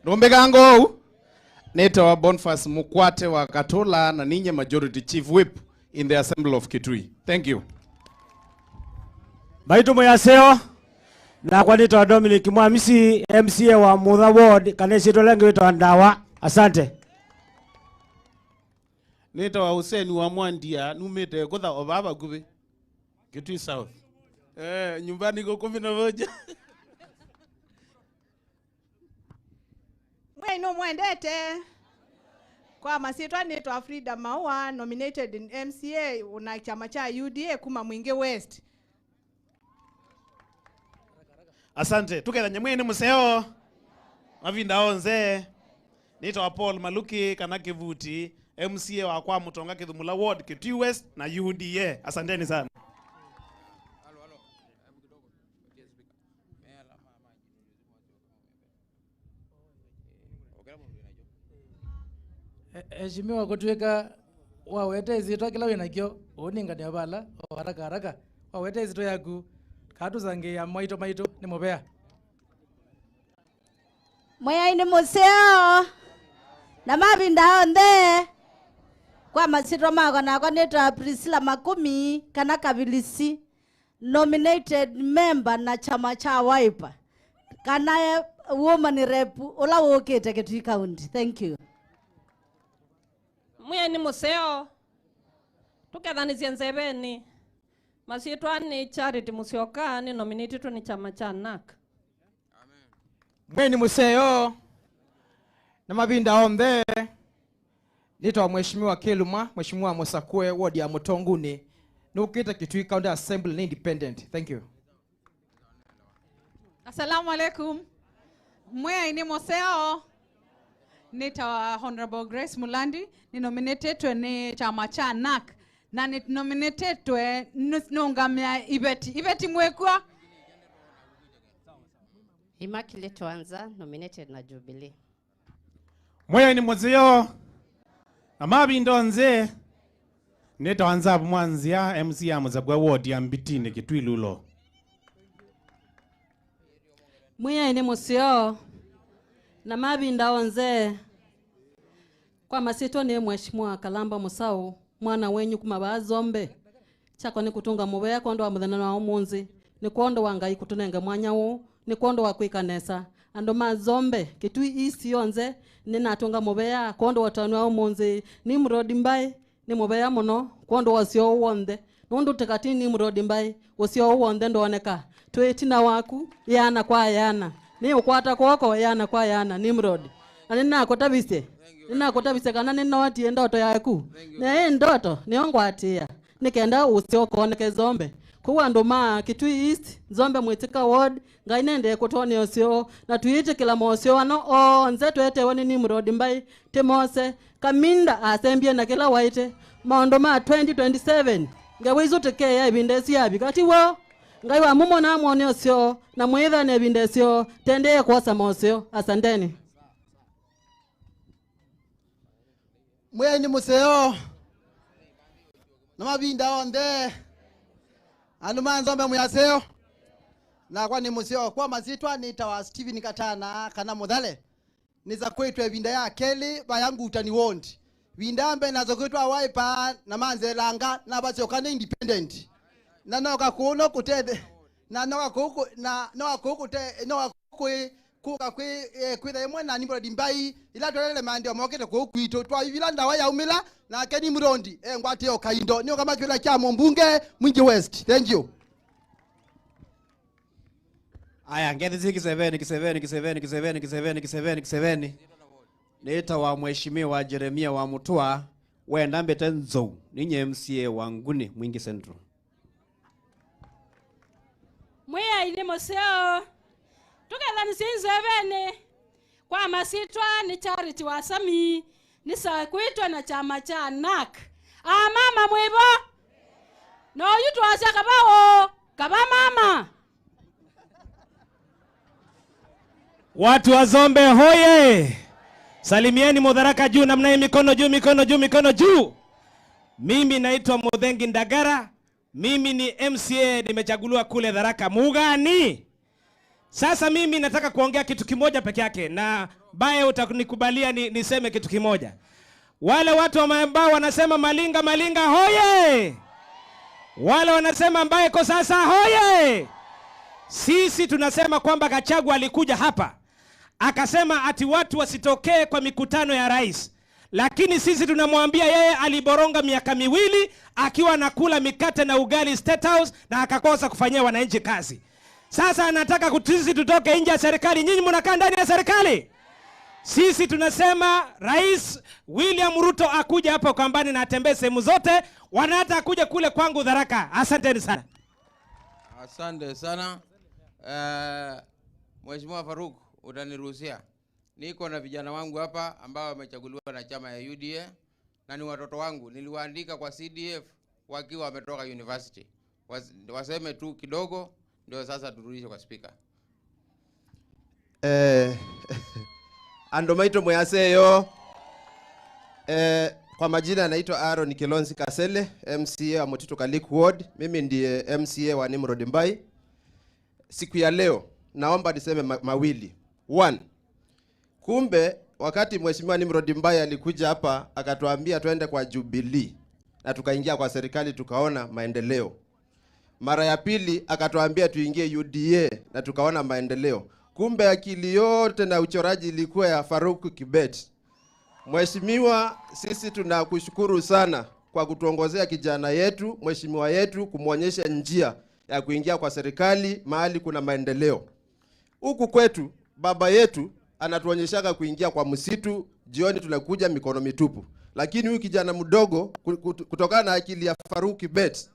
Rombe gango. Neta wa Boniface Mukwate wa Katola na ninye Majority Chief Whip in the Assembly of Kitui. Thank you. Baitu moyaseo na kwa nito wa Dominic Mwamisi MCA wa Mudha Ward kanesi tolengi wito wa Ndawa. Asante. Neta wa Hussein wa Mwandia numete kutha obaba gube Kitui South. Nyumbani kwa 11. Mweno mwendete. Kwa masitwa nitwa Frida Maua nominated in MCA una chama cha UDA kuma Mwingi West. Asante. Tukethanye mwene museo. Mavinda onze. Nitwa Paul Maluki kanake vuti MCA wa kwa Mutonga Kithumula Ward Kitui West na UDA. Asanteni sana. Heshimiwa kutuweka wawete izito kila winakyo uninga ni abala haraka haraka wawete izito yaku katu zange ya maito ni mobea Mwaya ini museo na mabinda onde kwa masito mako na kwa neta Priscilla Makumi kana Kabilisi nominated member na chama cha Wiper kana woman rep ola wokete Kitui County. Thank you. Mwaya ni museo tukethanizie nzebeni masitwa ni Charity Musyoka ni nominated ni chama cha NAK. Mwaya ni museo na mabinda onde nitwa Mheshimiwa Keluma Mheshimiwa Musakwe ward ya Mutonguni nukita Kitui County Assembly ni independent. Thank you. Assalamu alaikum. Mwaya ini museo nitwa Honorable Grace Mulandi ni nominated ni chama cha NAK na ni nominated nungamia Ibeti mwekwa. Immaculate Wanza nominated na Jubilee. Mwaya ni museo na mabindo nze neta wanza Mwanzia MCA Muzabwa Ward ya Mbitini Kitui Lulo. Mwaya ni museo na mabinda onze kwa masito ni Mheshimiwa Kalamba Musau mwana wenyu kumaba zombe chako ni kutunga mubea kondo wa muthana na omunzi ni kondo wa Ngai kutunenga mwanya wu ni kondo wa kwikanesa ando mazombe Kitui isi yonze ni natunga mubea kondo watanu wa omunzi ni mrodi mbai ni mubea muno kondo wasio wonde nundu tekati ni mrodi mbai wasio wonde ndoneka twetina waku yana kwa yana ni ukwata kwako yana kwa yana ni mrodi anina kotabise kana ni noti ndoto yaku na ndoto niongwatia nikenda usio koneke zombe kuwa nduma Kitui East zombe mwitika ward ngainende kutoni osio na tuite kila mosio ano nze twete woni ni mrodi mbai temose kaminda asembie na kila waite maondo ma 2027 ngawizo teke ya ibindesi yabi kati wo ngai wa mumo na mwone osio na mwitha ne bindesio tende kwa samosio. Asanteni. Mwaya ni museo na mabinda onde anu manzombe muyaseo na kwa ni museo kwa masitwa nitawa Steven Katana kana Mudhale niza kwetu ebinda ya Kelly bayangu utani wondi bindambe nazo kwetu Wiper na manze langa na basio kana independent na noka kuno kutede na noka kuku na noka kuku te noka kuka kwitha imwe na nimbo dimbai ila tolele mande omokete ko kwito twa ivila ndawa ya umila na keni murondi ngwati yo kaindo niyo kama kila kya mbunge Mwingi West. Thank you. Aya ngezi kiseveni neta wa Mheshimiwa Jeremia wa Mutua wenda mbete nzo ninye MCA wa Nguni Mwingi Central. Mwaya ile museo tukethanizie nzebeni kwa masitwa ni Charity Wasami ni sakwitwa na chama cha NAK. Mama mwibo no yutu asya kaba mama Watu wa Zombe hoye. Salimieni Mudharaka juu namna mikono juu. Mimi naitwa Mudhengi Ndagara. Mimi ni MCA nimechaguliwa kule Tharaka Mugani. Sasa mimi nataka kuongea kitu kimoja peke yake, na baye utanikubalia niseme kitu kimoja. Wale watu ambao wanasema Malinga Malinga hoye, wale wanasema Mbae kwa sasa hoye, sisi tunasema kwamba Gachagua alikuja hapa akasema ati watu wasitokee kwa mikutano ya rais, lakini sisi tunamwambia yeye aliboronga miaka 2 akiwa nakula mikate na ugali State House na akakosa kufanyia wananchi kazi. Sasa anataka sisi tutoke nje ya serikali, nyinyi mnakaa ndani ya serikali. Sisi tunasema Rais William Ruto akuja hapa Ukambani na atembee sehemu zote, wanata akuja kule kwangu Tharaka. Asanteni sana. Asante sana. Mheshimiwa Faruk, utaniruhusia. Niko na vijana wangu hapa ambao wamechaguliwa na chama ya UDA na ni watoto wangu. Niliwaandika kwa CDF wakiwa wametoka university. Waseme tu kidogo ndio sasa turudishe kwa speaker. Andomaito Moyaseyo. Kwa majina naitwa Aaron Kilonzi Kasele, MCA wa Motito Kalik Ward. Mimi ndiye MCA wa Nimrod Mbai. Siku ya leo naomba niseme mawili. 1. Kumbe wakati Mheshimiwa Nimrod Mbai alikuja hapa akatuambia twende kwa Jubilee na tukaingia kwa serikali tukaona maendeleo. Mara ya pili akatuambia tuingie UDA na tukaona maendeleo. Kumbe akili yote na uchoraji ilikuwa ya Faruk Kibet. Mheshimiwa, sisi tunakushukuru sana kwa kutuongozea kijana yetu, mheshimiwa yetu, kumuonyesha njia ya kuingia kwa serikali mahali kuna maendeleo. Huku kwetu baba yetu anatuonyeshaga kuingia kwa msitu, jioni tunakuja mikono mitupu. Lakini huyu kijana mdogo kutokana na akili ya Faruk Kibet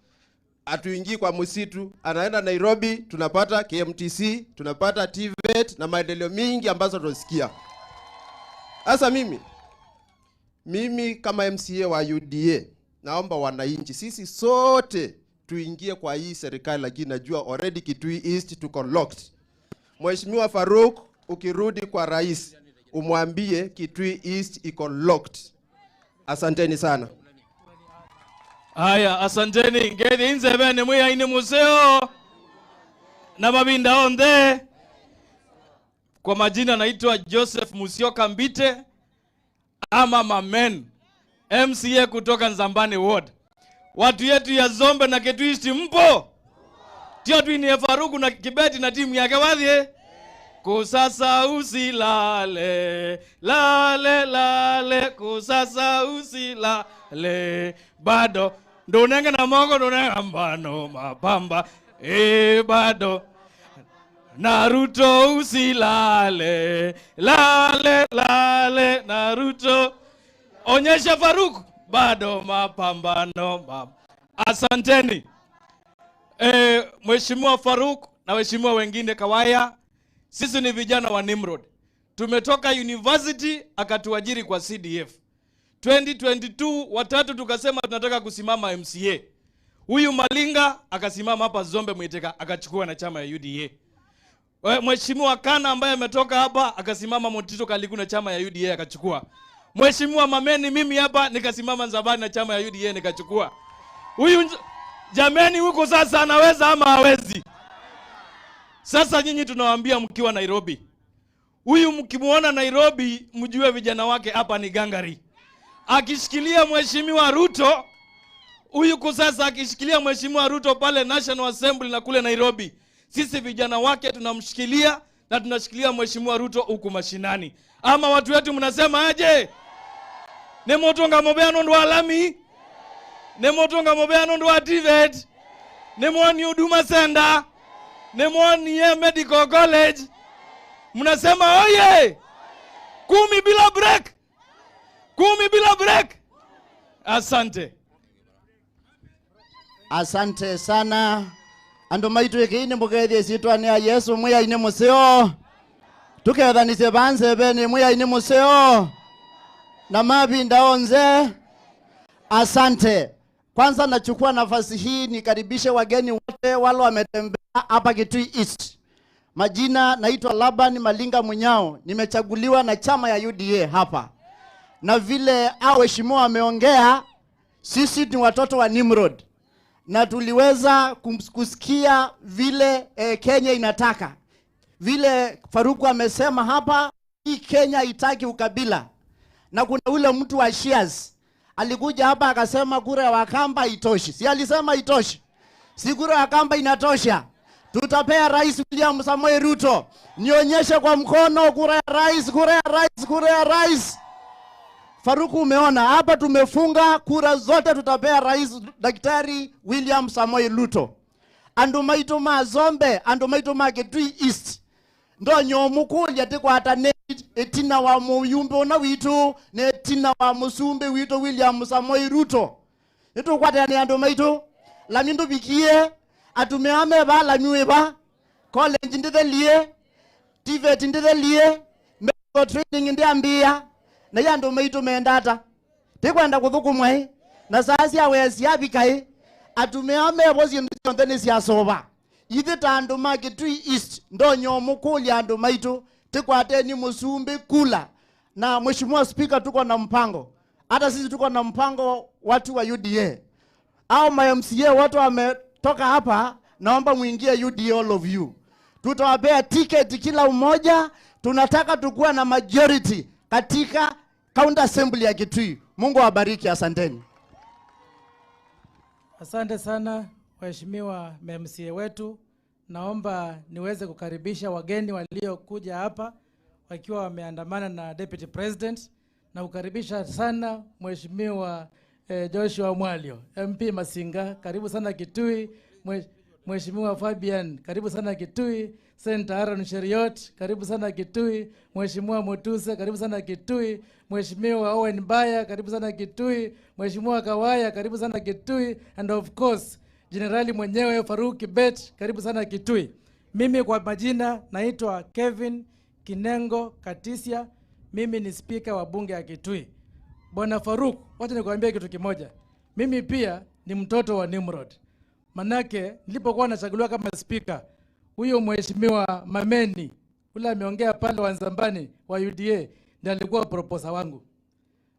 atuingii kwa msitu, anaenda Nairobi, tunapata KMTC, tunapata TVET na maendeleo mingi ambazo tunasikia. Sasa mimi kama MCA wa UDA naomba wananchi sisi sote tuingie kwa hii serikali, lakini najua already Kitui East tuko locked. Mheshimiwa Faruk, ukirudi kwa rais umwambie Kitui East iko locked. Asanteni sana. Aya, asanteni. Ngedi inzebene mwiya ini museo na mabinda onde. Kwa majina naitwa Joseph Musyoka Mbite ama Mamen, MCA kutoka Nzambani Ward. Watu yetu ya Zombe na Kitui East mpo? Tio tuini Faruku na Kibeti na timu yake wadhie. Kusasa usilale, lale lale, kusasa usilale, bado ndonenge na mongo ndonenge mbano mapamba, bado Naruto usilale, lale lale, Naruto. Onyesha Faruk, bado mapambano. Asanteni. Mheshimiwa Faruk na mheshimiwa wengine Kawaya, sisi ni vijana wa Nimrod. Tumetoka university akatuajiri kwa CDF. 2022 watatu tukasema tunataka kusimama MCA. Huyu Malinga akasimama hapa Zombe Mwiteka akachukua na chama ya UDA. Mheshimiwa Kana ambaye ametoka hapa akasimama Motito Kaliku na chama ya UDA akachukua. Mheshimiwa Mameni mimi hapa nikasimama Nzambani na chama ya UDA nikachukua. Huyu jameni huko sasa anaweza ama hawezi? Sasa nyinyi tunawaambia mkiwa Nairobi. Huyu mkimuona Nairobi mjue vijana wake hapa ni gangari. Akishikilia Mheshimiwa Ruto, huyu kwa sasa akishikilia Mheshimiwa Ruto pale National Assembly na kule Nairobi, sisi vijana wake tunamshikilia na tunashikilia Mheshimiwa Ruto huku mashinani. Ama watu wetu mnasema aje? Nemotonga mobeano ndo alami? Nemotonga mobeano ndo TVET? Nemwani Huduma Center? Nemwani Medical College? Mnasema oye! 10 bila break! 10 bila break! Asante. Asante sana. Ando maitu ekini mbugethi sitwani ya Yesu mwiya ine museo. Tukethanise banze bene mwiya ine museo. Na mabinda onze. Asante. Kwanza nachukua nafasi hii nikaribishe wageni wote wale wametembea hapa Kitui East. Majina naitwa Laban Malinga Munyao. Nimechaguliwa na chama ya UDA hapa. Na vile waheshimiwa wameongea, sisi ni watoto wa Nimrod. Na tuliweza kusikia vile Kenya inataka. vile Faruku amesema hapa, hii Kenya itaki ukabila. Na kuna ule mtu wa Shears alikuja hapa akasema kura ya Wakamba haitoshi. Si alisema haitoshi? Si kura ya Wakamba inatosha. Tutapea Rais William Samoei Ruto. Nionyeshe kwa mkono kura ya rais, kura ya rais, kura ya rais. Faruku, umeona hapa tumefunga kura zote, tutapea Rais Daktari William Samoei Ruto. Andumaito mazombe, andumaito Kitui East. Ndo nyomuku yate kwa atane etina wa muyumbe na witu, ne etina wa musumbe witu William Samoei Ruto. Ito kwa tani andumaito, lamindu bikie, atumeame ba, lamiwe ba, college ndide liye, TVET ndide liye, medical training ndi ambia, na yando maito meendata. Tekwenda kuthukumwe, na sasi awesi yabikai, atumeame bozi ndone siasoba. Ithi tandu Kitui East ndo nyomukuli andu maitu tekwate ni musumbi kula. Na Mheshimiwa Speaker, tuko na mpango. Hata sisi tuko na mpango watu wa UDA. Au MCA watu wametoka hapa, naomba muingie UDA all of you. Tutawapea ticket kila mmoja, tunataka tukua na majority katika County Assembly ya Kitui. Mungu awabariki, asanteni. Asante sana waheshimiwa MCA wetu. Naomba niweze kukaribisha wageni waliokuja hapa wakiwa wameandamana na Deputy President, na kukaribisha sana Mheshimiwa Joshua Mwalio, MP Masinga, karibu sana Kitui. Mheshimiwa Fabian, karibu sana Kitui. Senator Aaron Cheriot, karibu sana Kitui. Mheshimiwa Mutuse, karibu sana Kitui. Mheshimiwa Owen Baya, karibu sana Kitui. Mheshimiwa Kawaya, karibu sana Kitui. And of course, Generali mwenyewe Faruk Kibet, karibu sana Kitui. Mimi kwa majina naitwa Kevin Kinengo Katisia. Mimi ni speaker wa bunge ya Kitui. Bwana Faruk, wacha nikwambie kitu kimoja. Mimi pia ni mtoto wa Nimrod. Manake nilipokuwa nachaguliwa kama speaker, huyo Mheshimiwa Mameni ule ameongea pale wa Nzambani wa UDA ndiye alikuwa proposer wangu.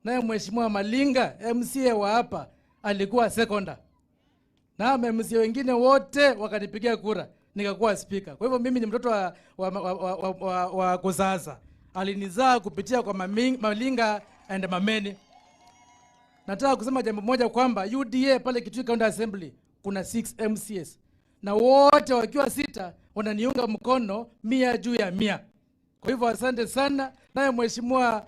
Naye Mheshimiwa Malinga MCA wa hapa alikuwa seconder. Na MCA wengine wote wakanipigia kura nikakuwa speaker. Kwa hivyo mimi ni mtoto wa kuzaza. Alinizaa kupitia kwa Malinga and Mameni. Nataka kusema jambo moja kwamba UDA pale Kitui County Assembly kuna 6 MCAs. Na wote wakiwa 6 wananiunga mkono 100 juu ya 100. Kwa hivyo asante sana. Naye Mheshimiwa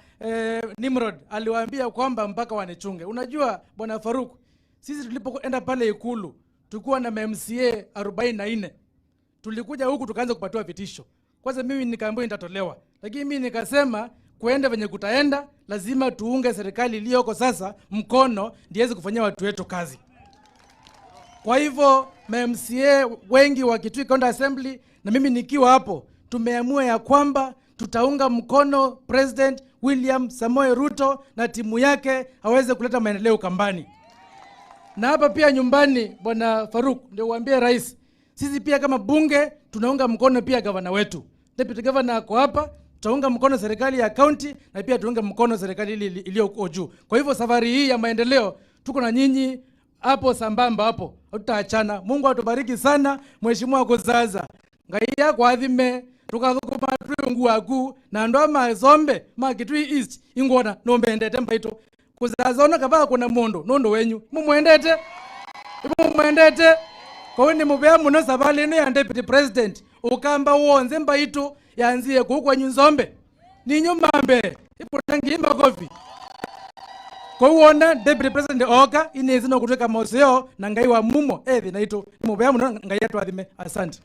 Nimrod aliwaambia kwamba mpaka wanichunge. Unajua Bwana Faruk, sisi tulipoenda pale Ikulu tulikuwa na MCA 44. Tulikuja huku tukaanza kupatiwa vitisho. Kwanza mimi nikaambiwa nitatolewa. Lakini mimi nikasema kuenda venye kutaenda lazima tuunge serikali iliyoko sasa mkono ndiweze kufanyia watu wetu kazi. Kwa hivyo MCA wengi wa Kitui County Assembly na mimi nikiwa hapo tumeamua ya kwamba tutaunga mkono President William Samoei Ruto na timu yake aweze kuleta maendeleo Ukambani. Na hapa pia nyumbani Bwana Faruk, ndio uambie rais, sisi pia kama bunge tunaunga mkono pia gavana wetu. Deputy governor ako hapa, tutaunga mkono serikali ya county na pia tuunge mkono serikali iliyo juu. Kwa hivyo safari hii ya maendeleo tuko na nyinyi hapo sambamba hapo. Tutaachana. Mungu atubariki sana. Mheshimiwa kuzaza. Ngaiya kwa adhime tukazukuma tuyungu waku na ndo mazombe Kitui East ingona nombe ndete mbaito. Kuzaza ona kabaka kuna mondo nondo wenyu. Mumwendete. Kwa ni mubea muno sabali ni ya Deputy President. Ukamba uonze mbaito yanzie kukwa nyunzombe. Ni nyumambe. Ipo tangi imba kofi. Kwa uona Deputy President oka inezi no kutoka moseo na ngai wa mumo naito mubea muno ngai atu adhime. Asante.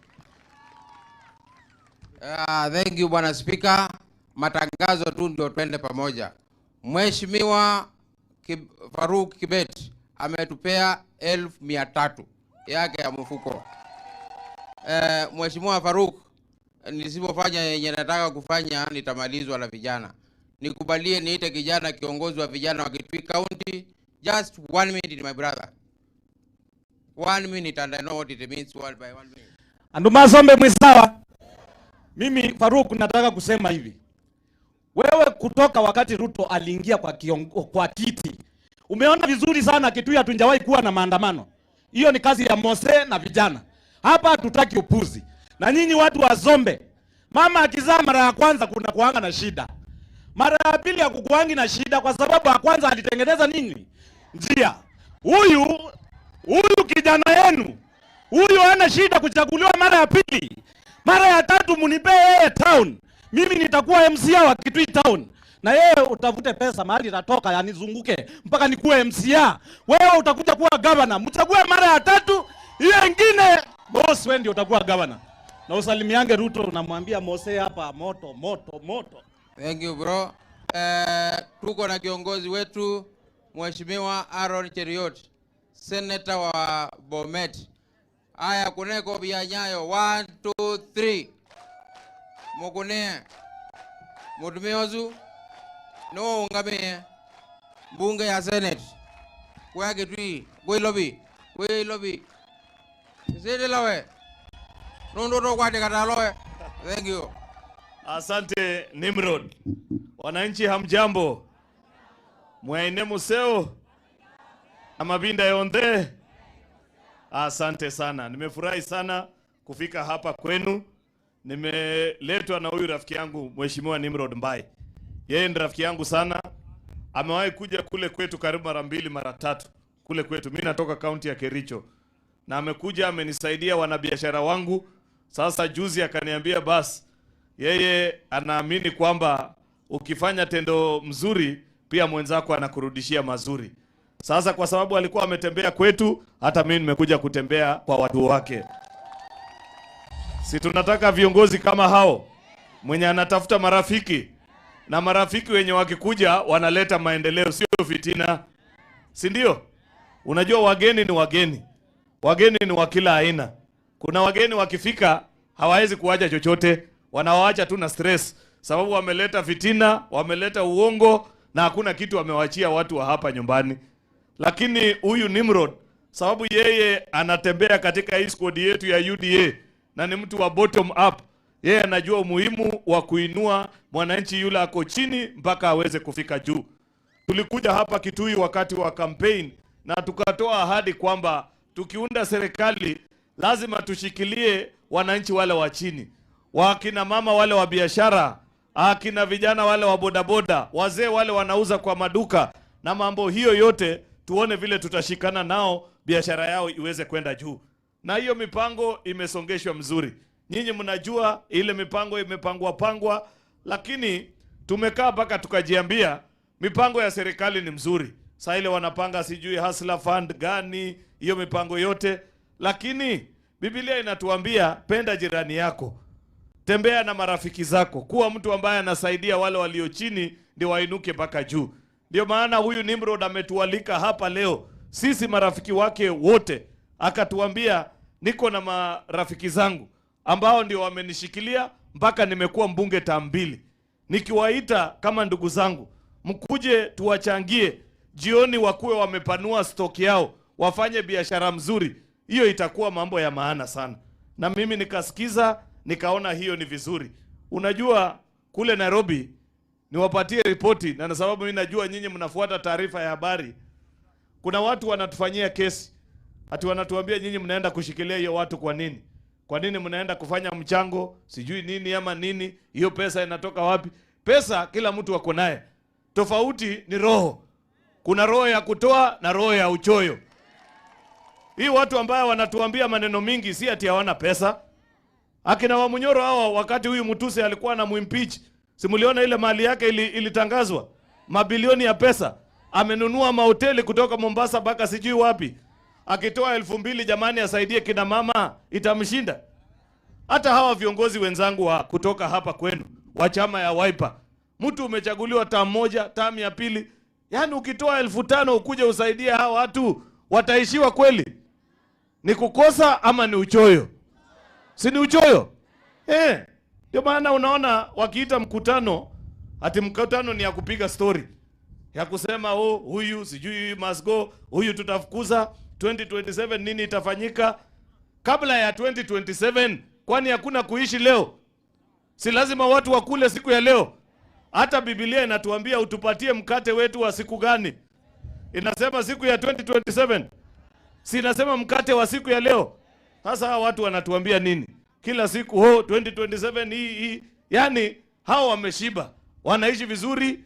Thank you Bwana Speaker. Matangazo tu ndio twende pamoja. Mheshimiwa Faruk Kibet ametupea 1,300 yake ya mfuko. Mheshimiwa Faruk, nisipofanya yenye nataka kufanya nitamalizwa na vijana. Nikubalie niite kijana kiongozi wa vijana wa Kitui County. Just 1 minute my brother. 1 minute and I know what it means word by 1 minute. Anduma sombe mwisawa. Mimi Faruk nataka kusema hivi. Wewe kutoka wakati Ruto aliingia kwa kiti. Umeona vizuri sana Kitui hatujawahi kuwa na maandamano. Hiyo ni kazi ya Mose na vijana. Hapa hatutaki upuzi. Na nyinyi watu wa Zombe Mama akizaa mara ya kwanza kuna kuanga na shida. Mara ya pili hakukuangi na shida kwa sababu ya kwanza alitengeneza nini? Njia. Huyu kijana yenu, huyu hana shida kuchaguliwa mara ya pili. Mara ya tatu munipe yeye town. Mimi nitakuwa MCA wa Kitui town. Na yeye utafute pesa mahali itatoka yanizunguke mpaka nikuwe MCA. Wewe utakuja kuwa governor. Mchague mara ya tatu, hiyo nyingine boss wewe ndio utakuwa governor. Na usalimiange Ruto unamwambia Mose hapa moto moto moto. Thank you bro. Tuko na kiongozi wetu Mheshimiwa Aaron Cheriot, Senator wa Bomet. Aya kuneko bia nyayo 1 2 3. Mukune. Mudumiozu. No ungamie. Bunge ya Senate. Kwa Kitui, kwa lobby. Sisi lawe. Nondo kwa dekataloe. Thank you. Asante Nimrod. Wananchi hamjambo. Mwaine museo. Amabinda yonde. Asante sana. Nimefurahi sana kufika hapa kwenu. Nimeletwa na huyu rafiki yangu Mheshimiwa Nimrod Mbai. Yeye ni rafiki yangu sana. Amewahi kuja kule kwetu karibu mara 2 mara 3 kule kwetu. Mimi natoka kaunti ya Kericho. Na amekuja amenisaidia wanabiashara wangu. Sasa juzi akaniambia basi yeye anaamini kwamba ukifanya tendo mzuri pia mwenzako anakurudishia mazuri. Sasa kwa sababu alikuwa ametembea kwetu, hata mimi nimekuja kutembea kwa watu wake. Si tunataka viongozi kama hao, mwenye anatafuta marafiki, na marafiki wenye wakikuja wanaleta maendeleo, sio fitina. Si ndio? Unajua wageni ni wageni. Wageni ni wa kila aina. Kuna wageni wakifika hawawezi kuacha chochote, wanawaacha tu na stress sababu wameleta fitina, wameleta uongo na hakuna kitu wamewaachia watu wa hapa nyumbani. Lakini huyu Nimrod, sababu yeye anatembea katika hii squad yetu ya UDA na ni mtu wa bottom up, yeye anajua umuhimu wa kuinua mwananchi yule ako chini mpaka aweze kufika juu. Tulikuja hapa Kitui wakati wa campaign na tukatoa ahadi kwamba tukiunda serikali lazima tushikilie wananchi wale wa chini. Wakina mama wale wa biashara, akina vijana wale wa bodaboda, wazee wale wanauza kwa maduka, na mambo hiyo yote tuone vile tutashikana nao biashara yao iweze kwenda juu. Na hiyo mipango imesongeshwa mzuri. Nyinyi mnajua ile mipango imepangwa, lakini tumekaa mpaka tukajiambia mipango ya serikali ni mzuri. Sasa ile wanapanga sijui hustler fund gani, hiyo mipango yote, lakini Biblia inatuambia penda jirani yako. Tembea na marafiki zako. Kuwa mtu ambaye anasaidia wale walio chini ndio wainuke mpaka juu. Ndio maana huyu Nimrod ametualika hapa leo. Sisi marafiki wake wote. Akatuambia niko na marafiki zangu ambao ndio wamenishikilia mpaka nimekuwa mbunge term 2. Nikiwaita kama ndugu zangu, mkuje tuwachangie. Jioni wakuwe wamepanua stock yao, wafanye biashara mzuri. Hiyo itakuwa mambo ya maana sana. Na mimi nikasikiza, nikaona hiyo ni vizuri. Unajua kule Nairobi niwapatie ripoti, na sababu mimi najua nyinyi mnafuata taarifa ya habari. Kuna watu wanatufanyia kesi. Ati wanatuambia nyinyi mnaenda kushikilia hiyo watu kwa nini? Kwa nini mnaenda kufanya mchango? Sijui nini ama nini? Hiyo pesa inatoka wapi? Pesa kila mtu ako naye. Tofauti ni roho. Kuna roho ya kutoa na roho ya uchoyo. Hii watu ambao wanatuambia maneno mingi si ati hawana pesa. Akina Wamunyoro hawa wakati huyu Mutuse alikuwa na muimpeach, simuliona ile mali yake ilitangazwa mabilioni ya pesa. Amenunua mahoteli kutoka Mombasa mpaka sijui wapi. Akitoa 2,000 jamani asaidie kina mama, itamshinda. Hata hawa viongozi wenzangu wa kutoka hapa kwenu wa chama ya Wiper, mtu umechaguliwa term 1, term ya 2, yani ukitoa 5,000 ukuje usaidie hawa watu, wataishiwa kweli? Ni kukosa ama ni uchoyo? Si ni uchoyo? Ndio maana unaona wakiita mkutano, ati mkutano ni ya kupiga story, ya kusema huyu sijui must go, huyu tutafukuza, 2027 nini itafanyika. Kabla ya 2027 kwani hakuna kuishi leo? Si lazima watu wakule siku ya leo? Hata Biblia inatuambia utupatie mkate wetu wa siku gani. Inasema siku ya 2027. Si inasema mkate wa siku ya leo. Sasa watu wanatuambia nini? Kila siku 2027 hii Yaani hao wameshiba, wanaishi vizuri,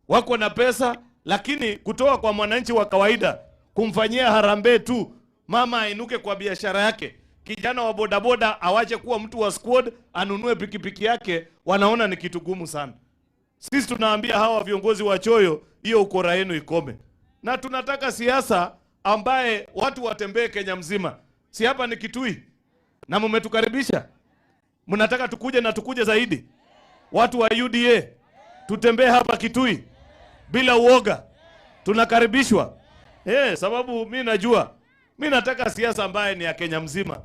wako na pesa, lakini kutoa kwa mwananchi wa kawaida, kumfanyia harambee tu, mama ainuke kwa biashara yake, kijana wa bodaboda awache kuwa mtu wa squad, anunue pikipiki yake, wanaona ni kitu gumu sana. Sisi tunaambia hawa viongozi wa choyo, hiyo ukora yenu ikome. Na tunataka siasa ambaye watu watembee Kenya mzima. Si hapa ni Kitui na mmetukaribisha. Mnataka tukuje na tukuje zaidi. Watu wa UDA tutembee hapa Kitui bila uoga. Tunakaribishwa. Sababu mimi najua, mimi nataka siasa ambaye ni ya Kenya mzima.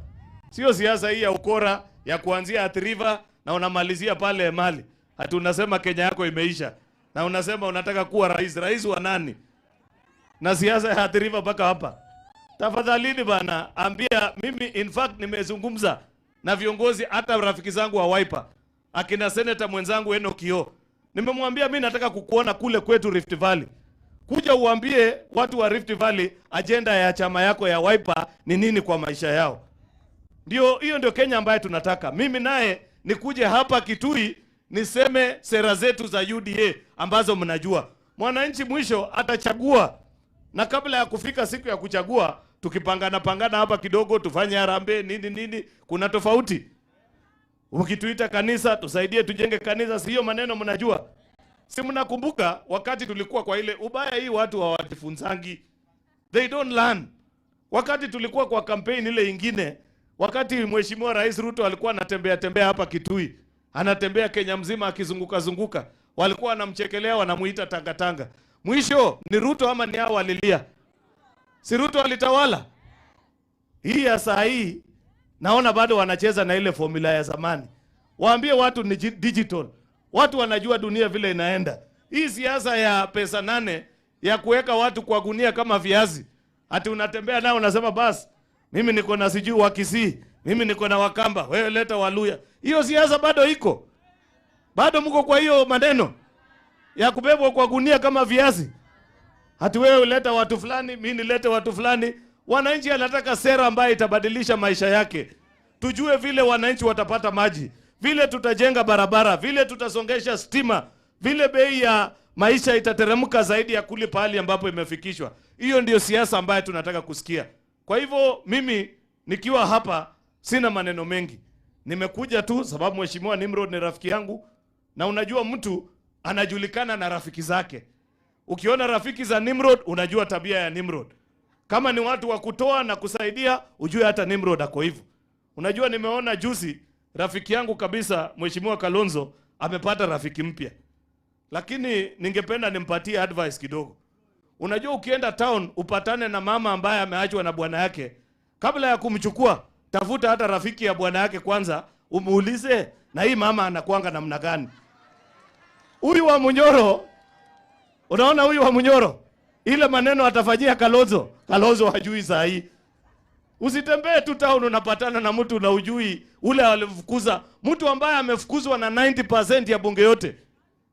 Sio siasa hii ya ukora ya kuanzia Athi River na unamalizia pale Emali. Hata unasema Kenya yako imeisha na unasema unataka kuwa rais. Rais wa nani? Na siasa ya Athi River mpaka hapa. Tafadhalini bana, ambia mimi, in fact nimezungumza na viongozi, hata rafiki zangu wa Wiper, akina senator mwenzangu Enoch Kio. Nimemwambia mimi nataka kukuona kule kwetu Rift Valley. Kuja uambie watu wa Rift Valley agenda ya chama yako ya Wiper ni nini kwa maisha yao. Hiyo ndio Kenya ambaye tunataka. Mimi naye nikuje hapa Kitui niseme sera zetu za UDA ambazo mnajua. Mwananchi mwisho atachagua. Na kabla ya kufika siku ya kuchagua, tukipangana hapa kidogo, tufanye harambee nini, kuna tofauti. Ukituita kanisa, tusaidie tujenge kanisa, sio maneno mnajua. Si mnakumbuka wakati tulikuwa kwa ile ubaya hii, watu hawajifunzangi. They don't learn. Wakati tulikuwa kwa campaign ile ingine, wakati Mheshimiwa Rais Ruto alikuwa anatembea hapa Kitui, anatembea Kenya mzima akizunguka, walikuwa wanamchekelea, wanamuita tangatanga. Mwisho ni Ruto ama ni hao walilia? Si Ruto alitawala? Hii ya saa hii naona bado wanacheza na ile formula ya zamani. Waambie watu ni digital. Watu wanajua dunia vile inaenda. Hii siasa ya pesa 8 ya kuweka watu kwa gunia kama viazi. Ati unatembea nao unasema basi mimi niko na sijui wa Kisii, mimi niko na Wakamba, wewe leta Waluya. Hiyo siasa bado iko. Bado mko kwa hiyo maneno ya kubebwa kwa gunia kama viazi. Hati wewe uleta watu fulani, mimi nilete watu fulani. Wananchi anataka sera ambayo itabadilisha maisha yake. Tujue vile wananchi watapata maji, vile tutajenga barabara, vile tutasongesha stima, vile bei ya maisha itateremka zaidi ya kule pahali ambapo imefikishwa. Hiyo ndio siasa ambayo tunataka kusikia. Kwa hivyo mimi nikiwa hapa sina maneno mengi. Nimekuja tu sababu Mheshimiwa Nimrod ni rafiki yangu, na unajua mtu anajulikana na rafiki zake. Ukiona rafiki za Nimrod unajua tabia ya Nimrod. Kama ni watu wa kutoa na kusaidia, ujue hata Nimrod ako hivyo. Unajua nimeona juzi rafiki yangu kabisa Mheshimiwa Kalonzo amepata rafiki mpya. Lakini ningependa nimpatie advice kidogo. Unajua ukienda town upatane na mama ambaye ameachwa na bwana yake, kabla ya kumchukua tafuta hata rafiki ya bwana yake kwanza, umuulize na hii mama anakuanga namna gani. Huyu wa Munyoro, unaona huyu wa Munyoro, ile maneno atafanyia Kalonzo hajui saa hii. Usitembee tu town unapatana na mtu na ujui ule alifukuza, mtu ambaye amefukuzwa na 90% ya bunge yote.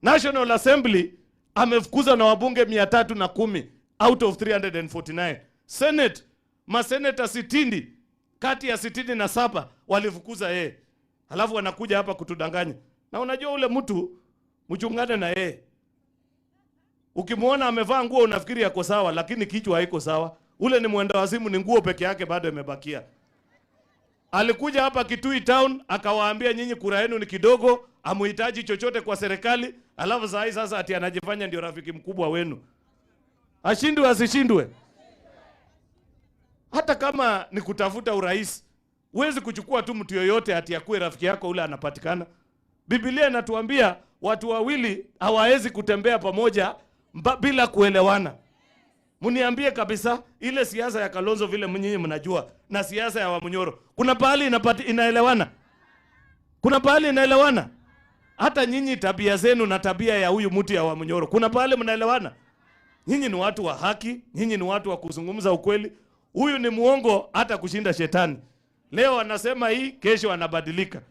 National Assembly amefukuza na wabunge 310 out of 349. Senate, maseneta 60 kati ya 67 walifukuza yeye. Halafu wanakuja hapa kutudanganya. Na unajua ule mtu mchungane na yeye. Ukimwona amevaa nguo unafikiri yako sawa, lakini kichwa haiko sawa. Ule ni mwenda wazimu, ni nguo peke yake bado imebakia. Alikuja hapa Kitui town akawaambia nyinyi kura yenu ni kidogo, amuhitaji chochote kwa serikali, alafu sasa ati anajifanya ndio rafiki mkubwa wenu. Ashindwe asishindwe. Hata kama ni kutafuta urais, huwezi kuchukua tu mtu yoyote ati akuwe rafiki yako ule anapatikana. Biblia inatuambia watu wawili hawawezi kutembea pamoja bila kuelewana. Muniambie kabisa ile siasa ya Kalonzo vile nyinyi mnajua na siasa ya Wamunyoro, kuna pahali inaelewana? Kuna pahali inaelewana? Hata nyinyi tabia zenu na tabia ya huyu mtu ya Wamunyoro, kuna pahali mnaelewana? Nyinyi ni watu wa haki, nyinyi ni watu wa kuzungumza ukweli. Huyu ni muongo hata kushinda shetani. Leo anasema hii, kesho anabadilika.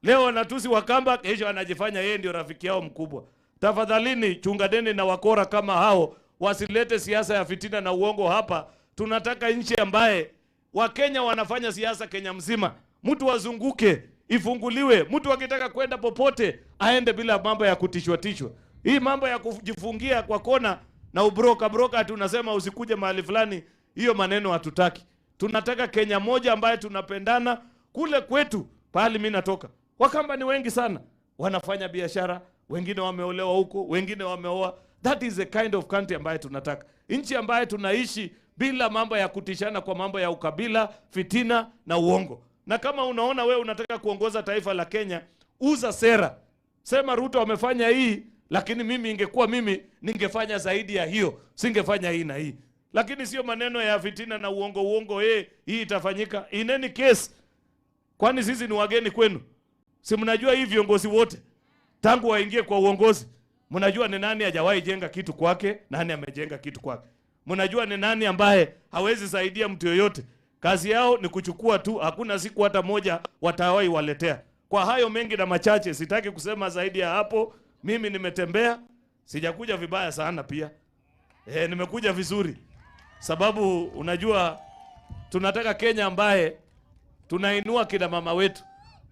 Leo anatusi Wakamba, kesho anajifanya yeye ndio rafiki yao mkubwa. Tafadhalini chungadeni na wakora kama hao, wasilete siasa ya fitina na uongo hapa. Tunataka nchi ambaye Wakenya wanafanya siasa Kenya mzima. Mtu wazunguke ifunguliwe. Mtu akitaka kwenda popote aende bila mambo ya kutishwa tishwa. Hii mambo ya kujifungia kwa kona na ubroka ati unasema usikuje mahali fulani, hiyo maneno hatutaki. Tunataka Kenya moja ambaye tunapendana. Kule kwetu pahali mimi natoka, Wakamba ni wengi sana, wanafanya biashara, wengine wameolewa huko, wengine wameoa. That is the kind of country ambaye tunataka. Nchi ambaye tunaishi bila mambo ya kutishana kwa mambo ya ukabila, fitina na uongo. Na kama unaona wewe unataka kuongoza taifa la Kenya, uza sera. Sema Ruto amefanya hii, lakini mimi ingekuwa mimi ningefanya zaidi ya hiyo, singefanya hii na hii. Lakini sio maneno ya fitina na uongo hii itafanyika. In any case, kwani sisi ni wageni kwenu? Si mnajua hii viongozi wote tangu waingie kwa uongozi, mnajua ni nani hajawahi jenga kitu kwake, nani amejenga kitu kwake. Mnajua ni nani ambaye hawezi saidia mtu yoyote. Kazi yao ni kuchukua tu, hakuna siku hata moja watawahi waletea. Kwa hayo mengi na machache, sitaki kusema zaidi ya hapo. Mimi nimetembea, sijakuja vibaya sana pia. Nimekuja vizuri. Sababu unajua tunataka Kenya ambaye tunainua kina mama wetu.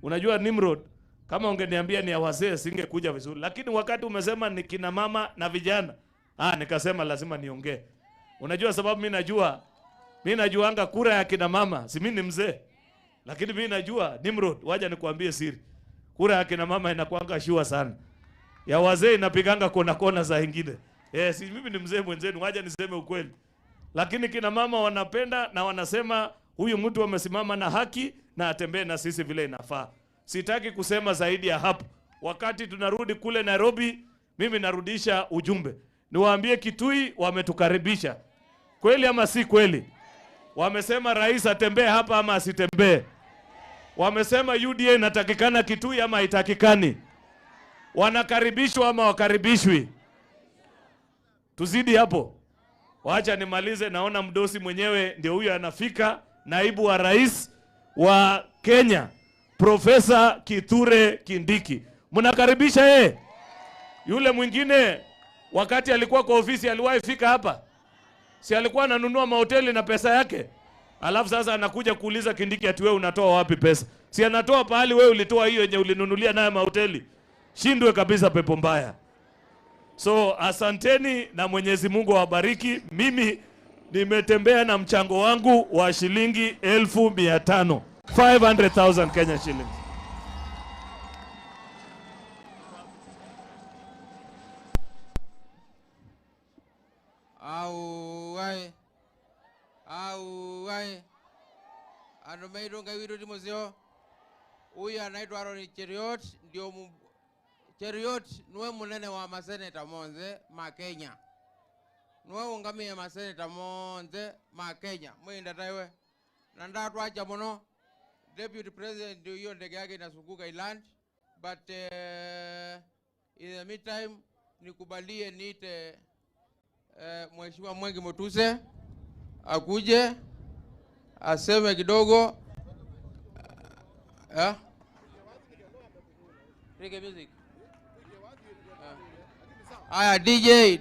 Unajua Nimrod, kama ungeniambia ni ya wazee singekuja vizuri. Lakini wakati umesema ni kina mama na vijana, nikasema lazima niongee. Unajua sababu mimi najuanga kura ya kina mama, si mimi ni mzee. Lakini mimi najua Nimrod, waja nikuambie siri. Kura ya kina mama inakuanga shua sana. Ya wazee inapiganga kona za ingine. Si mimi ni mzee mwenzenu, waja niseme ukweli. Lakini kina mama wanapenda na wanasema huyu mtu amesimama na haki na atembee na sisi vile inafaa. Sitaki kusema zaidi ya hapo. Wakati tunarudi kule Nairobi, mimi narudisha ujumbe. Niwaambie Kitui wametukaribisha. Kweli ama si kweli? Wamesema rais atembee hapa ama asitembee. Wamesema UDA inatakikana Kitui ama haitakikani. Wanakaribishwa ama wakaribishwi? Tuzidi hapo. Wacha nimalize, naona mdosi mwenyewe ndio huyo anafika, naibu wa rais wa Kenya, Profesa Kithure Kindiki. Mnakaribisha yeye? Yule mwingine wakati alikuwa kwa ofisi aliwahi fika hapa? Si alikuwa ananunua mahoteli na pesa yake? Alafu sasa anakuja kuuliza Kindiki ati wewe unatoa wapi pesa? Si anatoa pahali wewe ulitoa hiyo yenye ulinunulia naye mahoteli. Shindwe kabisa pepo mbaya. So asanteni na Mwenyezi Mungu awabariki. Mimi nimetembea na mchango wangu wa shilingi 1,500. 500,000 Kenya shillings. Auai. Andomeido ngawiro dimozio. Huyu anaitwa Aaron Cheriot, ndio Cheriot nuwe munene wa maseneta monze ma Kenya. Nuwe ungamie maseneta monze ma Kenya. Mwinda taiwe. Nanda tuacha mono. Deputy President ndio hiyo ndege yake inazunguka iland. But in the meantime nikubalie niite Mheshimiwa Mwengi Motuse akuje aseme kidogo. Reggae music. Aya, DJ.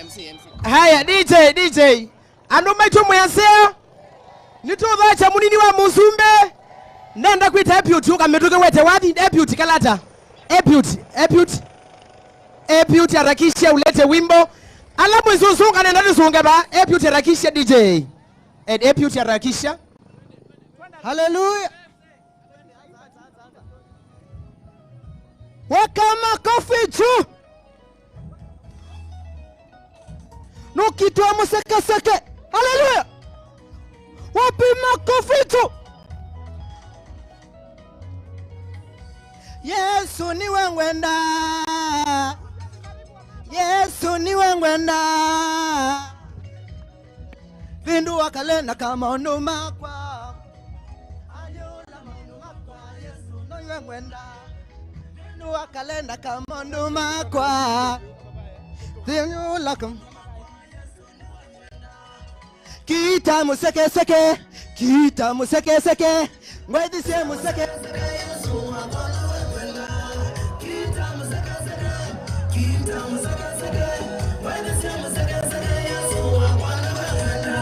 MC. Haya, DJ. Ando maitu mwaseo. Nitothacha munini wa Musumbe. Nenda kuita deputy ukametuke wete wapi deputy kalata. Deputy harakisha ulete wimbo. Ala mwezusunga nenda tusunga ba. Deputy harakisha DJ. Deputy harakisha. Hallelujah. Wakama kofi juu. Nukitwa musekeseke. Hallelujah. Wapima kofi juu. Yesu niwe ngwenda. Vindu wakalenda kama onduma kwa. Ayola maunuma kwa Yesu niwe ngwenda. Thinu wakalenda kamondu makwa Thinu lakam Kita museke seke Kita museke seke Ngwedi se museke Yesu wabona wenda Kita museke seke Kita museke seke Ngwedi se museke seke Yesu wabona wenda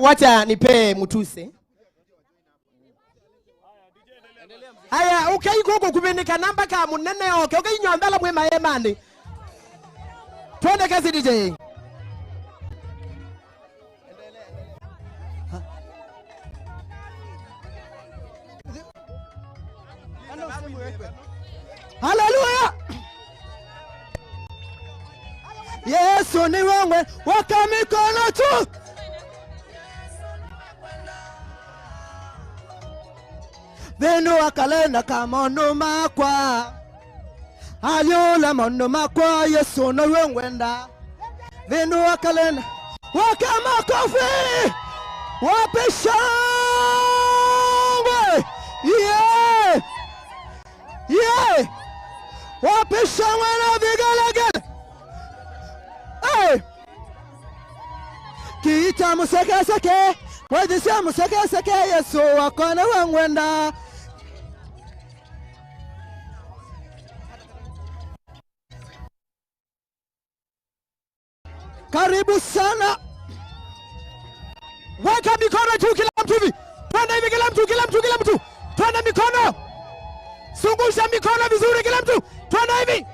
Wacha nipe mutuse. Haya, ukaiko huko kubenika namba ka munene oke. Ukainyondala mwe maemani. Twende kazi DJ. Hallelujah. Yesu ni wewe, waka mikono tu. Thinu wakalenda kamono makwa Aliola mono makwa Yesu na wengwenda Thinu wakalenda Waka makofi Wape shangwe. Yeah. Yeah. Wape shangwe na vigelegele. Hey. Kiita museke seke. Wajisha museke seke. Yesu wakona wangwenda. Karibu sana. Weka mikono juu kila mtu hivi. Twende hivi kila mtu, kila mtu, kila mtu. Twende mikono. Sungusha mikono vizuri kila mtu. Twende hivi.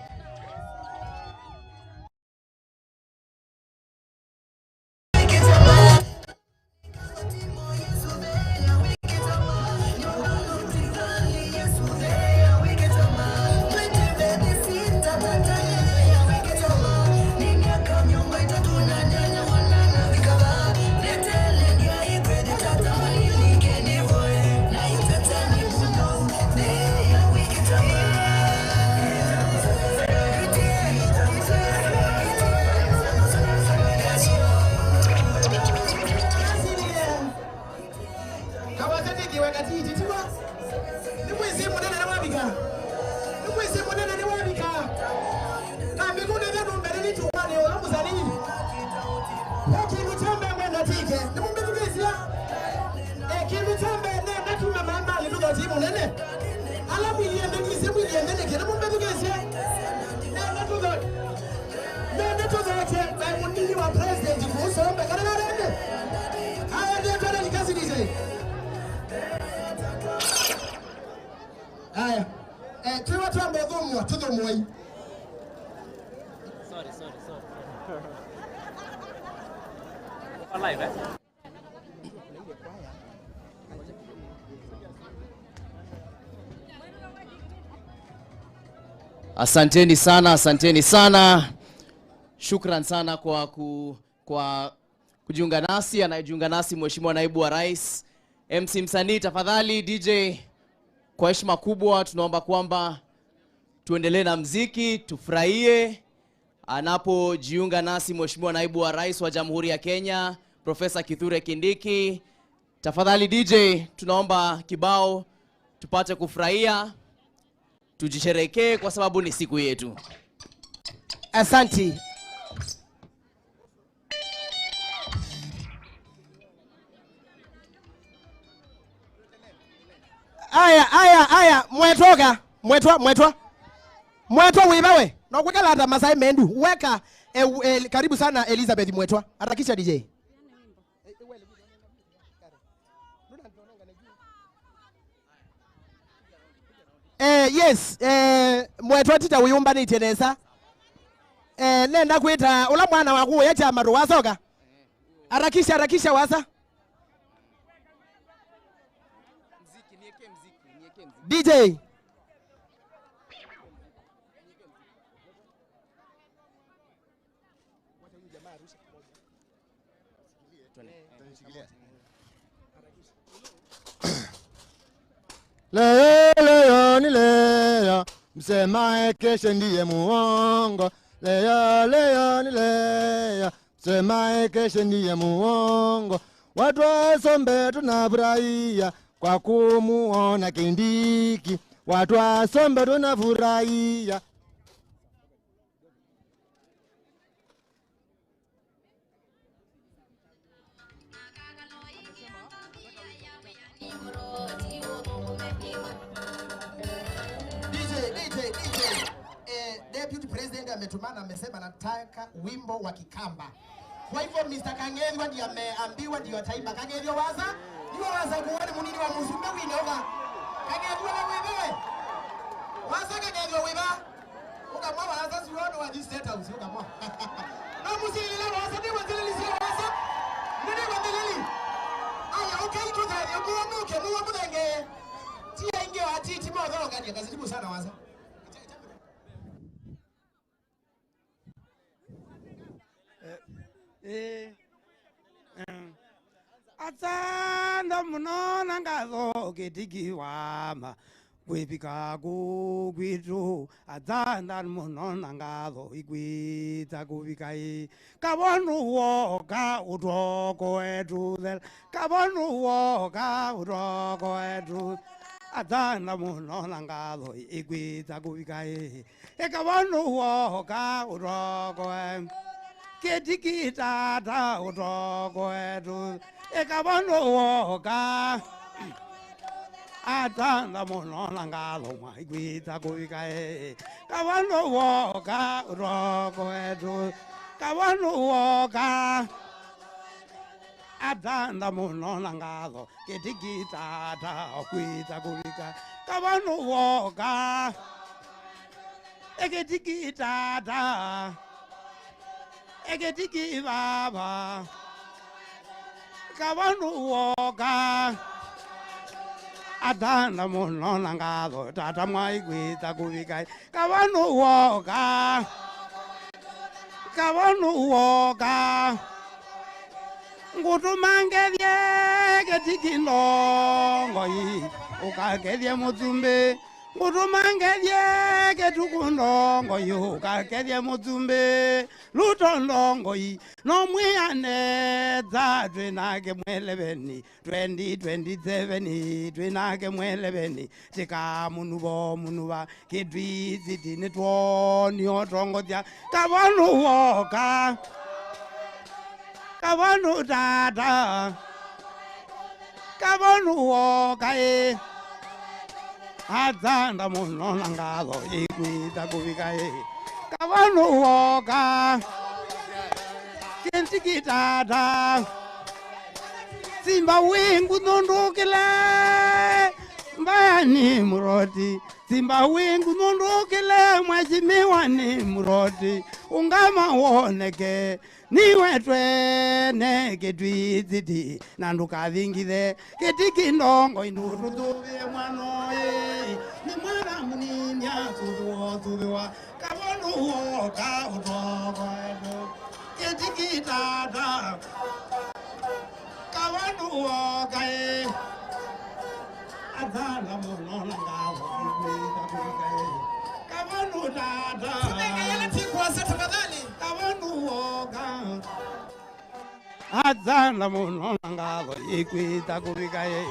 Aya, tuwa tuambe dhumwa, tudhumwa. Sorry. Alive, eh? Asanteni sana. Shukran sana kwa kujiunga nasi. Anayejiunga nasi Mheshimiwa Naibu wa Rais. MC Msanii, tafadhali DJ, kwa heshima kubwa tunaomba kwamba tuendelee na mziki, tufurahie anapojiunga nasi Mheshimiwa Naibu wa Rais wa Jamhuri ya Kenya, Profesa Kithure Kindiki. Tafadhali DJ, tunaomba kibao tupate kufurahia, tujisherekee kwa sababu ni siku yetu. Asante. Aya, mwetwa wibawe. Na kuweka lata Masai Mendu. Weka karibu sana Elizabeth Mwetwa. Harakisha DJ. Yes, Mwetwa tita uyumba ni tenesa. Nenda kuita ula mwana wakuwe ya chama ruwasoka. Harakisha wasa. DJ. Leo ni leo, msemae kesho ndiye muongo. Leo ni leo, msemae kesho ndiye muongo. Watu wa Sombe tunafurahia kwa kumuona Kindiki. Watu wa Sombe tunafurahia. Deputy President ametumana, amesema nataka wimbo wa Kikamba. Kwa hivyo Mr. Kang'ethwa ndiye ameambiwa ndio ataimba. Kang'ethwa waza? Ndio waza kuone munini wa Musumbe winoga. Kang'ethwa na wewe. Waza Kang'ethwa wewe. Ukamwa waza siwono wa this state house ukamwa. Na musili la waza ni wazili sio waza. Nini wazili? Aya okay to that. Muo mudenge. Tia inge atiti mo dhoga ndio kazidi sana waza. Atanda munona ngazo gedigiwama kwipika kugwitu adzanda munona ngalo igwita kuvikai kabonu woka utoko etuzel kabonu woka utoko etu adzanda munona ngalo igwita kuvikai kabonu woka utoko ketikita ta utoko etu kabonu woka atanda munona ngalo igwita kuikae kabano woka roko edu kabano woka atanda munona ngalo ketikita ta kuita kuika kabano woka eketikita ta eketiki baba kabano woka adana munona ngalo tata mwaigwita kuvikai kabanu woka ngutumangethye ketikindongoi ukakethye mutumbi ngutumangethye ketukundongoi ukakethye mutumbi lutondongoi nomwianetha twinake mweleveni 2027 twinake mweleveni tikamunuva kitwizitini twonio tongothya kavanu woka kavanu tata kavanu woka adzanda munona ngalo igwita kuvika kavanu woka kentikitata simba wingu nondukile mbayani muroti simba wingu nondukile mweshimiwa ni muroti ungama woneke niwe twene ketwiziti nandukavingile ketikindongo indurutuvie mwanoye ni mwana munini asutuotuviwa kavonu woka utokoedo ketikitata kavanu wokae adhala munona ngavo igwita kuikae kavanu tata Tikwasa tafadhali. kavanu woka adhala munona ngavo igwita kuikae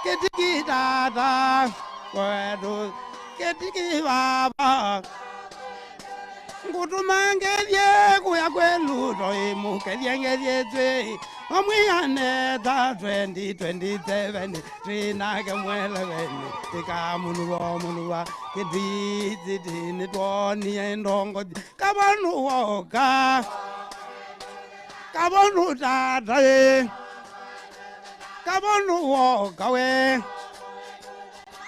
ketikitata kwedu ketikivava ngutumangethye kuya kweluto imukethyengethyetwe omwianetha 2027 twinake mweleveni tikamunuva kitwizitini twonie ndongo kavanu woka kavanu tata kavanu woka we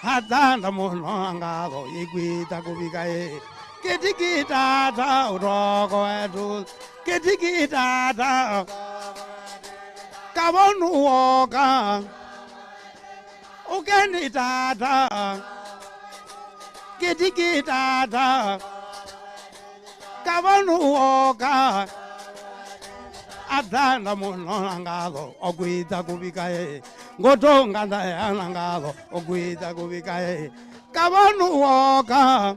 adzanda muno ngalo igwita kuvika ketikitata utoko etu ketikitata kavanu woka ukenditata ketikitata kavanu woka adzanda muno ngalo ogwita kuvika ngotonga ndayana ngalo ogwita kuvika kavanu woka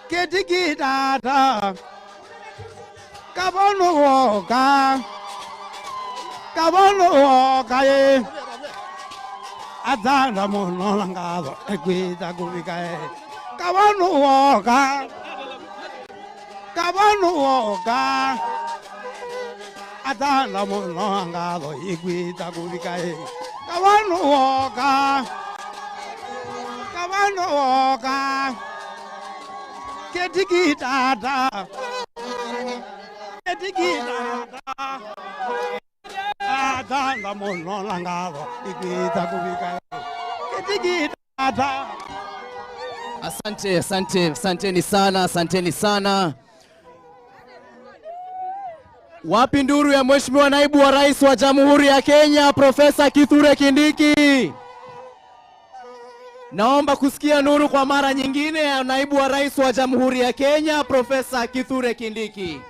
ketikitata kavanu woka adzanda muno ngalo egwita kuvika kavanu woka adzanda muno ngalo igwita kuvika kavanu woka ketikitata adzanda muno ngalo igwita kuvika ketikitata. Asanteni sana. Wapi nduru ya Mheshimiwa Naibu wa Rais wa Jamhuri ya Kenya, Profesa Kithure Kindiki? Naomba kusikia nuru kwa mara nyingine ya Naibu wa Rais wa Jamhuri ya Kenya, Profesa Kithure Kindiki.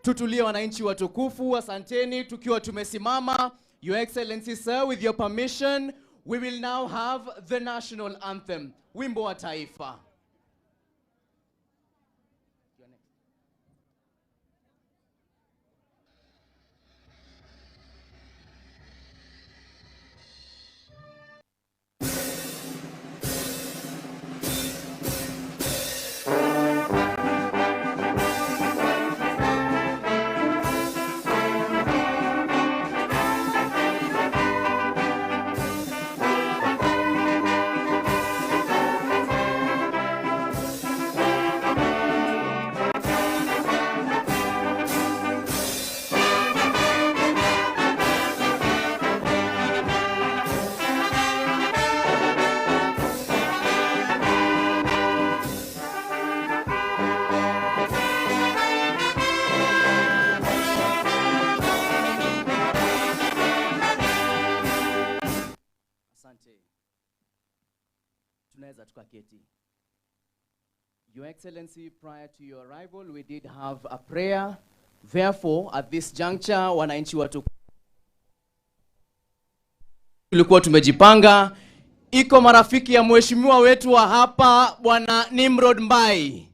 Tutulie wananchi watukufu, asanteni tukiwa tumesimama. Your Excellency Sir, with your permission, We will now have the national anthem, Wimbo wa Taifa. Tunaweza tukaketi. Your Excellency, prior to your arrival, we did have a prayer. Therefore, at this juncture, wananchi watu tulikuwa tumejipanga. Iko marafiki ya mheshimiwa wetu wa hapa, Bwana Nimrod Mbai.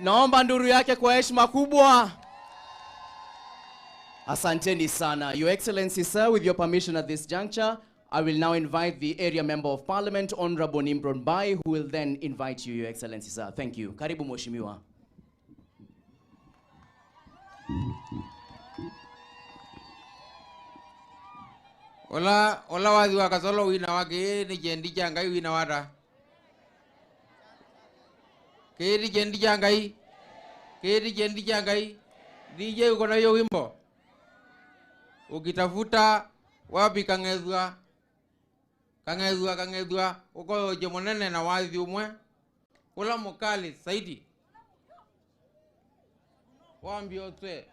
Naomba nduru yake kwa heshima kubwa. Asanteni sana. Your Excellency, sir, with your permission at this juncture, I will now invite the area member of parliament, Honorable Nimrod Mbai, who will then invite you, Your Excellency, sir. Thank you. Karibu mheshimiwa. Ola wazi wakasolo wina wake ni jendi jangai wina wada. Kedi jendi jangai. Kedi jendi jangai. DJ uko na hiyo wimbo. Ukitafuta wapi kangezwa. Kangezwa uko jemonene na wazi umwe. Kula mukali saidi. Waambi otwe.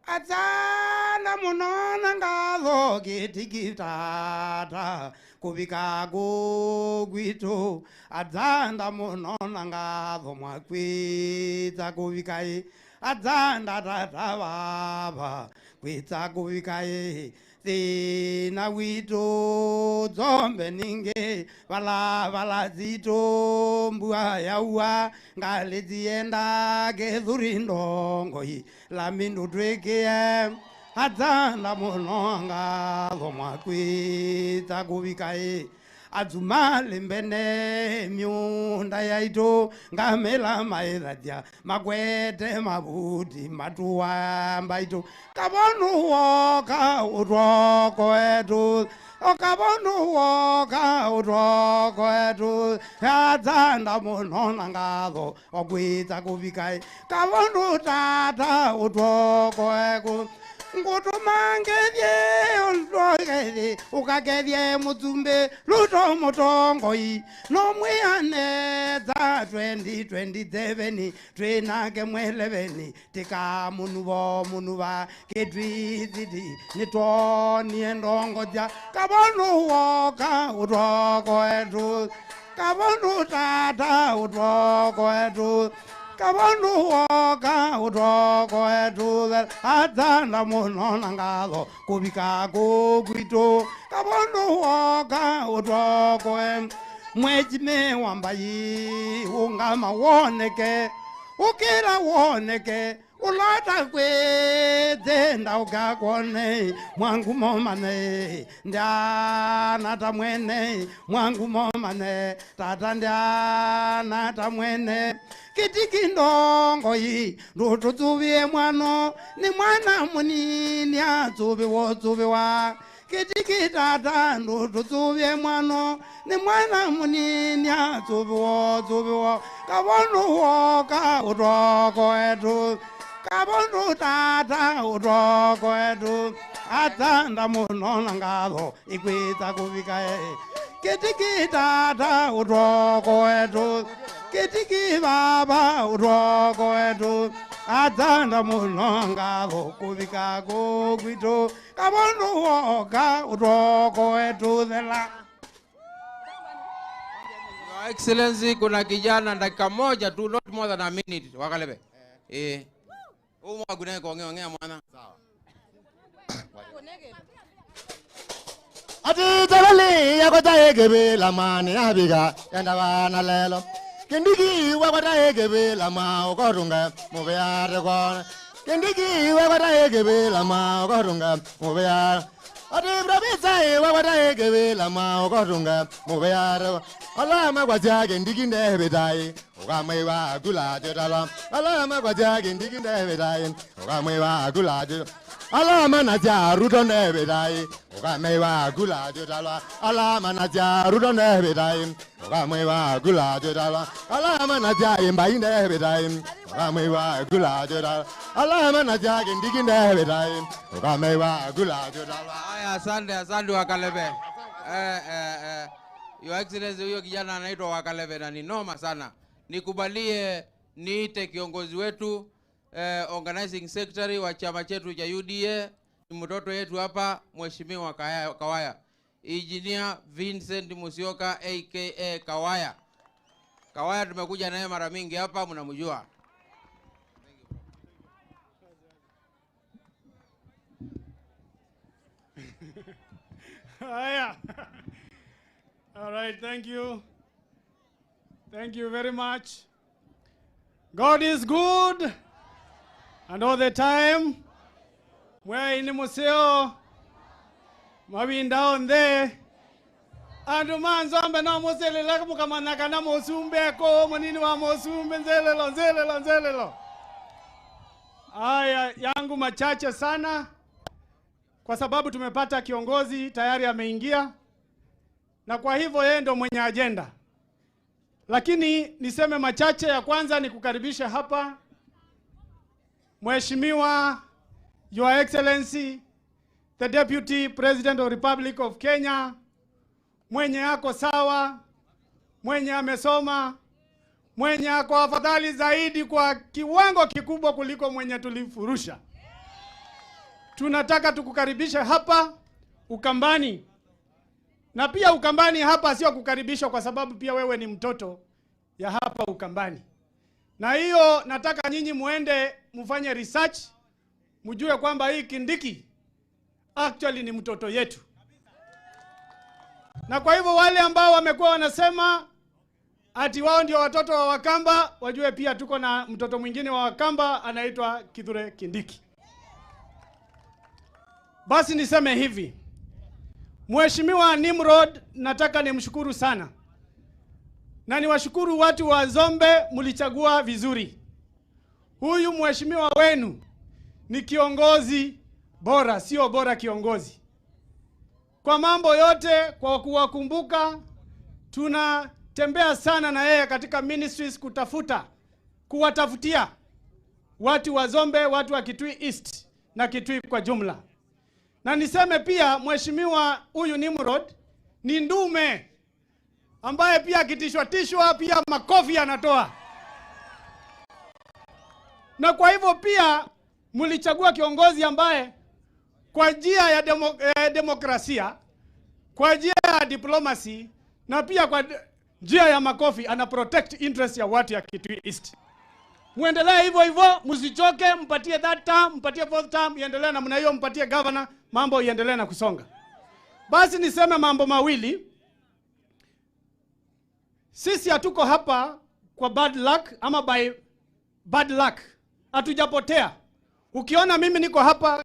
Adzana munona ngalo gitigitata kubika gwito adzanda munona ngalo mwakwita kubikai adzanda tata baba kwita kubikai Thina wito zombe ninge vala zito mbua yaua ngale zienda gezurindo la mindu tweke adzanda munonga lomwa kwita kubikae adzumale mbene myunda yaito ngamela maeradia makwete mabuti matuwa mbaito kabonu woka uroko etu okabonu woka uroko etu adzanda munona ngalo okwita kubikae kabonu tata uroko eku ngutumangedye ulwagedye ukagedye mutumbe luto mutongoi nomwianeza 2027 twenake mweleveni tika munuva kedwizidi nitoni endongoja kabonu woka utoko etu kabonu tata utoko etu kabonu woka utoko etu adzanda munona ngalo kubika gwito kabonu woka utoko mwejime wambayi ungama woneke ukira woneke ulata kweze ndauka kone mwangu momane ndana tamwene mwangu momane tata ndana tamwene kitikindongo yi ndutuzuvie mwano ni mwana munini atsuviwa kitikitata ndutuzuvie mwano ni mwana munini atsuviwa kabonu woka utoko etu kabonu tata utoko etu adzanda munona ngalo ikwita kubikae kitikitata utoko etu kitiki baba utoko etu adzanda munona ngalo kubika gwito kabonu woka utoko etu thela. Your Excellency, kuna kijana dakika moja tu, not more than a minute. Wakalebe. Umwagune kuongea mwana. Sawa. Ati tabali yakota egebe la mani abiga yanda bana lelo. Kendigi wakota egebe la ma okorunga mubeyare kon. Kendigi wakota egebe la ma okorunga mubeyare. Ati brabisa wakota egebe la ma okorunga mubeyare. Allah magwaja kendigi ndebedai. Ukamwewa gula jodala. Allah magwaja kendigi ndebedai. Ukamwewa gula jodala. Allah manaja rudo nebedai. Ukamwewa gula jodala. Allah manaja rudo nebedai. Ukamwewa gula jodala. Allah manaja imbai nebedai. Ukamwewa gula jodala. Allah manaja kendigi nebedai. Ukamwewa gula jodala. Haya, asante Wakalebe. Your Excellency, huyo kijana anaitwa Wakalebe na ni noma sana. Nikubalie niite kiongozi wetu organizing secretary wa chama chetu cha UDA, ni mtoto yetu hapa, Mheshimiwa Kawaya. Engineer Vincent Musyoka aka Kawaya. Kawaya tumekuja naye mara mingi hapa, mnamjua. Haya. All right, thank you. Thank you very much. God is good, and all the time. Where in Museo, maybe down there. And the man zombe na mosele la mukamanaka na mosumbe ko manini wa mosumbe nzelelo. Haya, yangu machache sana, kwa sababu tumepata kiongozi tayari ameingia, na kwa hivyo yeye ndo mwenye agenda. Lakini niseme machache. Ya kwanza ni kukaribisha hapa Mheshimiwa Your Excellency the Deputy President of Republic of Kenya, mwenye ako sawa, mwenye amesoma, mwenye ako afadhali zaidi kwa kiwango kikubwa kuliko mwenye tulifurusha. Tunataka tukukaribisha hapa Ukambani. Na pia Ukambani hapa sio kukaribishwa kwa sababu pia wewe ni mtoto ya hapa Ukambani. Na hiyo nataka nyinyi muende mufanye research, mjue kwamba hii Kindiki actually ni mtoto yetu. Na kwa hivyo wale ambao wamekuwa wanasema ati wao ndio watoto wa Wakamba, wajue pia tuko na mtoto mwingine wa Wakamba anaitwa Kithure Kindiki. Basi niseme hivi, Mheshimiwa Nimrod, nataka nimshukuru sana. Na niwashukuru watu wa Zombe, mlichagua vizuri. Huyu mheshimiwa wenu ni kiongozi bora, sio bora kiongozi. Kwa mambo yote, kwa kuwakumbuka, tunatembea sana na yeye katika ministries kuwatafutia watu wa Zombe, watu wa Kitui East na Kitui kwa jumla. Na niseme pia mheshimiwa huyu Nimrod ni ndume ambaye pia akitishwa pia makofi anatoa. Na kwa hivyo pia mlichagua kiongozi ambaye kwa njia ya demokrasia, kwa njia ya diplomacy na pia kwa njia ya makofi ana protect interest ya watu ya Kitui East. Muendelee hivyo, msichoke, mpatie that term, mpatie fourth term, iendelee namna hiyo, mpatie governor, mambo iendelee na kusonga. Basi niseme mambo mawili. Sisi hatuko hapa kwa bad luck ama by bad luck. Hatujapotea. Ukiona mimi niko hapa,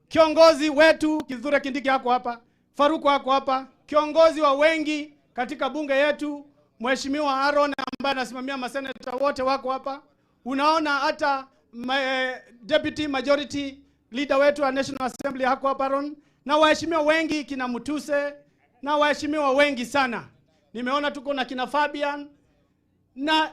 kiongozi wetu Kithure Kindiki hako hapa, Faruku hako hapa, kiongozi wa wengi katika bunge yetu Mheshimiwa Aaron ambaye anasimamia maseneta wote wako hapa. Unaona hata deputy majority leader wetu wa National Assembly hako hapa Aaron, na waheshimiwa wengi kina Mutuse, na waheshimiwa wengi sana. Nimeona tuko na kina Fabian, na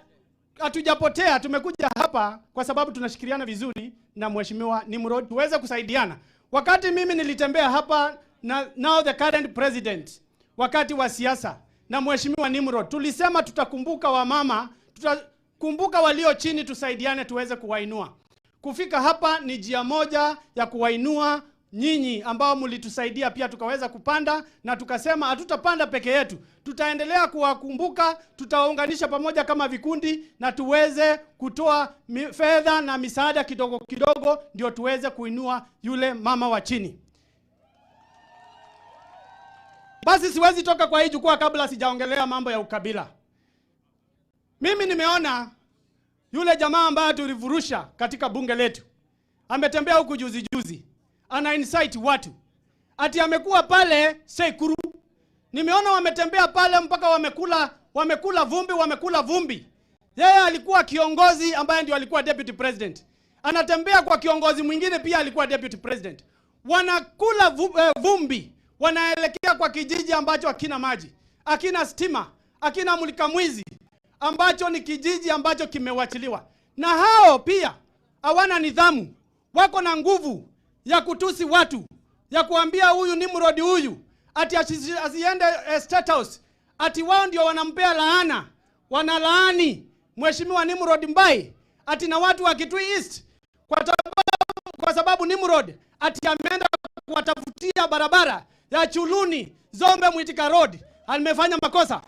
hatujapotea. Tumekuja hapa kwa sababu tunashirikiana vizuri na Mheshimiwa Nimrod tuweze kusaidiana. Wakati mimi nilitembea hapa na now the current president, wakati wa siasa na Mheshimiwa Nimrod, tulisema tutakumbuka wamama, tutakumbuka walio chini, tusaidiane tuweze kuwainua. Kufika hapa ni njia moja ya kuwainua nyinyi ambao mlitusaidia pia tukaweza kupanda, na tukasema hatutapanda peke yetu, tutaendelea kuwakumbuka, tutawaunganisha pamoja kama vikundi na tuweze kutoa fedha na misaada kidogo kidogo, ndio tuweze kuinua yule mama wa chini. Basi siwezi toka kwa hii jukwaa kabla sijaongelea mambo ya ukabila. Mimi nimeona yule jamaa ambaye tulivurusha katika bunge letu ametembea huku juzi juzi, ana insight watu ati amekuwa pale Sekuru. Nimeona wametembea pale mpaka wamekula vumbi. Yeye alikuwa kiongozi ambaye ndio alikuwa deputy president, anatembea kwa kiongozi mwingine pia alikuwa deputy president, wanakula vumbi, wanaelekea kwa kijiji ambacho hakina maji, hakina stima, hakina mulika mwizi, ambacho ni kijiji ambacho kimewachiliwa. Na hao pia hawana nidhamu, wako na nguvu ya kutusi watu, ya kuambia huyu Nimrod huyu ati asiende State House, ati wao ndio wanampea laana, wanalaani Mheshimiwa Nimrod Mbai ati na watu wa Kitui East kwa sababu Nimrod ati ameenda kuwatafutia barabara ya Chuluni Zombe Mwitika Road, alimefanya makosa.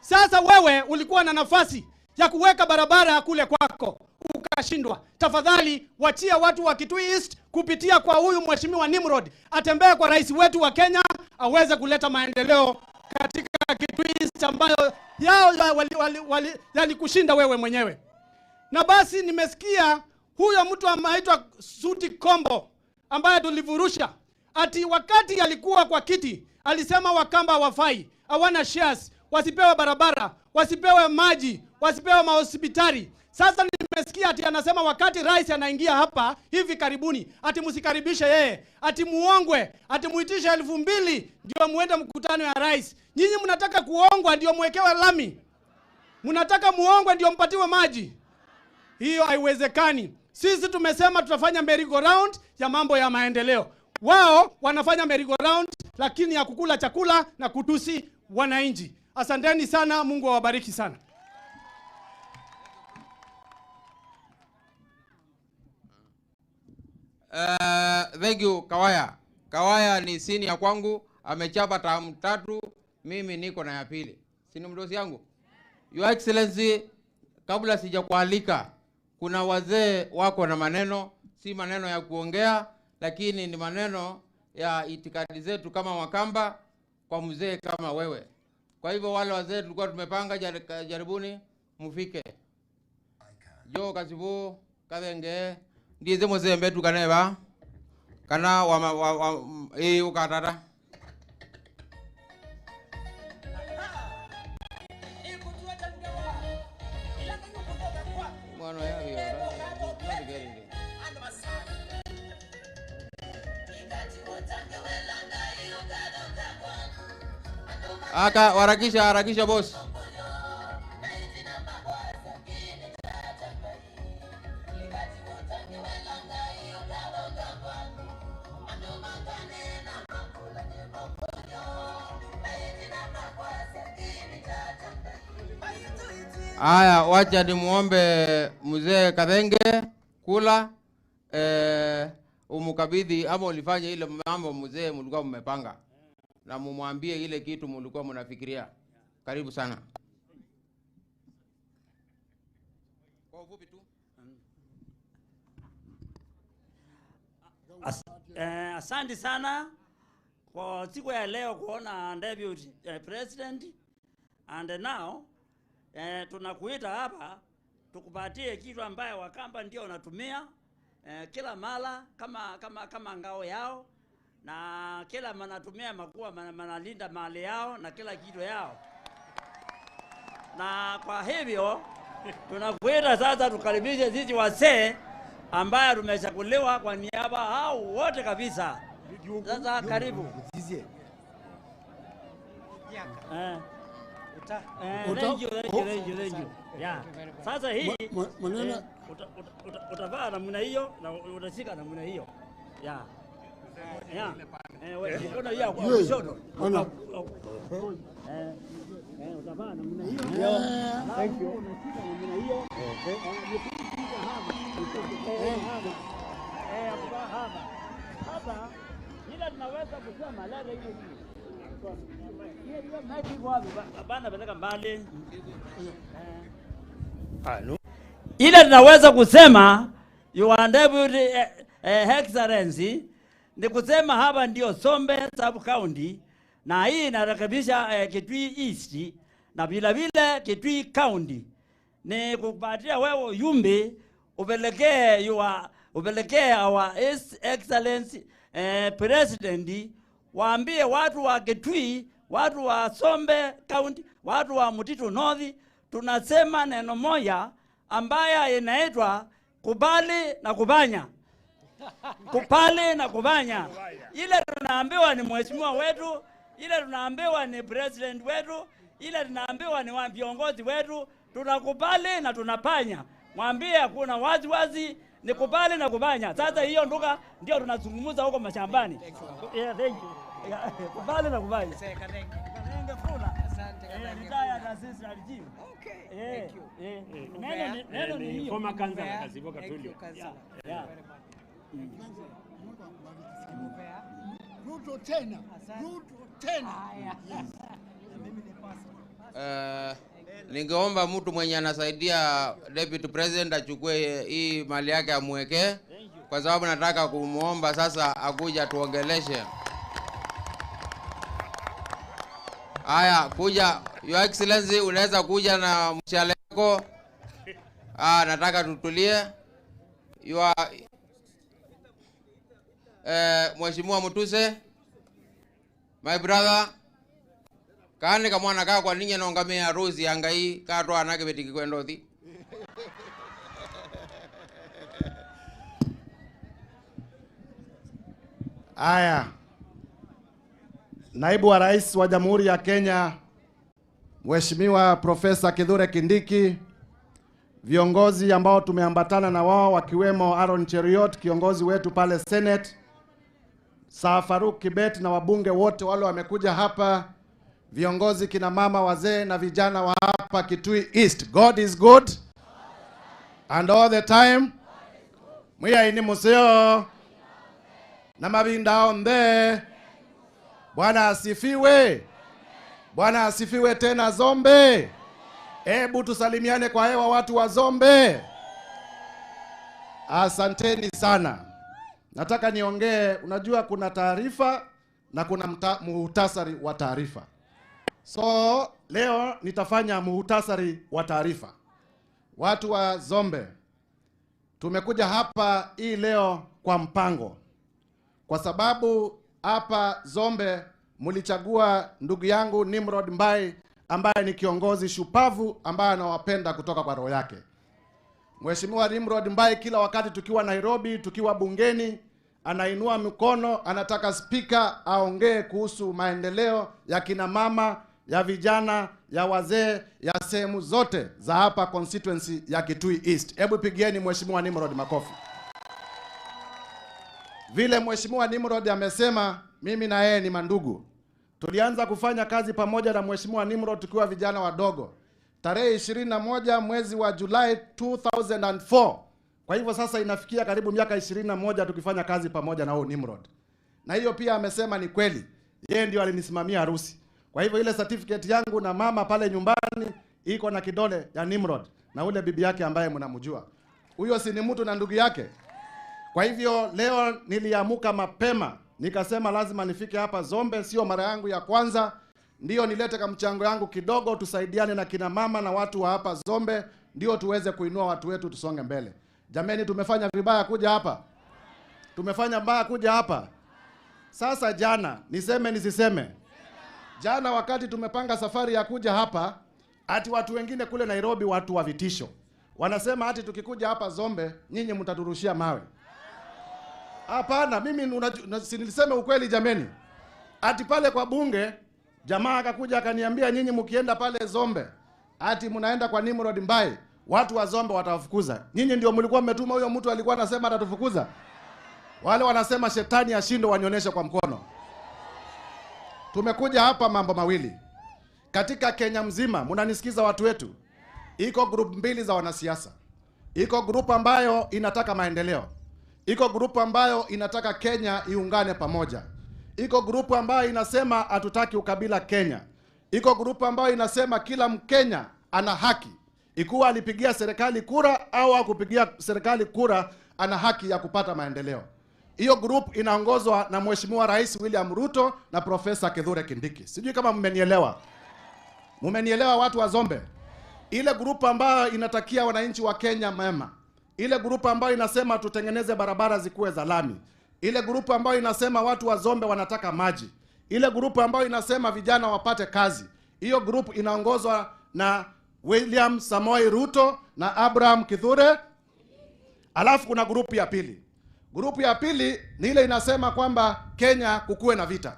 Sasa wewe ulikuwa na nafasi ya kuweka barabara kule kwako, ukashindwa. Tafadhali wachia watu wa Kitui East kupitia kwa huyu Mheshimiwa Nimrod atembee kwa rais wetu wa Kenya, aweze kuleta maendeleo katika Kitui East ambayo yao yalikushinda wewe mwenyewe. Na basi nimesikia huyo mtu anaitwa Suti Kombo ambaye tulivurusha, ati wakati alikuwa kwa kiti alisema Wakamba wafai, hawana shares, wasipewe barabara, wasipewe maji, wasipewe mahospitali. Sasa nimesikia ati anasema wakati rais anaingia hapa hivi karibuni ati msikaribishe yeye, ati muongwe, ati muitishe 2,000 ndio muende mkutano ya rais. Nyinyi mnataka kuongwa ndio muwekewe lami? Mnataka muongwe ndio mpatiwe maji? Hiyo haiwezekani. Sisi tumesema tutafanya merry-go-round ya mambo ya maendeleo. Wao wanafanya merry-go-round lakini ya kukula chakula na kutusi wananchi. Asanteni sana, Mungu awabariki sana. Thank you Kawaya. Kawaya ni sini ya kwangu, amechapa tamu 3, mimi niko na ya pili. Sini mdosi yangu. Your Excellency, kabla sijakualika, kuna wazee wako na maneno, si maneno ya kuongea, lakini ni maneno ya itikadi zetu kama Wakamba kwa mzee kama wewe. Kwa hivyo wale wazee tulikuwa tumepanga, jaribuni mufike. Jo kasibu kadenge ndize mzee mbetu kaneba kana ukatata. Aka harakisha boss. Aya, wacha nimuombe mzee Kadhenge kula umukabidhi ama ulifanya ile mambo mzee mlikuwa mmepanga, na mumwambie ile kitu mlikuwa mnafikiria. Karibu sana. Kwa ufupi tu. Asante sana kwa siku ya leo kuona deputy president, and now tunakuita hapa tukupatie kitu ambaye Wakamba ndio wanatumia kila mara kama ngao yao, na kila manatumia makuwa manalinda mali yao na kila kitu yao. Na kwa hivyo tunakuita sasa tukaribishe sisi wasee ambaye tumechaguliwa kwa niaba hao wote kabisa. Sasa karibu. Thank you. Yeah. Sasa hii utavaa namna hiyo na utashika namna hiyo. Yeah. Yeah. Wewe unaona hiyo kwa kushoto. Utavaa namna hiyo. Thank you. Unashika namna hiyo. Hapa ila tunaweza kusema lele ile bana peleka mbali. Ile tunaweza kusema Your Deputy Excellency ni kusema hapa ndio Sombe Sub County, na hii inarekebisha Kitui East na vile vile Kitui County. Ni kupatia wewe yumbi upelekee our Excellency President, waambie watu wa Kitui, watu wa Sombe County, watu wa Mutito North, tunasema neno moja ambaye inaitwa kubali na kubanya. Kupali na kubanya. Ile tunaambiwa ni mheshimiwa wetu, ile tunaambiwa ni president wetu, ile tunaambiwa ni viongozi wetu, tunakubali na tunapanya. Mwambie hakuna wazi ni kubali na kubanya. Sasa hiyo ndio tunazungumza huko mashambani. Yeah, thank you. Kubali na kubanya. Kanenge fula. Asante kanenge. Nitaya na sisi alijibu. Okay. Thank you. Neno ni hiyo. Koma kanza na kazi boka tulio. Yeah. Ruto tena. Ruto tena. Ningeomba mtu mwenye anasaidia Deputy President achukue hii mali yake amweke, kwa sababu nataka kumuomba sasa akuja tuongeleshe. Haya, kuja Your Excellency, unaweza kuja na mshale wako. Nataka tutulie. Mheshimiwa Mutuse, my brother, kani kamwana kaa kwa ninye nongamea harusi yangai katwa anake betiki kwendo thi. Aya. Naibu wa Rais wa Jamhuri ya Kenya, Mheshimiwa Profesa Kithure Kindiki, viongozi ambao tumeambatana na wao wakiwemo Aaron Cheriot, kiongozi wetu pale Senate, Sir Faruk Kibet na wabunge wote wale wamekuja hapa, viongozi kina mama, wazee na vijana wa hapa Kitui East. God is good and all the time. Mwiya ini museo na mabinda onde. Bwana asifiwe. Bwana asifiwe tena Zombe. Hebu tusalimiane kwa hewa watu wa Zombe. Asanteni sana. Nataka niongee, unajua kuna taarifa na kuna muhtasari wa taarifa. So leo nitafanya muhtasari wa taarifa. Watu wa Zombe, tumekuja hapa hii leo kwa mpango, kwa sababu hapa Zombe mulichagua ndugu yangu Nimrod Mbai ambaye ni kiongozi shupavu ambaye anawapenda kutoka kwa roho yake. Mheshimiwa Nimrod Mbai kila wakati tukiwa Nairobi, tukiwa bungeni, anainua mikono, anataka spika aongee kuhusu maendeleo ya kina mama, ya vijana, ya wazee, ya sehemu zote za hapa constituency ya Kitui East. Hebu pigieni Mheshimiwa Nimrod makofi. Vile Mheshimiwa Nimrod amesema, mimi na yeye ni mandugu. Tulianza kufanya kazi pamoja na Mheshimiwa Nimrod tukiwa vijana wadogo. Tarehe 21 mwezi wa Julai 2004. Kwa hivyo sasa inafikia karibu miaka 21 tukifanya kazi pamoja na huyu Nimrod. Na hiyo pia amesema ni kweli. Yeye ndio alinisimamia harusi. Kwa hivyo ile certificate yangu na mama pale nyumbani iko na kidole ya Nimrod na ule bibi yake ambaye mnamjua. Huyo si ni mtu na ndugu yake. Kwa hivyo leo niliamuka mapema, nikasema lazima nifike hapa Zombe, sio mara yangu ya kwanza. Ndio nilete kama mchango yangu kidogo, tusaidiane na kina mama na watu wa hapa Zombe, ndio tuweze kuinua watu wetu tusonge mbele. Jameni, tumefanya vibaya kuja hapa. Tumefanya mbaya kuja hapa. Sasa jana, niseme nisiseme. Jana wakati tumepanga safari ya kuja hapa, ati watu wengine kule Nairobi, watu wa vitisho, wanasema ati tukikuja hapa Zombe, nyinyi mtaturushia mawe. Hapana, mimi nilisema ukweli jameni. Ati pale kwa bunge, jamaa akakuja akaniambia nyinyi mkienda pale Zombe, ati mnaenda kwa Nimrod Mbai, watu wa Zombe watawafukuza. Nyinyi ndio mlikuwa mmetuma huyo mtu alikuwa anasema atatufukuza. Wale wanasema shetani ashindo wanyonyeshe kwa mkono. Tumekuja hapa mambo mawili. Katika Kenya mzima, mnanisikiza watu wetu, iko group mbili za wanasiasa. Iko group ambayo inataka maendeleo. iko grupu ambayo inataka Kenya iungane pamoja, iko grupu ambayo inasema hatutaki ukabila Kenya, iko grupu ambayo inasema kila Mkenya ana haki, ikuwa alipigia serikali kura au hakupigia serikali kura, ana haki ya kupata maendeleo. Hiyo group inaongozwa na Mheshimiwa Rais William Ruto na Profesa Kithure Kindiki. Sijui kama mmenielewa. Mmenielewa watu wa Zombe? Ile group ambayo inatakia wananchi wa Kenya mema. Ile group ambayo inasema tutengeneze barabara zikuwe za lami. Ile group ambayo inasema watu wa Zombe wanataka maji. Ile group ambayo inasema vijana wapate kazi. Hiyo group inaongozwa na William Samoei Ruto na Abraham Kithure. Alafu kuna grupu ya pili. Grupu ya pili ni ile inasema kwamba Kenya kukuwe na vita.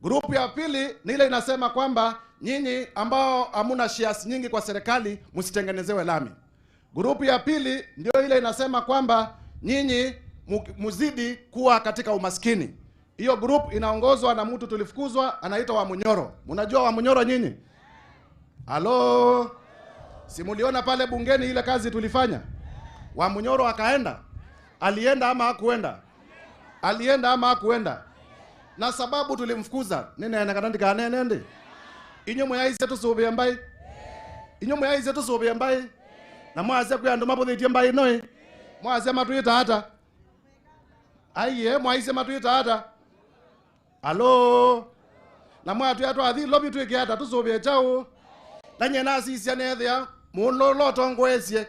Grupu ya pili ni ile inasema kwamba nyinyi ambao hamuna shares nyingi kwa serikali msitengenezewe lami. Grupu ya pili ndio ile inasema kwamba nyinyi muzidi kuwa katika umaskini. Hiyo group inaongozwa na mtu tulifukuzwa anaitwa Wamunyoro. Mnajua Wamunyoro nyinyi? Halo? Simuliona pale bungeni ile kazi tulifanya? Wamunyoro akaenda? Alienda ama hakuenda? Alienda ama hakuenda? Na sababu tulimfukuza nene nakandika nende. Inyo moyaise tusubye mbai. Inyo moyaise tusubye mbai. Na mwaze kuyando mabothetie mbai noe. Mwaze matuita hata. Aiye mwaise matuita hata. Halo? Na mwatu ya twathi lobi twike hata tusubye chao. Nanye nasi isia nethia muno lotongwesie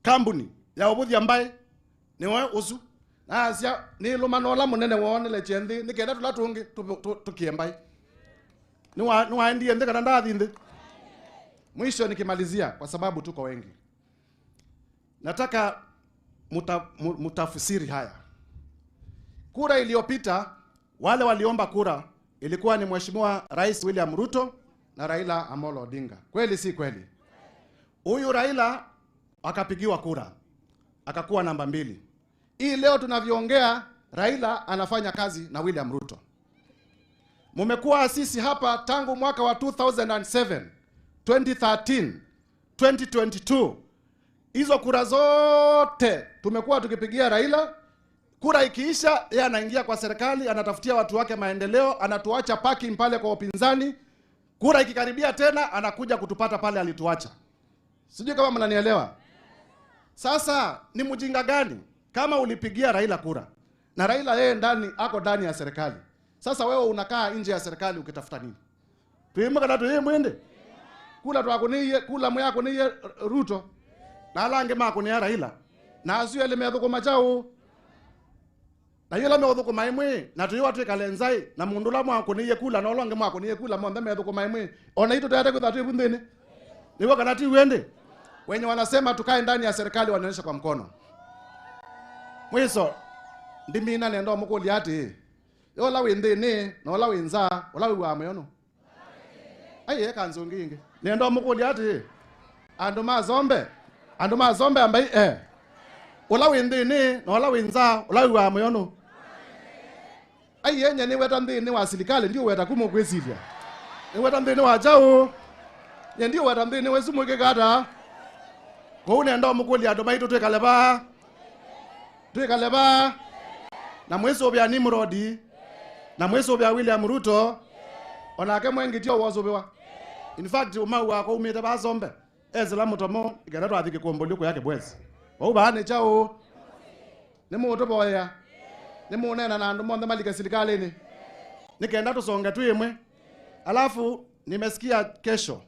kambuni ya ubuthia mbai niwe usu nasia ni lumanola munene wone le chendi nikenda tulatungi tukiembai niwa ndiye ndeka ndathi ndi. Mwisho nikimalizia kwa sababu tuko wengi, nataka mutafsiri haya. Kura iliyopita wale waliomba kura ilikuwa ni Mheshimiwa Rais William Ruto na Raila Amolo Odinga. Kweli si kweli? Huyu Raila akapigiwa kura akakuwa namba 2. Hii leo tunavyoongea Raila anafanya kazi na William Ruto. Mumekuwa sisi hapa tangu mwaka wa 2007, 2013, 2022. Hizo kura zote tumekuwa tukipigia Raila. Kura ikiisha yeye anaingia kwa serikali, anatafutia watu wake maendeleo, anatuacha parking pale kwa upinzani. Kura ikikaribia tena anakuja kutupata pale alituacha. Sijui kama mnanielewa. Sasa ni mjinga gani kama ulipigia Raila kura na Raila yeye ako ndani ya serikali? Sasa wewe unakaa nje ya serikali ukitafuta nini? Tuimba kana tuye mwende. Kula twakuniye kula mwako niye Ruto. Na alange mako ni Raila. Na asiyo ile methuko machao. Na yela methuko maimwe na tuyo watu kalenzai na mundula mwako niye kula na olonge mwako niye kula mwanda methuko maimwe. Ona ito tayari kwa tatu bundene. Niwe kana ti wende. Wenye wanasema tukae ndani ya serikali wanaonyesha kwa mkono. Mwiso ndimina nendo mukuli ati. Yola wendene na ola wenza ola wiwamoyono. Aye kanzonginge. Nendo mukuli ati. Ando mazombe ambai ola wendene na ola wenza ola wiwamoyono. Aye nyane weta ndene wa serikali ndio weta kumokwesivya. Ni weta ndene wa jao. Ndio weta ndene wesumuke gata. Kwa nendo mukuli ando maito twekaleba. Twekaleba. Na mweso bya Nimrodi na mweso bya William Ruto onake mwengitio wozobewa. In fact umau wako umete bazombe ezela mutomo igaratu athike komboliko yake bwezi obane chao nimo utoboya nimo nena na ndo monde malika serikali ni nikaenda tusonge tu yemwe. Alafu nimesikia kesho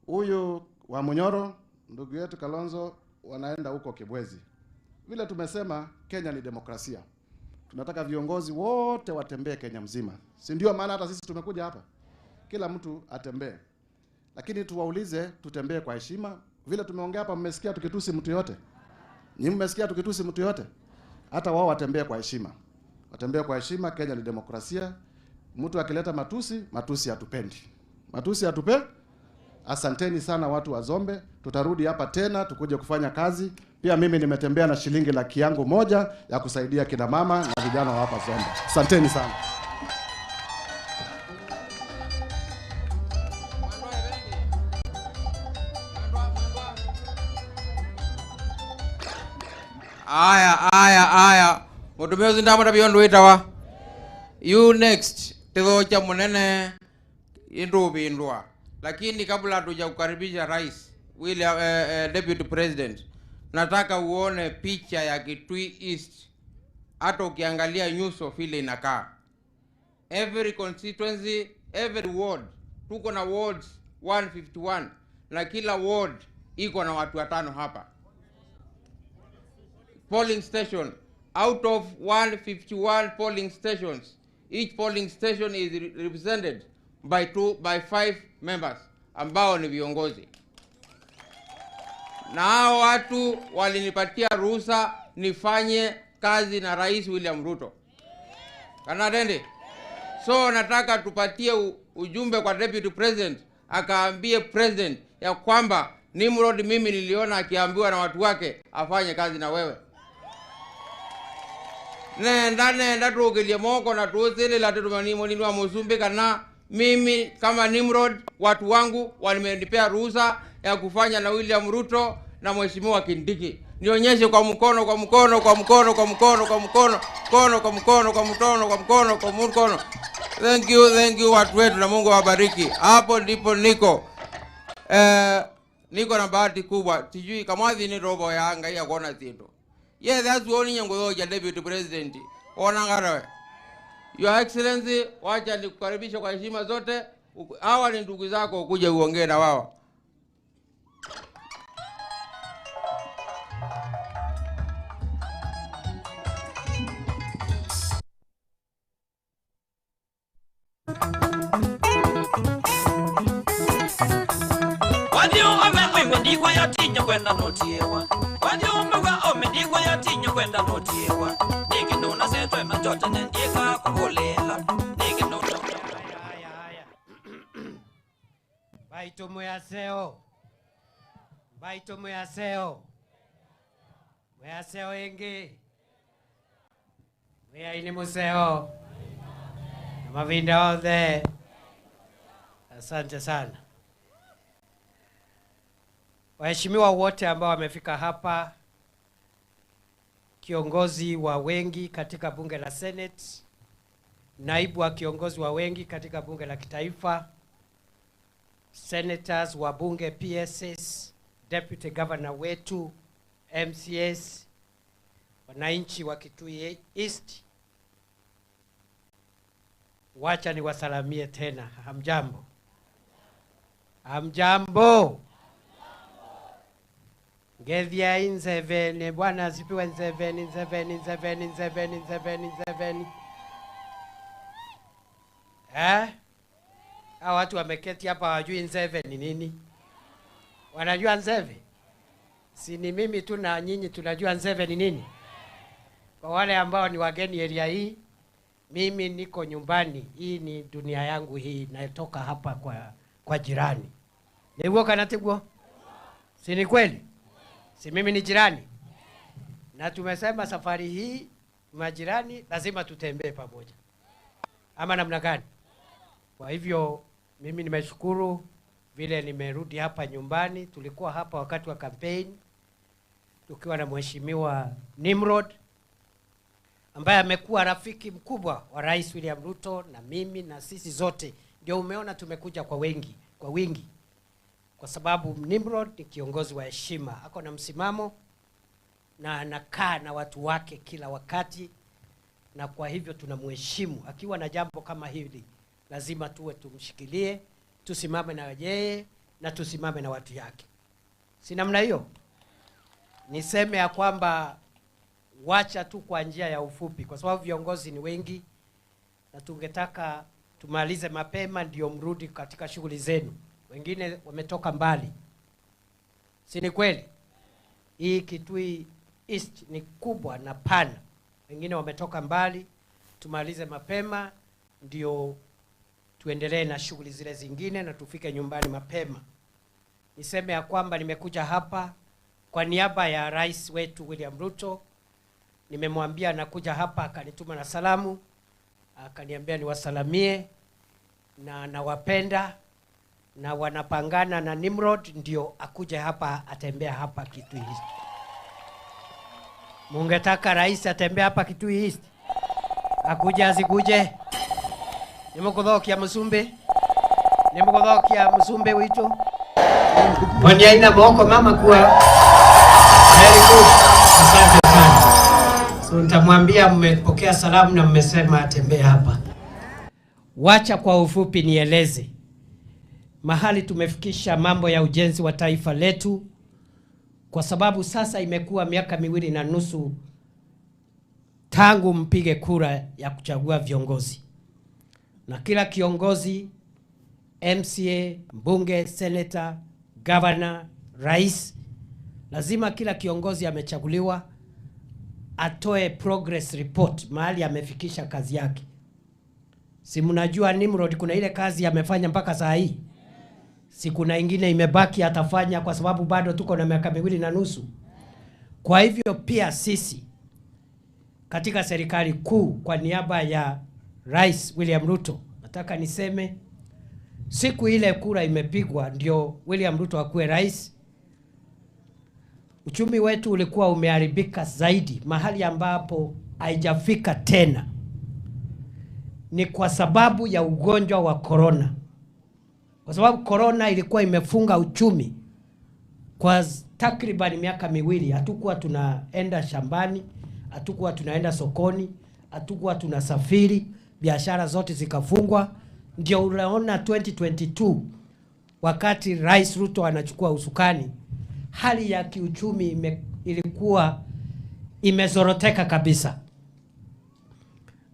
huyu wa Munyoro ndugu yetu Kalonzo wanaenda huko Kibwezi. Vile tumesema Kenya ni demokrasia. Tunataka viongozi wote watembee Kenya mzima. Si ndio maana hata sisi tumekuja hapa. Kila mtu atembee. Lakini tuwaulize tutembee kwa heshima. Vile tumeongea hapa mmesikia tukitusi mtu yote? Ni mmesikia tukitusi mtu yote? Hata wao watembee kwa heshima. Watembee kwa heshima, Kenya ni demokrasia. Mtu akileta matusi hatupendi. Matusi hatupe. Asanteni sana watu wa Zombe. Tutarudi hapa tena tukuje kufanya kazi. Pia mimi nimetembea na shilingi 100,000 ya kusaidia kina mama na vijana wa hapa Zombe. Asanteni sana. Aya. Mutumio ndamata biondo itawa. You next. Tidhocha munene indu bindwa. Lakini kabla hatujakukaribisha rais William Deputy President, nataka uone picha ya Kitui East. Hata ukiangalia nyuso vile inakaa. Every constituency, every ward, tuko na wards 151 na kila ward iko na watu 5 hapa. Polling station, out of 151 polling stations, each polling station is represented by 5 members ambao ni viongozi. Na hao watu walinipatia ruhusa nifanye kazi na Rais William Ruto. Kanadende. So nataka tupatie ujumbe kwa Deputy President, akaambie President ya kwamba Nimrod mimi niliona akiambiwa na watu wake afanye kazi na wewe. Nenda tuogelie moko na tuosele la tutumani mwini wa Muzumbe kana mimi kama Nimrod watu wangu walimenipea ruhusa ya kufanya na William Ruto na Mheshimiwa Kindiki. Nionyeshe kwa mkono. Thank you watu wetu na Mungu awabariki. Hapo ndipo niko. Niko na bahati kubwa. Sijui kama ni robo ya anga ya kuona tindo. Yeah, that's the only yango ya Deputy President. Ona ngarawe. Your Excellency, wacha nikukaribisha kwa heshima zote. Hawa ni ndugu zako, ukuje uongee na wao. Omedigwa ya tinyo kwenda notiewa. Wanyumba omedigwa ya tinyo kwenda notiewa. Nikinuna setwe machote nendika kuholela. Nikinuna. Baito muyaseo. Baito muyaseo. Muyaseo ingi. Muya ini museo. Mavinda othe. Asante sana. Waheshimiwa wote ambao wamefika hapa, kiongozi wa wengi katika bunge la Senate, naibu wa kiongozi wa wengi katika bunge la kitaifa, senators wa bunge, PSS, deputy governor wetu, MCS, wananchi wa Kitui East, wacha niwasalamie tena. Hamjambo. Hamjambo. Ngevya inzeveni, Bwana asifiwe. Nzeveni. Hao watu wameketi hapa hawajui nzeveni nini? Wanajua nzeve? Si ni mimi tu na nyinyi tunajua nzeveni nini? Kwa wale ambao ni wageni area hii, mimi niko nyumbani. Hii ni dunia yangu hii, natoka hapa kwa jirani. Ndio kanatigwa? Si ni kweli? Si mimi ni jirani? Na tumesema safari hii majirani lazima tutembee pamoja. Ama namna gani? Kwa hivyo mimi nimeshukuru vile nimerudi hapa nyumbani. Tulikuwa hapa wakati wa campaign tukiwa na Mheshimiwa Nimrod ambaye amekuwa rafiki mkubwa wa Rais William Ruto na mimi na sisi zote. Ndio umeona tumekuja kwa wingi. Kwa sababu Nimrod ni kiongozi wa heshima, ako na msimamo na anakaa na watu wake kila wakati, na kwa hivyo tunamheshimu. Akiwa na jambo kama hili lazima tuwe tumshikilie, tusimame na yeye na tusimame na watu yake. Si namna hiyo? Niseme ya kwamba wacha tu kwa njia ya ufupi, kwa sababu viongozi ni wengi na tungetaka tumalize mapema ndio mrudi katika shughuli zenu. Wengine wametoka mbali. Si ni kweli? Hii Kitui East ni kubwa na pana. Wengine wametoka mbali. Tumalize mapema ndio tuendelee na shughuli zile zingine na tufike nyumbani mapema. Niseme ya kwamba nimekuja hapa kwa niaba ya Rais wetu William Ruto. Nimemwambia nakuja hapa, akanituma na salamu. Akaniambia niwasalamie na nawapenda na wanapangana na Nimrod ndio akuje hapa atembea hapa Kitui East. Mungetaka rais atembea hapa Kitui East? Akuja asikuje? Nimukuthokia Musumbe witu. Mwani aina moko mama kuwa very good. Asante sana. So nitamwambia mmepokea salamu na mmesema atembea hapa. Wacha kwa ufupi nieleze mahali tumefikisha mambo ya ujenzi wa taifa letu, kwa sababu sasa imekuwa miaka 2.5 tangu mpige kura ya kuchagua viongozi, na kila kiongozi, MCA, mbunge, senator, governor, rais, lazima kila kiongozi amechaguliwa atoe progress report mahali amefikisha kazi yake. Si mnajua Nimrod kuna ile kazi amefanya mpaka saa hii? Si kuna ingine imebaki atafanya, kwa sababu bado tuko na miaka 2.5. Kwa hivyo pia sisi katika serikali kuu, kwa niaba ya Rais William Ruto, nataka niseme siku ile kura imepigwa ndio William Ruto akuwe rais, uchumi wetu ulikuwa umeharibika zaidi, mahali ambapo haijafika tena. Ni kwa sababu ya ugonjwa wa corona. Kwa sababu corona ilikuwa imefunga uchumi kwa takriban miaka 2. Hatukuwa tunaenda shambani, hatukuwa tunaenda sokoni, hatukuwa tunasafiri, biashara zote zikafungwa. Ndio unaona 2022 wakati Rais Ruto anachukua usukani, hali ya kiuchumi ilikuwa imezoroteka kabisa.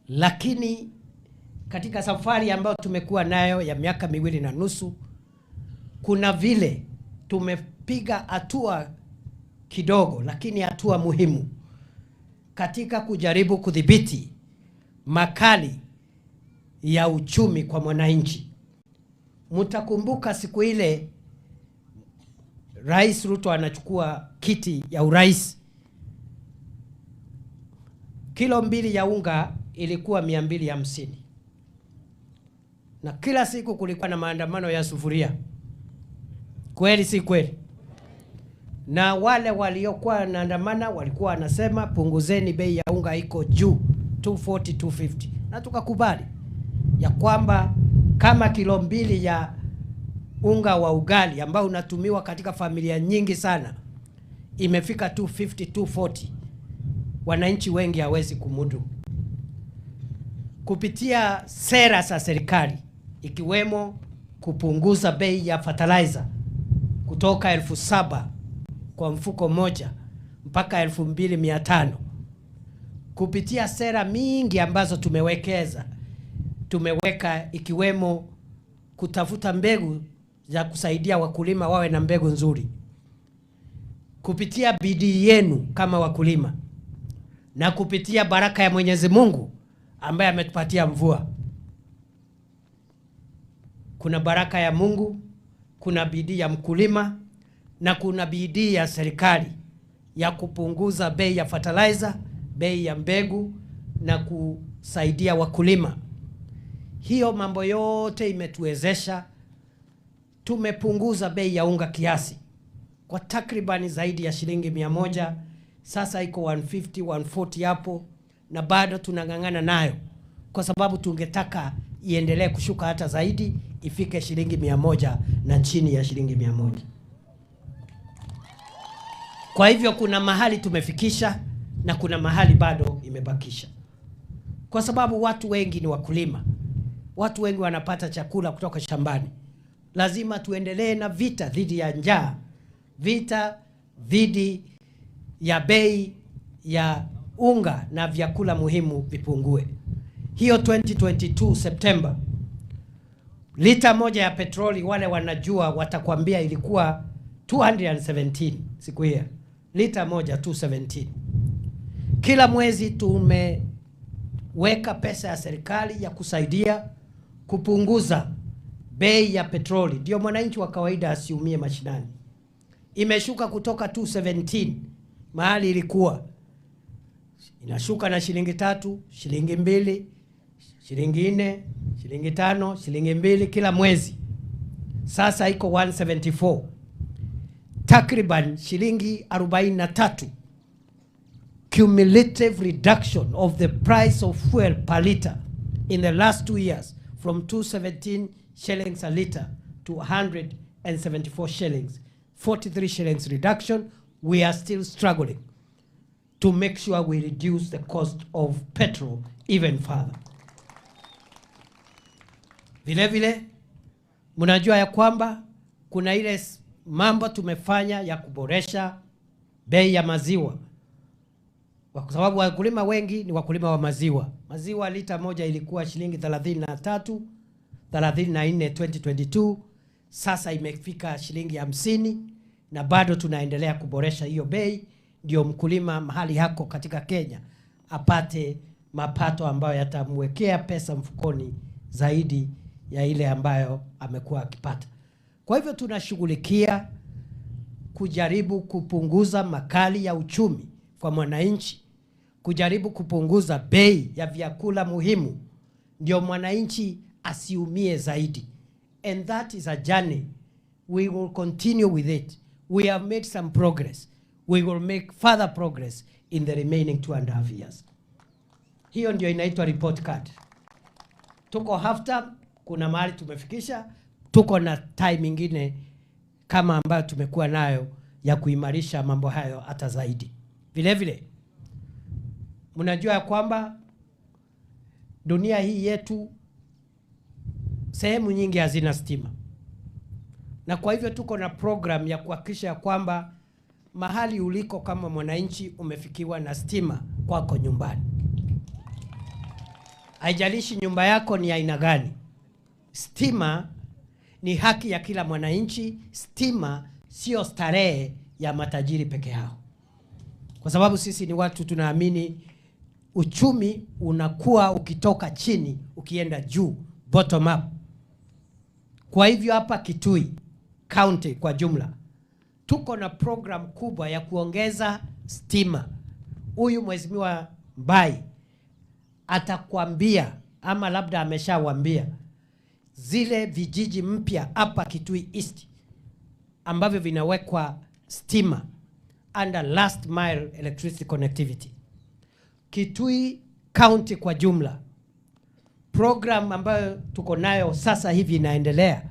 Lakini katika safari ambayo tumekuwa nayo ya miaka 2.5, kuna vile tumepiga hatua kidogo, lakini hatua muhimu katika kujaribu kudhibiti makali ya uchumi kwa mwananchi. Mtakumbuka siku ile Rais Ruto anachukua kiti ya urais, kilo 2 ya unga ilikuwa 250. Na kila siku kulikuwa na maandamano ya sufuria. Kweli si kweli? Na wale waliokuwa wanaandamana walikuwa wanasema punguzeni bei ya unga, iko juu 240 250. Na tukakubali ya kwamba kama kilo 2 ya unga wa ugali ambao unatumiwa katika familia nyingi sana imefika 250 240, wananchi wengi hawezi kumudu. Kupitia sera za serikali ikiwemo kupunguza bei ya fertilizer kutoka 7,000 kwa mfuko moja mpaka 2,500, kupitia sera mingi ambazo tumeweka ikiwemo kutafuta mbegu za kusaidia wakulima wawe na mbegu nzuri, kupitia bidii yenu kama wakulima, na kupitia baraka ya Mwenyezi Mungu ambaye ametupatia mvua. Kuna baraka ya Mungu, kuna bidii ya mkulima, na kuna bidii ya serikali ya kupunguza bei ya fertilizer, bei ya mbegu na kusaidia wakulima. Hiyo mambo yote imetuwezesha tumepunguza bei ya unga kiasi kwa takriban zaidi ya shilingi 100. Sasa iko 150 140 hapo, na bado tunang'ang'ana nayo kwa sababu tungetaka iendelee kushuka hata zaidi, ifike shilingi 100 na chini ya shilingi 100. Kwa hivyo kuna mahali tumefikisha na kuna mahali bado imebakisha, kwa sababu watu wengi ni wakulima, watu wengi wanapata chakula kutoka shambani. Lazima tuendelee na vita dhidi ya njaa, vita dhidi ya bei ya unga na vyakula muhimu vipungue. Hiyo 2022 September, lita moja ya petroli, wale wanajua watakwambia ilikuwa 217 siku hiyo. Lita moja 217. Kila mwezi tumeweka pesa ya serikali ya kusaidia kupunguza bei ya petroli, ndio mwananchi wa kawaida asiumie mashinani. Imeshuka kutoka 217 mahali ilikuwa, inashuka na shilingi 3, shilingi 2, shilingi 4, shilingi 5, shilingi 2 kila mwezi. Sasa iko 174, takriban shilingi 43 cumulative reduction of the price of fuel per liter in the last 2 years from 217 shillings a liter to 174 shillings, 43 shillings reduction. We are still struggling to make sure we reduce the cost of petrol even further. Vile vile, mnajua ya kwamba kuna ile mambo tumefanya ya kuboresha bei ya maziwa. Kwa sababu wakulima wengi ni wakulima wa maziwa. Maziwa lita moja ilikuwa shilingi 34 2022, sasa imefika shilingi 50 na bado tunaendelea kuboresha hiyo bei ndio mkulima mahali hako katika Kenya apate mapato ambayo yatamwekea pesa mfukoni zaidi ya ile ambayo amekuwa akipata. Kwa hivyo tunashughulikia kujaribu kupunguza makali ya uchumi kwa mwananchi, kujaribu kupunguza bei ya vyakula muhimu ndio mwananchi asiumie zaidi. And that is a journey. We will continue with it. We have made some progress. We will make further progress in the remaining 2.5 years. Hiyo ndio inaitwa report card. Tuko half-term, kuna mahali tumefikisha, tuko na time ingine kama ambayo tumekuwa nayo ya kuimarisha mambo hayo hata zaidi. Vile vile, mnajua ya kwamba dunia hii yetu sehemu nyingi hazina stima. Na kwa hivyo tuko na program ya kuhakikisha kwamba mahali uliko kama mwananchi umefikiwa na stima kwako nyumbani. Haijalishi nyumba yako ni aina gani. Stima ni haki ya kila mwananchi. Stima sio starehe ya matajiri peke yao. Kwa sababu sisi ni watu tunaamini uchumi unakuwa ukitoka chini ukienda juu, bottom up. Kwa hivyo hapa Kitui County kwa jumla tuko na program kubwa ya kuongeza stima. Huyu Mheshimiwa Mbai atakwambia ama labda ameshawaambia zile vijiji mpya hapa Kitui East ambavyo vinawekwa stima under last mile electricity connectivity. Kitui County kwa jumla, program ambayo tuko nayo sasa hivi inaendelea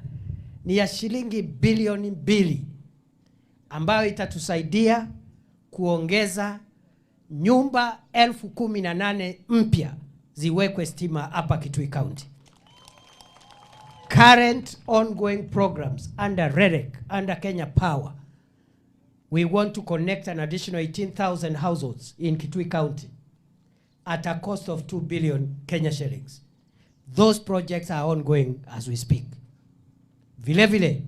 ni ya shilingi bilioni 2 ambayo itatusaidia kuongeza nyumba 18,000 mpya ziwekwe stima hapa Kitui County. Current ongoing programs under REREC, under Kenya Power, we want to connect an additional 18,000 households in Kitui County at a cost of 2 billion Kenya shillings. Those projects are ongoing as we speak. Vile vile,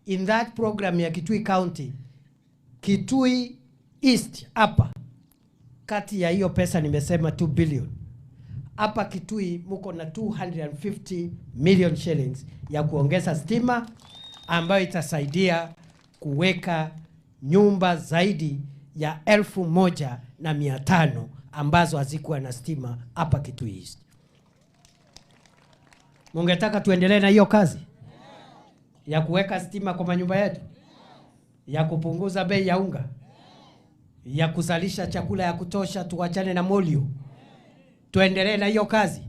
in that program ya Kitui County, Kitui East hapa, kati ya hiyo pesa nimesema 2 billion, hapa Kitui muko na 250 million shillings ya kuongeza stima ambayo itasaidia kuweka nyumba zaidi ya 1,500 ambazo hazikuwa na stima hapa Kitui East. Mungetaka tuendelee na hiyo kazi ya kuweka stima kwa manyumba yetu, ya kupunguza bei ya unga, ya kuzalisha chakula ya kutosha, tuachane na molio? Tuendelee na hiyo kazi?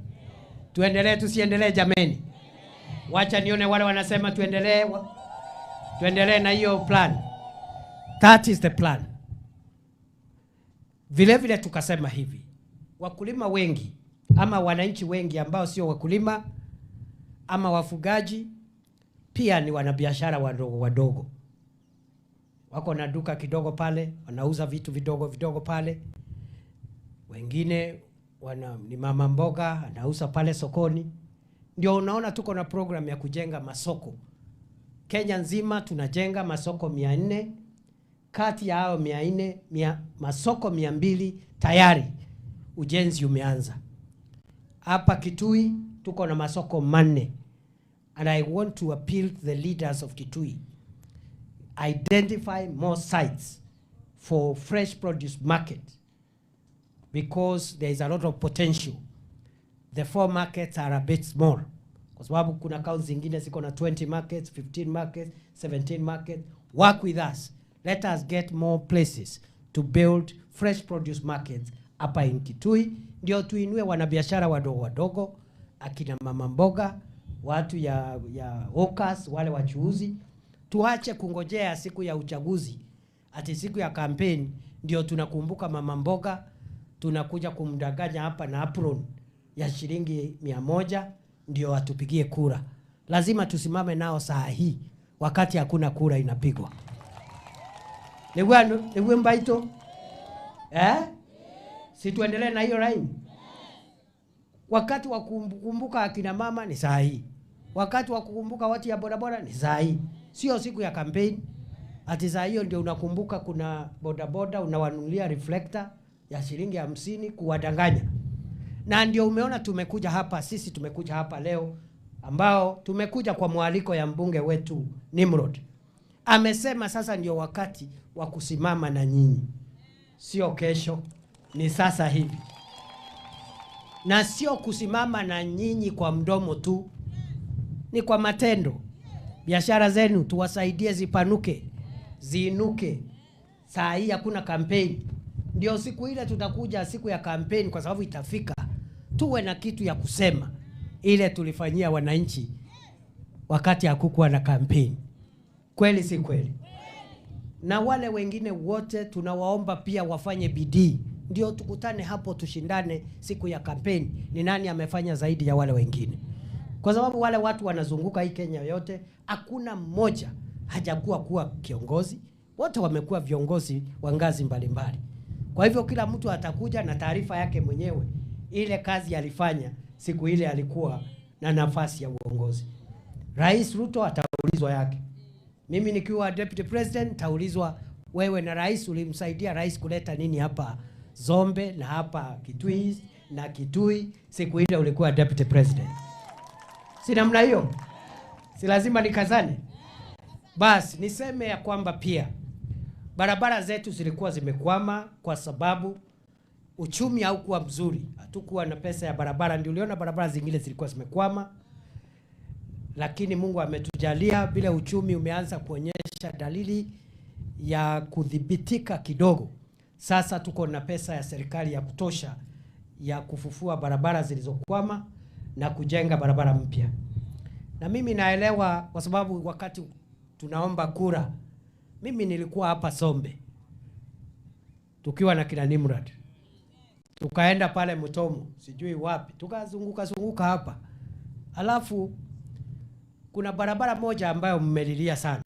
Tuendelee tusiendelee jameni? Wacha nione wale wanasema tuendelee na hiyo plan. That is the plan. Vile vile tukasema hivi, wakulima wengi ama wananchi wengi ambao sio wakulima ama wafugaji pia ni wanabiashara wadogo wadogo. Wako na duka kidogo pale, wanauza vitu vidogo vidogo pale. Wengine ni mama mboga, anauza pale sokoni. Ndio unaona tuko na program ya kujenga masoko. Kenya nzima tunajenga masoko 400. Kati ya hao 400, masoko 200 tayari ujenzi umeanza. Hapa Kitui tuko na masoko 4. And I want to appeal to the leaders of Kitui. Identify more sites for fresh produce market because there is a lot of potential. The 4 markets are a bit small. Kwa sababu kuna counties zingine ziko na 20 markets, 15 markets, 17 markets. Work with us. Let us get more places to build fresh produce markets hapa in Kitui, ndio tuinue wanabiashara wadogo wadogo, akina mama mboga, watu ya hawkers, wale wachuuzi. Tuache kungojea siku ya uchaguzi, ati siku ya campaign ndio tunakumbuka mama mboga, tunakuja kumdanganya hapa na apron ya shilingi 100 ndio atupigie kura. Lazima tusimame nao saa hii wakati hakuna kura inapigwa. Lewe mbaito? Si tuendelee na hiyo line? Wakati wa kukumbuka akina mama ni saa hii. Wakati wa kukumbuka watu ya bodaboda ni saa hii. Sio siku ya campaign. Ati saa hiyo ndio unakumbuka kuna bodaboda unawanunulia reflector ya shilingi 50 kuwadanganya. Na ndio umeona tumekuja hapa, sisi tumekuja hapa leo ambao tumekuja kwa mwaliko ya mbunge wetu Nimrod. Amesema sasa ndio wakati wa kusimama na nyinyi. Sio kesho, ni sasa hivi. Na sio kusimama na nyinyi kwa mdomo tu, ni kwa matendo. Biashara zenu tuwasaidie zipanuke, ziinuke. Saa hii hakuna campaign. Ndio siku ile tutakuja siku ya campaign, kwa sababu itafika tuwe na kitu ya kusema ile tulifanyia wananchi wakati hakukuwa na campaign. Kweli si kweli? Na wale wengine wote tunawaomba pia wafanye bidii, ndio tukutane hapo tushindane siku ya campaign ni nani amefanya zaidi ya wale wengine. Kwa sababu wale watu wanazunguka hii Kenya yote, hakuna mmoja hajakuwa kuwa kiongozi, wote wamekuwa viongozi wa ngazi mbalimbali. Kwa hivyo kila mtu atakuja na taarifa yake mwenyewe ile kazi alifanya siku ile alikuwa na nafasi ya uongozi. Rais Ruto ataulizwa yake. Mimi nikiwa deputy president taulizwa, wewe na rais ulimsaidia rais kuleta nini hapa Zombe na hapa Kitui na Kitui siku ile ulikuwa deputy president. Si namna hiyo? Si lazima nikazane? Basi niseme ya kwamba pia barabara zetu zilikuwa zimekwama kwa sababu uchumi haukuwa mzuri. Hatukuwa na pesa ya barabara, ndio uliona barabara zingine zilikuwa zimekwama. Lakini Mungu ametujalia, bila uchumi umeanza kuonyesha dalili ya kudhibitika kidogo. Sasa tuko na pesa ya serikali ya kutosha ya kufufua barabara zilizokwama na kujenga barabara mpya. Na mimi naelewa kwa sababu wakati tunaomba kura, mimi nilikuwa hapa Sombe tukiwa na kina Nimrod. Tukaenda pale Mutomo, sijui wapi, tukazunguka hapa. Alafu kuna barabara moja ambayo mmelilia sana,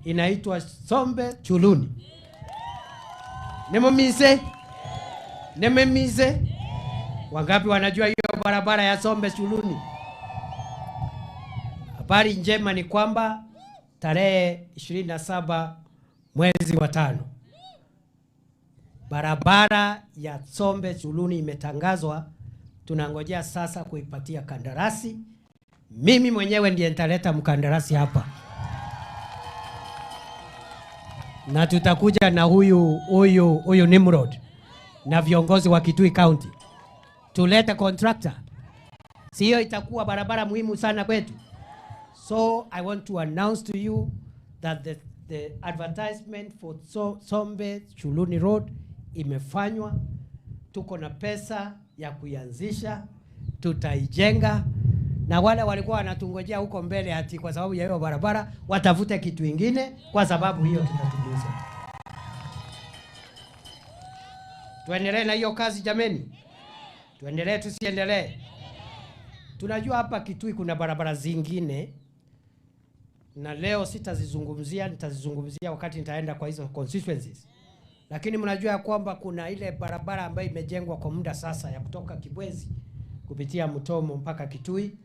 inaitwa Sombe Chuluni. Nememize. Wangapi wanajua hiyo barabara ya Sombe Chuluni? Habari njema ni kwamba tarehe 27 mwezi wa 5 barabara ya Sombe Chuluni imetangazwa. Tunangojea sasa kuipatia kandarasi. Mimi mwenyewe ndiye nitaleta mkandarasi hapa, na tutakuja na huyu Nimrod na viongozi wa Kitui County tulete contractor. Sio itakuwa barabara muhimu sana kwetu. So I want to announce to you that the advertisement for Sombe Chuluni Road imefanywa. Tuko na pesa ya kuianzisha, tutaijenga, na wale walikuwa wanatungojea huko mbele ati kwa sababu ya hiyo barabara watafute kitu kingine, kwa sababu hiyo tunatuliza. Tuendelee na hiyo kazi jameni. Tuendelee tusiendelee. Tunajua hapa Kitui kuna barabara zingine, na leo sitazizungumzia, nitazizungumzia wakati nitaenda kwa hizo constituencies. Lakini mnajua ya kwamba kuna ile barabara ambayo imejengwa kwa muda sasa ya kutoka Kibwezi kupitia Mutomo mpaka Kitui,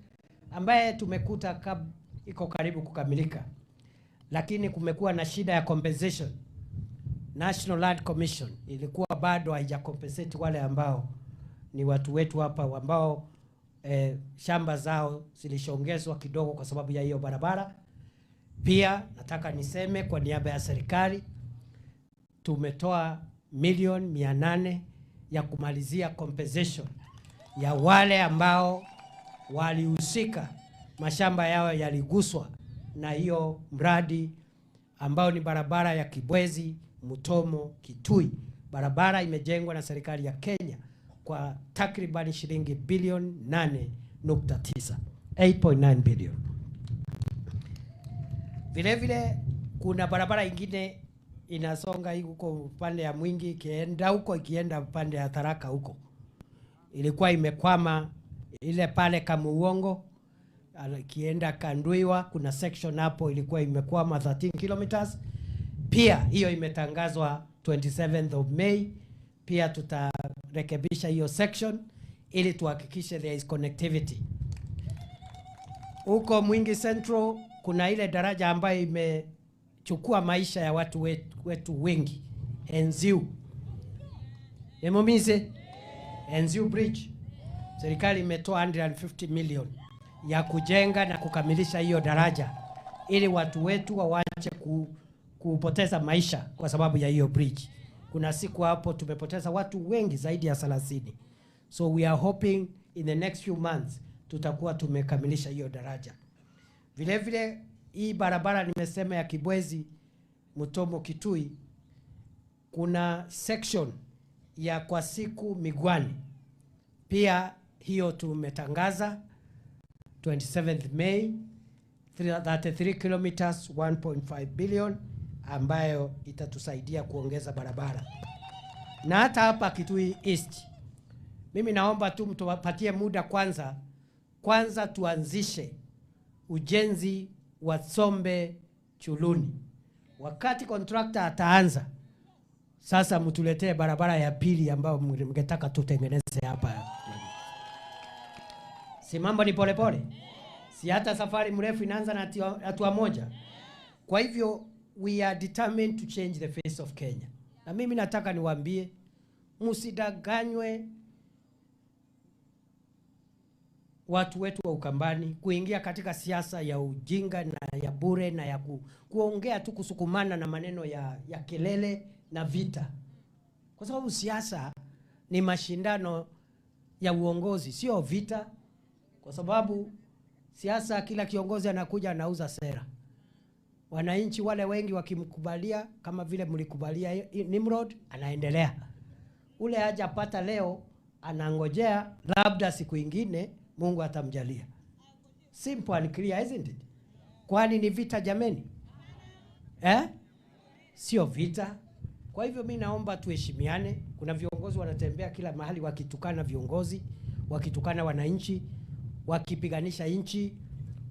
ambaye tumekuta iko karibu kukamilika. Lakini kumekuwa na shida ya compensation. National Land Commission ilikuwa bado haija compensate wale ambao ni watu wetu hapa ambao shamba zao zilishongezwa kidogo kwa sababu ya hiyo barabara. Pia nataka niseme kwa niaba ya serikali tumetoa milioni 800 ya kumalizia compensation ya wale ambao walihusika, mashamba yao yaliguswa na hiyo mradi ambao ni barabara ya Kibwezi Mutomo Kitui. Barabara imejengwa na serikali ya Kenya kwa takriban shilingi bilioni 8.9, 8.9 billion. Vile vile kuna barabara ingine inasonga huko upande ya Mwingi ikienda upande ya Tharaka huko. Ilikuwa imekwama ile pale Kamuongo ikienda Kanduiwa, kuna section hapo ilikuwa imekwama 13 kilometers. Pia hiyo imetangazwa 27th of May. Pia tutarekebisha hiyo section ili tuhakikishe there is connectivity. Huko Mwingi Central kuna ile daraja ambayo imechukua maisha ya watu wetu wengi, Enziu. Emomise Enziu Bridge. Serikali imetoa 150 million ya kujenga na kukamilisha hiyo daraja ili watu wetu waache kupoteza maisha kwa sababu ya hiyo bridge. Kuna siku hapo tumepoteza watu wengi zaidi ya 30. So we are hoping in the next few months tutakuwa tumekamilisha hiyo daraja. Vile vile hii barabara nimesema ya Kibwezi Mutomo Kitui, kuna section ya kwa siku Migwani. Pia hiyo tumetangaza 27th May, 33 kilometers 1.5 billion ambayo itatusaidia kuongeza barabara. Na hata hapa Kitui East, mimi naomba tu mtupatie muda kwanza tuanzishe ujenzi wa Sombe Chuluni. Wakati contractor ataanza, sasa mtuletee barabara ya pili ambayo mngetaka tutengeneze hapa. Si mambo ni pole pole. Si hata safari mrefu inaanza na hatua moja. Kwa hivyo we are determined to change the face of Kenya. Na mimi nataka niwaambie msidanganywe watu wetu wa Ukambani kuingia katika siasa ya ujinga na ya bure na ya kuongea tu kusukumana na maneno ya kelele na vita. Kwa sababu siasa ni mashindano ya uongozi, sio vita. Kwa sababu siasa kila kiongozi anakuja anauza sera. Wananchi wale wengi wakimkubalia kama vile mlikubalia Nimrod, anaendelea. Ule hajapata leo anangojea labda siku ingine Mungu atamjalia. Simple and clear, isn't it? Kwani ni vita jameni? Sio vita. Kwa hivyo mimi naomba tuheshimiane. Kuna viongozi wanatembea kila mahali wakitukana viongozi, wakitukana wananchi, wakipiganisha nchi,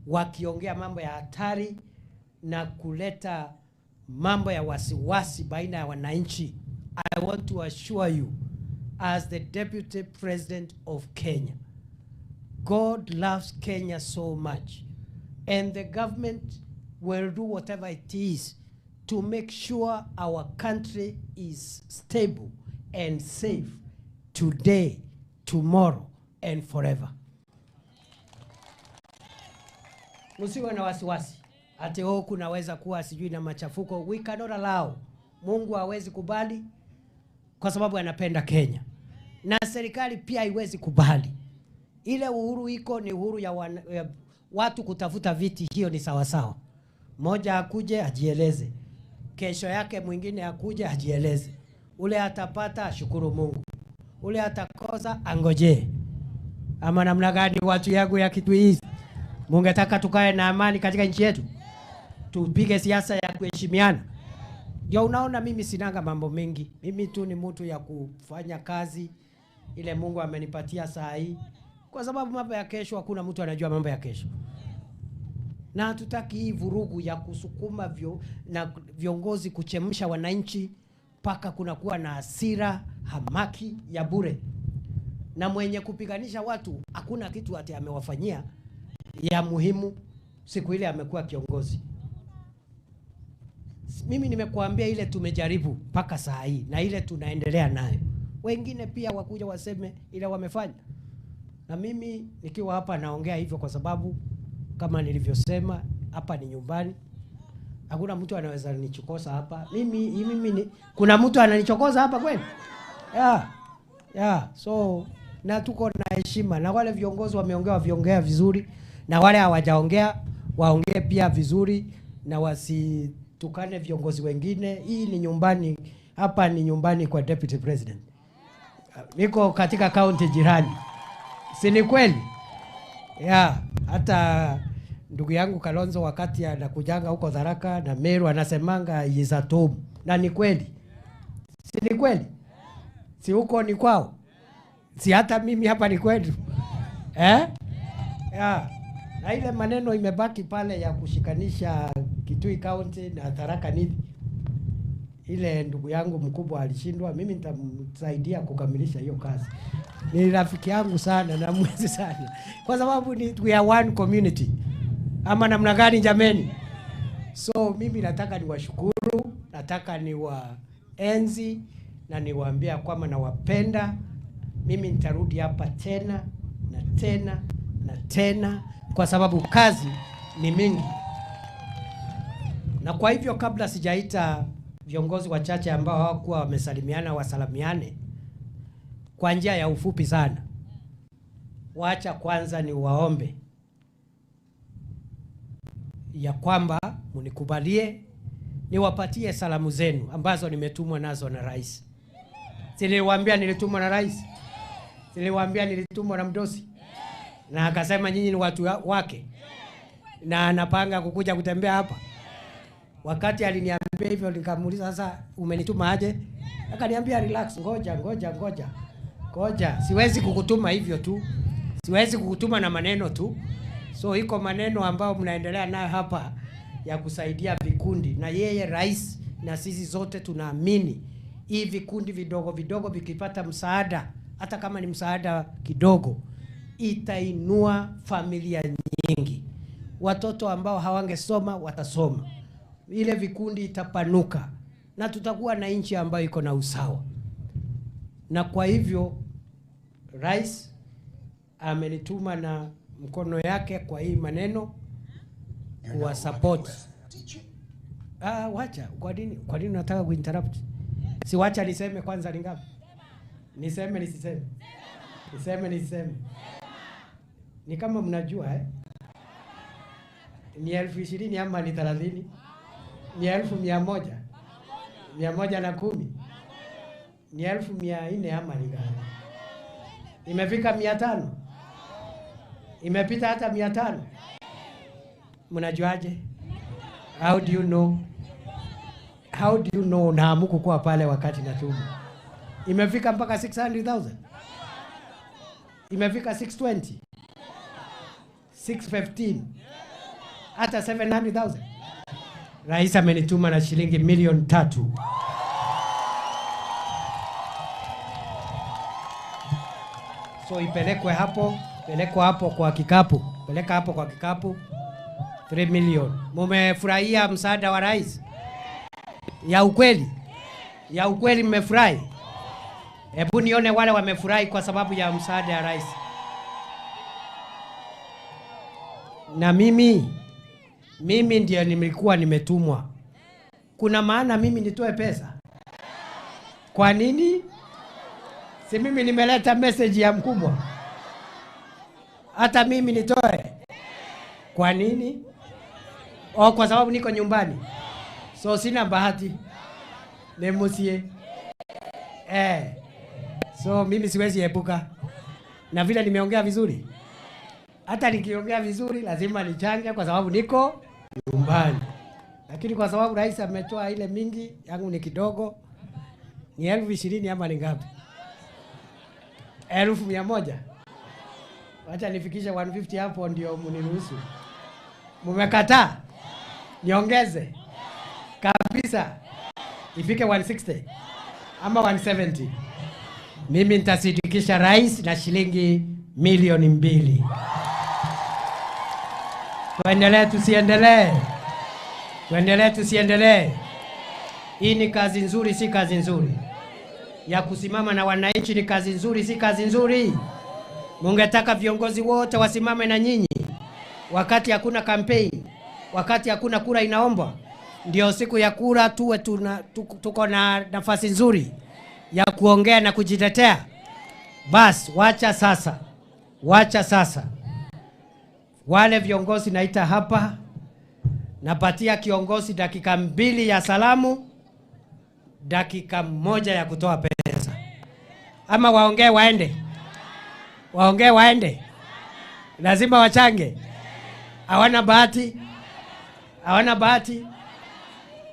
wakiongea mambo ya hatari na kuleta mambo ya wasiwasi baina ya wananchi. I want to assure you as the Deputy President of Kenya, God loves Kenya so much, and the government will do whatever it is to make sure our country is stable and safe today, tomorrow, and forever. Msiwe na wasiwasi. Ati kunaweza kuwa sijui na machafuko. We cannot allow. Mungu hawezi kubali kwa sababu anapenda Kenya. Na serikali pia haiwezi kubali. Ile uhuru iko ni uhuru ya watu kutafuta viti, hiyo ni sawa sawa. Moja akuje ajieleze. Kesho yake mwingine akuje ajieleze. Ule atapata ashukuru Mungu. Ule atakosa angoje. Ama namna gani watu yangu ya Kitui hizi? Mungetaka tukae na amani katika nchi yetu? Tupige siasa ya kuheshimiana. Ndio unaona mimi sinanga mambo mengi. Mimi tu ni mtu ya kufanya kazi ile Mungu amenipatia saa hii. Kwa sababu mambo ya kesho hakuna mtu anajua mambo ya kesho. Na hatutaki hii vurugu ya kusukuma na viongozi kuchemsha wananchi paka kunakuwa na hasira, hamaki ya bure. Na mwenye kupiganisha watu hakuna kitu ati amewafanyia ya muhimu siku ile amekuwa kiongozi. Mimi nimekuambia ile tumejaribu mpaka saa hii na ile tunaendelea nayo. Wengine pia wakuja waseme ile wamefanya. Na mimi nikiwa hapa naongea hivyo kwa sababu kama nilivyosema hapa ni nyumbani. Hakuna mtu anaweza nichokoza hapa. Kuna mtu ananichokoza hapa kweli? So na tuko na heshima na wale viongozi wameongea vizuri na wale hawajaongea waongee pia vizuri na tukane viongozi wengine. Hii ni nyumbani, hapa ni nyumbani kwa Deputy President. Niko katika kaunti jirani. Si ni kweli? Ya, hata ndugu yangu Kalonzo wakati anakujanga huko Tharaka na Meru anasemanga is at home. Na ni kweli. Si ni kweli? Si huko ni kwao? Si hata mimi hapa ni kwetu? Ya. Na ile maneno imebaki pale ya kushikanisha Kitui County na Tharaka Nithi. Ile ndugu yangu mkubwa alishindwa, mimi nitamsaidia kukamilisha hiyo kazi. Ni rafiki yangu sana na mwezi sana. Kwa sababu we are one community. Ama namna gani jameni? So mimi nataka niwashukuru, nataka niwaenzi na niwaambia kwamba nawapenda. Mimi nitarudi hapa tena na tena na tena kwa sababu kazi ni mingi. Na kwa hivyo kabla sijaita viongozi wachache ambao hawakuwa wamesalimiana wasalimiane kwa njia ya ufupi sana. Wacha kwanza ni waombe ya kwamba munikubalie niwapatie salamu zenu ambazo nimetumwa nazo na rais. Siliwaambia nilitumwa na rais? Siliwaambia nilitumwa na mdosi? Na akasema nyinyi ni watu wake? Na anapanga kukuja kutembea hapa? Wakati aliniambia hivyo nikamuuliza sasa umenituma aje? Akaniambia relax, ngoja. Siwezi kukutuma hivyo tu. Siwezi kukutuma na maneno tu. So iko maneno ambayo mnaendelea nayo hapa ya kusaidia vikundi, na yeye rais na sisi zote tunaamini hii vikundi vidogo vidogo vikipata msaada, hata kama ni msaada kidogo, itainua familia nyingi. Watoto ambao hawangesoma watasoma. Ile vikundi itapanuka na tutakuwa na nchi ambayo iko na usawa. Na kwa hivyo rais amenituma na mkono yake kwa hii maneno wa support. Wacha, kwa nini unataka kuinterrupt? Si wacha niseme kwanza ni ngapi? Niseme nisiseme? Niseme. Ni kama mnajua ni 20,000 ama ni 30? Ni 1,100? 110? Ni 1,400 ama ni gani? Imefika 500? Imepita hata 500? Mnajuaje? How do you know na hamkukuwa pale wakati natuma? Imefika mpaka 600,000? Imefika 620? 615? Hata 700,000? Rais amenituma na shilingi 3,000,000. So ipelekwe hapo kwa kikapu. Peleka hapo kwa kikapu 3 million. Mumefurahia msaada wa rais? Ya ukweli? Ya ukweli mmefurahi? Hebu nione wale wamefurahi kwa sababu ya msaada ya rais. Na mimi ndio nilikuwa nimetumwa. Kuna maana mimi nitoe pesa? Kwa nini? Si mimi nimeleta message ya mkubwa? Hata mimi nitoe? Kwa nini? Kwa sababu niko nyumbani. So sina bahati. Nemusie. So mimi siwezi epuka. Na vile nimeongea vizuri. Hata nikiongea vizuri lazima nichange kwa sababu niko nyumbani. Lakini kwa sababu rais ametoa ile mingi, yangu ni kidogo. Ni 20,000 ama ni ngapi? 1,100? Wacha nifikishe 150 hapo ndio mniruhusu. Mumekataa? Niongeze kabisa ifike 160 ama 170. Mimi nitasidikisha rais na shilingi 2,000,000. Tuendelee tusiendelee? Tuendelee tusiendelee? Hii ni kazi nzuri, si kazi nzuri? Ya kusimama na wananchi ni kazi nzuri, si kazi nzuri? Mungetaka viongozi wote wasimame na nyinyi wakati hakuna campaign, wakati hakuna kura inaombwa, ndio siku ya kura tuwe tuko na nafasi nzuri ya kuongea na kujitetea. Bas, wacha sasa wale viongozi naita hapa Napatia kiongozi dakika 2 ya salamu, dakika 1 ya kutoa pesa. Ama waongee waende? Waongee waende? Lazima wachange. Hawana bahati? Hawana bahati?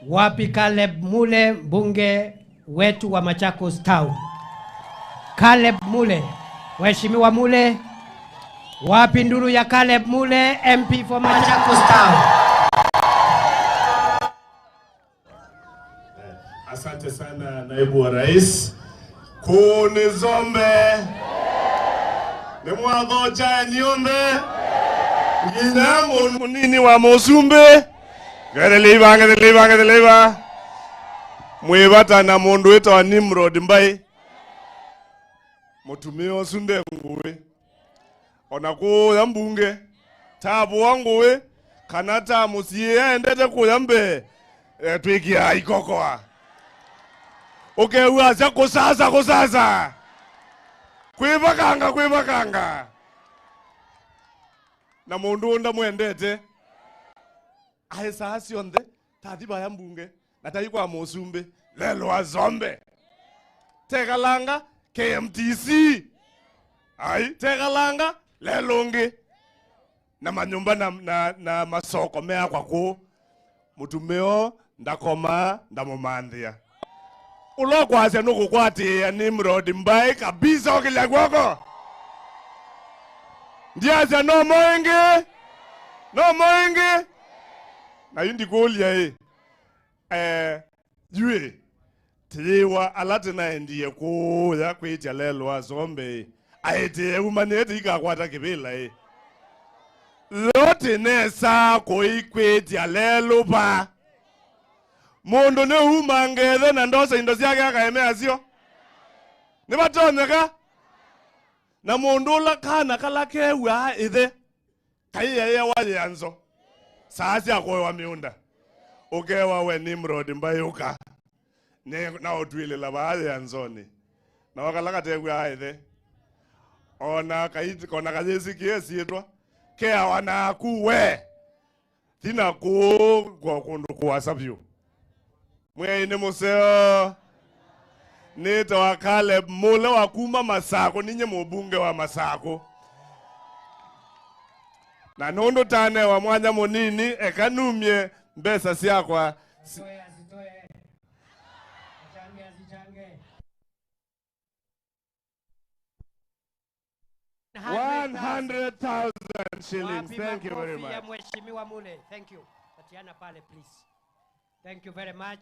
Wapi Caleb Mule, mbunge wetu wa Machakos Town? Caleb Mule, Mheshimiwa Mule. Wapi nduru ya Caleb Mule, MP for Machakos Town? Asante sana naibu wa rais. Kuni zombe. Nemwago cha nyombe. Ngina munini wa musumbe. Gadeliva. Mwebata na mundu wetu wa Nimrod Mbai. Mutumio sunde nguwe. Onako ya mbunge. Tabu wanguwe. Kanata musiye endete kuyambe. Twikia ikokoa. Okay, uaza kusasa. Kwibakanga. Na mundu nda mwendete. Aisa asionde, tadiba ya mbunge, na taikwa musumbe, lelo azombe. Tekalanga, KMTC. Tekalanga, lelonge. Na manyumba na masoko mea kwa ku. Mutumeo, ndakoma, ndamumandhia. Ulokwase nukukwati ya Nimrod Mbai kabisa okila kwako. Ndiaza no moenge. Na yindi kulia yue. Tiwa alate na ndiye kuya kwetia lelo azombe. Aete umanete ikakwata kibila Lote nesa koi kwetia lelo pa. Mondo ne umangeze na ndosa indosi yake akaemea sio. Ni batoneka. Na mondo la kana kalake wa ithe. Kaiya waje yanzo. Sasa yako wa miunda. Ugewa we Nimrod Mbai uka. Ne na otwile la baadhi yanzoni. Na wakalaka tegwa ithe. Ona kaiti kona kajesi kiesi yetwa. Kea wana kuwe. Tina kwa kundu kuwasabyu. Mwenye museo Nita wa Caleb Mule wa kuma Masako. Ninye mbunge wa Masako. Na nondo tane wa mwanya monini ekanumye mbesa siakwa. 100,000 shillings. Thank you very much. Mheshimiwa Mule. Thank you. Tatiana pale please. Thank you very much.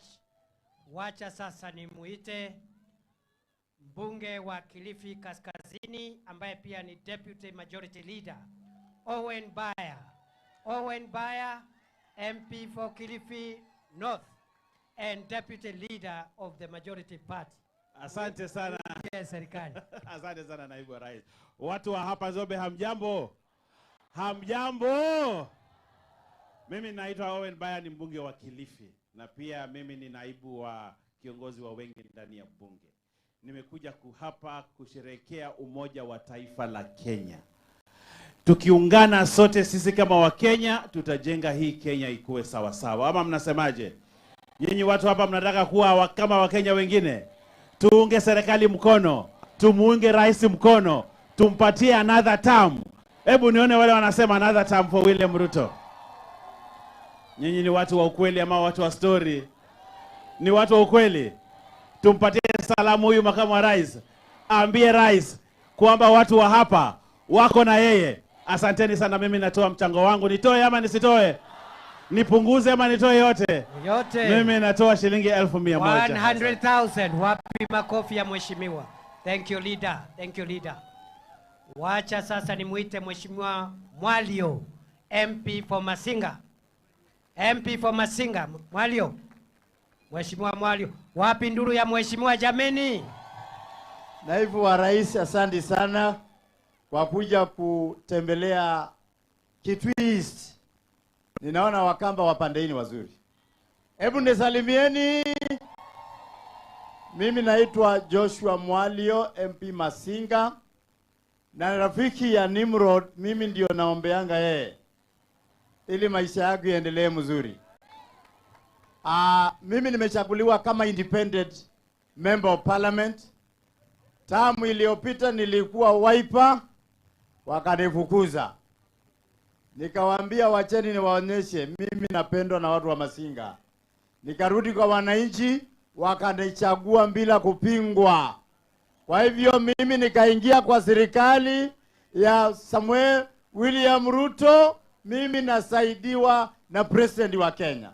Wacha sasa nimuite mbunge wa Kilifi Kaskazini ambaye pia ni Deputy Majority Leader, Owen Baya. Owen Baya, MP for Kilifi North and Deputy Leader of the Majority Party. Asante sana. Serikali. Asante sana naibu wa rais. Watu wa hapa Zobe hamjambo? Hamjambo? Mimi naitwa Owen Baya, ni mbunge wa Kilifi na pia mimi ni naibu wa kiongozi wa wengi ndani ya bunge. Nimekuja hapa kusherehekea umoja wa taifa la Kenya. Tukiungana sote sisi kama wa Kenya, tutajenga hii Kenya ikuwe sawa sawa. Ama mnasemaje? Nyinyi watu hapa mnataka kuwa kama wa Kenya wengine? Tuunge serikali mkono, tumuunge rais mkono, tumpatie another term. Hebu nione wale wanasema another term for William Ruto. Nyinyi ni watu wa ukweli ama watu wa story? Ni watu wa ukweli. Tumpatie salamu huyu makamu wa rais. Ambie rais kwamba watu wa hapa wako na yeye. Asanteni sana, mimi natoa mchango wangu. Nitoe ama nisitoe? Nipunguze ama nitoe yote? Yote. Mimi natoa shilingi 100,000. 100,000. Wapi makofi ya mheshimiwa? Thank you leader. Thank you leader. Wacha sasa nimuite Mheshimiwa Mwalio, MP for Masinga. MP for Masinga, Mwalio. Mheshimiwa Mwalio, wapi nduru ya mheshimiwa jameni? Naibu wa rais, asante sana kwa kuja kutembelea Kitwist. Ninaona Wakamba wapande ni wazuri. Hebu nisalimieni. Mimi naitwa Joshua Mwalio, MP Masinga. Na rafiki ya Nimrod, mimi ndio naombeanga yeye. ili maisha yako yaendelee mzuri. Mimi nimechaguliwa kama independent member of parliament. Tamu iliyopita nilikuwa Wiper, wakanifukuza. Nikawaambia wacheni niwaonyeshe mimi napendwa na watu wa Masinga. Nikarudi kwa wananchi, wakanichagua bila kupingwa. Kwa hivyo mimi nikaingia kwa serikali ya Samuel William Ruto, mimi nasaidiwa na president wa Kenya.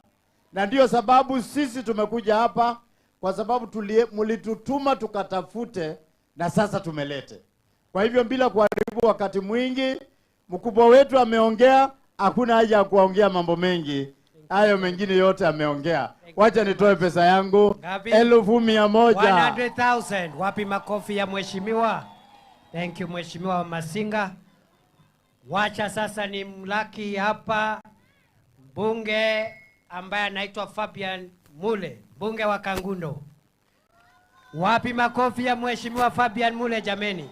Na ndio sababu sisi tumekuja hapa, kwa sababu mulitutuma tukatafute na sasa tumelete. Kwa hivyo bila kuharibu wakati mwingi, mkubwa wetu ameongea, hakuna haja ya kuongea mambo mengi. Hayo mengine yote ameongea. Wacha nitoe pesa yangu 100,000. 100,000. Wapi makofi ya mheshimiwa? Thank you mheshimiwa wa Masinga. Wacha sasa ni mlaki hapa mbunge ambaye anaitwa Fabian Mule, mbunge wa Kangundo. Wapi makofi ya mheshimiwa Fabian Mule jameni?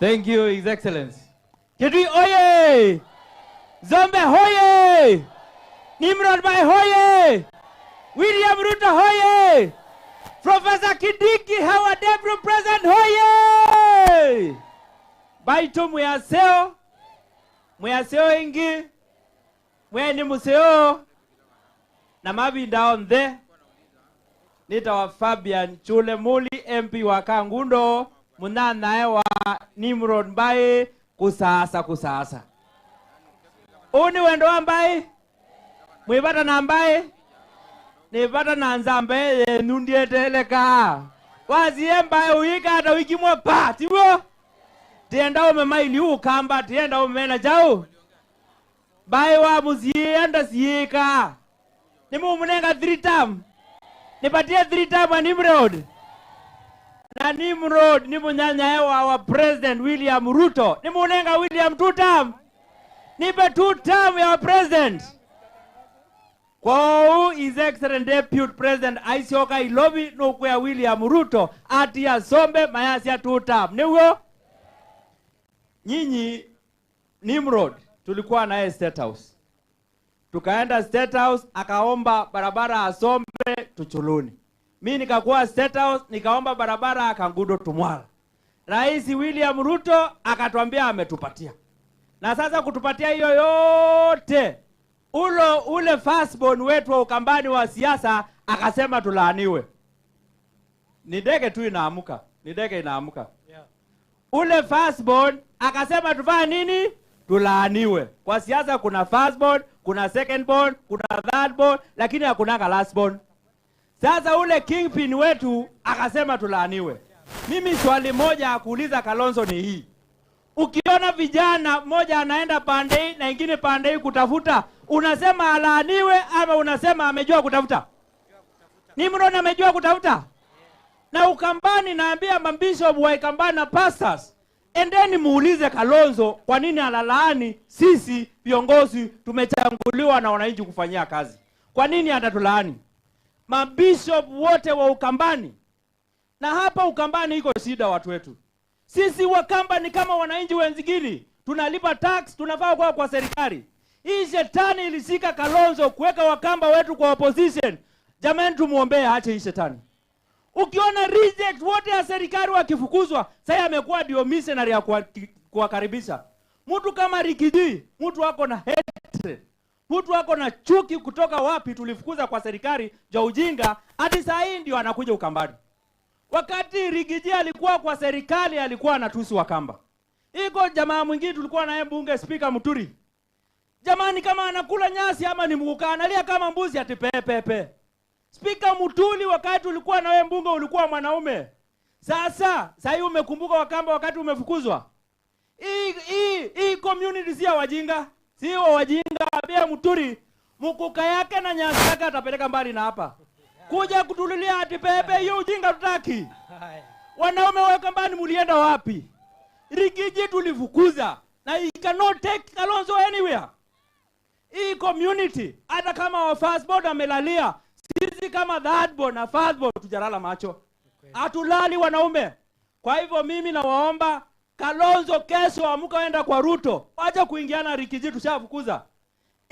Thank you, His Excellency. Kitui oye! Zombe hoye! Nimrod Bai hoye! William Ruto hoye! Professor Kindiki Hawa Deputy President hoye! Baito muyaseo ingi, mweni museo, na mabinda onthe, nita wa Fabian Chule Muli MP wa Kangundo, munanae wa Nimrod Bai kusasa. Uni wendo ambaye, mwibata na ambaye, nibata na nzambe nundie teleka. Wazi ambaye uika ata wiki mwa pati wo. Tienda umemaili ukamba, tienda umena jau. Bai wa muzienda sieka. Nimu umunenga 3 term. Nipatia 3 term wa Nimrod. Na Nimrod nimu nyanya ewa wa President William Ruto. Nimu unenga William 2 term. Nipe 2 term ya President. Kwa His Excellency Deputy President Aisioka Ilobi nukwea William Ruto ati ya sombe mayasi ya 2 term. Niwo? Nyinyi Nimrod tulikuwa naye State House. Tukaenda State House akaomba barabara asombe Tuchuluni. Mimi nikakuwa State House nikaomba barabara Kangundo Tumwala. Rais William Ruto akatuambia ametupatia. Na sasa kutupatia hiyo yote, ule firstborn wetu wa Ukambani wa siasa akasema tulaaniwe. Ni ndege tu inaamuka. Yeah. Ule firstborn akasema tufanye nini? Tulaaniwe. Kwa siasa kuna firstborn, kuna secondborn, kuna thirdborn, lakini hakuna lastborn. Sasa ule kingpin wetu akasema tulaaniwe. Mimi swali moja kuuliza Kalonzo ni hii. Ukiona vijana mmoja anaenda pande hii na ingine pande hii kutafuta, unasema alaaniwe ama unasema amejua kutafuta? Nimrod amejua kutafuta? Na Ukambani naambia mabishop wa Ukambani na pastors, endeni muulize Kalonzo kwa nini alalaani sisi viongozi tumechanguliwa na wananchi kufanyia kazi. Kwa nini atatulaani? Mabishop wote wa Ukambani. Na hapa Ukambani iko shida watu wetu. Sisi Wakamba ni kama wananchi wenzigini. Tunalipa tax, tunafaa kwa serikali. Hii shetani ilishika Kalonzo kuweka Wakamba wetu kwa opposition. Jamani tumuombee aache hii shetani. Ukiona reject wote ya serikali wakifukuzwa, sasa amekuwa ndio missionary ya kuwakaribisha. Mtu kama Rikiji, mtu wako na hatred. Mtu wako na chuki kutoka wapi tulifukuza kwa serikali ja ujinga, hadi saa hii ndio anakuja Ukambani. Wakati Rigiji alikuwa kwa serikali alikuwa anatusi Wakamba. Iko jamaa mwingine tulikuwa naye bunge Speaker Muturi. Jamani kama anakula nyasi ama ni mguka analia kama mbuzi ati pepe. Speaker Mutuli wakati ulikuwa na wewe mbunge ulikuwa mwanaume. Sasa hivi umekumbuka Wakamba wakati umefukuzwa. Hii community si ya wajinga. Sio wajinga abia Muturi. Mkuka yake na nyasi yake atapeleka mbali na hapa. Kuja kutulilia ati pepe hiyo ujinga tutaki. Wanaume wa Ukambani mulienda wapi? Rigiji tulifukuza na he cannot take Kalonzo anywhere. Hii community hata kama wa firstborn amelalia, sisi kama thirdborn na firstborn tujalala macho. Hatulali wanaume. Kwa hivyo mimi nawaomba Kalonzo kesho amuka enda kwa Ruto. Acha kuingiana Rigiji tushafukuza.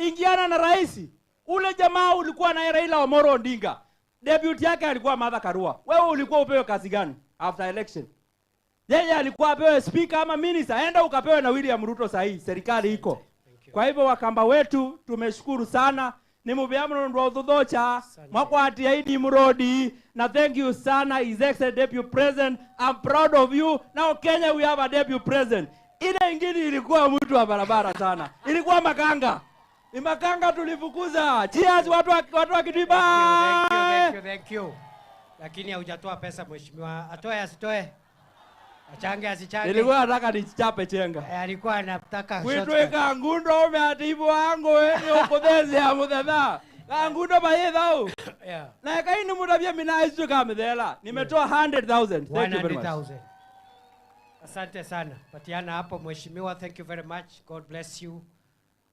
ingiana na rais. Ule jamaa ulikuwa na Raila Amolo Odinga, deputy yake alikuwa Martha Karua. Wewe ulikuwa upewe kazi gani after election? Yeye alikuwa apewe speaker ama minister, enda ukapewe na William Ruto sahi, serikali iko. Kwa hivyo Wakamba wetu tumeshukuru sana. Ni mubiamno ndo udhodhocha mwakwati ya idi murodi na thank you sana His Excellency Deputy President. I'm proud of you. Now Kenya we have a Deputy President. Ile ingine ilikuwa mtu wa barabara sana. Ilikuwa Makanga. Ni Makanga tulifukuza. Cheers watu wa Kitui. Thank you. Lakini hujatoa pesa mheshimiwa. Atoe asitoe. Achange asichange. Nilikuwa nataka nichape chenga. Alikuwa anataka Kuitweka ngundo umeatibu wangu wewe ukodezi ya mudhadha. Ngundo baye dhao. Yeah. Na kaini mutabia minaisu kama dhela. Nimetoa 100,000. Thank you very much. 100,000. Asante sana. Patiana hapo mheshimiwa. Thank you very much. God bless you.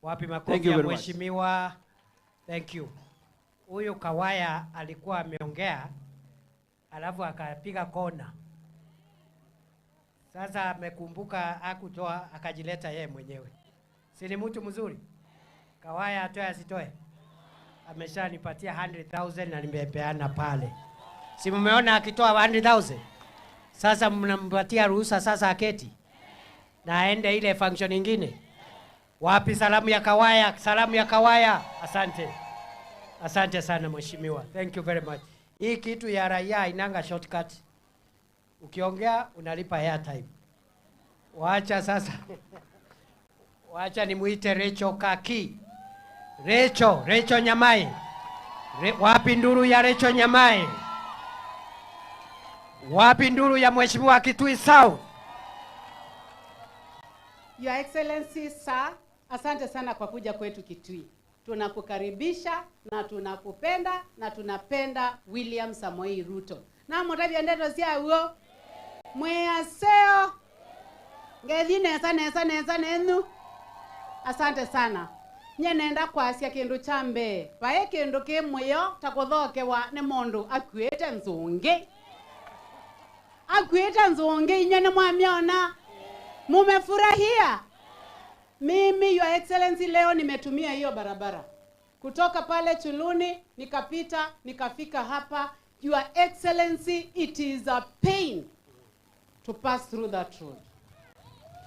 Wapi makofi ya mheshimiwa. Thank you. Huyu Kawaya alikuwa ameongea alafu akapiga kona. Sasa amekumbuka hakutoa akajileta yeye mwenyewe. Si ni mtu mzuri? Kawaya atoe asitoe. Ameshanipatia 100,000 na nimepeana pale. Si mmeona akitoa 100,000? Sasa mnampatia ruhusa sasa aketi. Na aende ile function nyingine. Wapi salamu ya Kawaya? Salamu ya Kawaya. Asante. Asante sana mheshimiwa. Thank you very much. Hii kitu ya raia inanga shortcut. Ukiongea unalipa airtime. Wacha sasa. Wacha nimuite Recho Kaki. Recho Nyamai. Wapi nduru ya Recho Nyamai? Wapi nduru ya mheshimiwa Kitui South? Your Excellency Sir, asante sana kwa kuja kwetu Kitui. Tunakukaribisha na tunakupenda na tunapenda William Samoei Ruto. Na mutavya ndeto cia uo. Mwaseo. Ngethi nesa nenu. Asante sana. Nye nenda kwasia kindu chambe. Pae kindu kimweyo takuthokewa ni mundu akuite nzungi. Akuite nzungi inye ni mwamiona. Mumefurahia? Mimi Your Excellency leo nimetumia hiyo barabara. Kutoka pale Chuluni nikapita nikafika hapa. Your Excellency, it is a pain to pass through that road.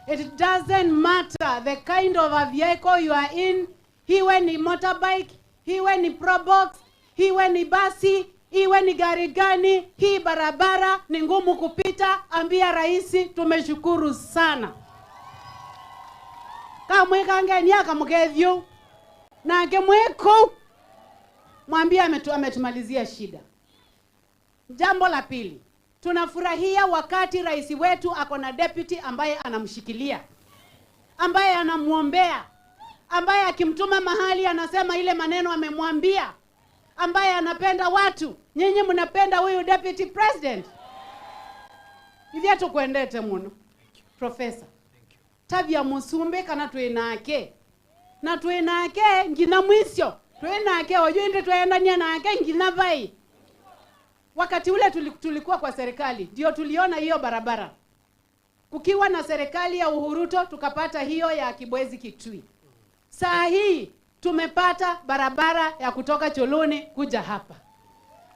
It doesn't matter the kind of a vehicle you are in. Iwe ni motorbike, iwe ni probox, iwe ni basi, iwe ni gari gani, hii barabara ni ngumu kupita. Ambia raisi tumeshukuru sana. Kamwe kangeni akamugethyo na ngemweko mwambie ametumalizia shida. Jambo la pili, tunafurahia wakati rais wetu ako na deputy ambaye anamshikilia, ambaye anamuombea, ambaye akimtuma mahali anasema ile maneno amemwambia, ambaye anapenda watu. Nyinyi mnapenda huyu deputy president? Hivyo tukuendete muno. Professor. Tabia musumbe kana tuenake. Na tuenake ngina mwisho. Tuenake ojuinde tuendania nake ngina vai. Wakati ule tulikuwa kwa serikali, ndio tuliona hiyo barabara. Kukiwa na serikali ya Uhuruto tukapata hiyo ya Kibwezi Kitui. Saa hii tumepata barabara ya kutoka Choloni kuja hapa.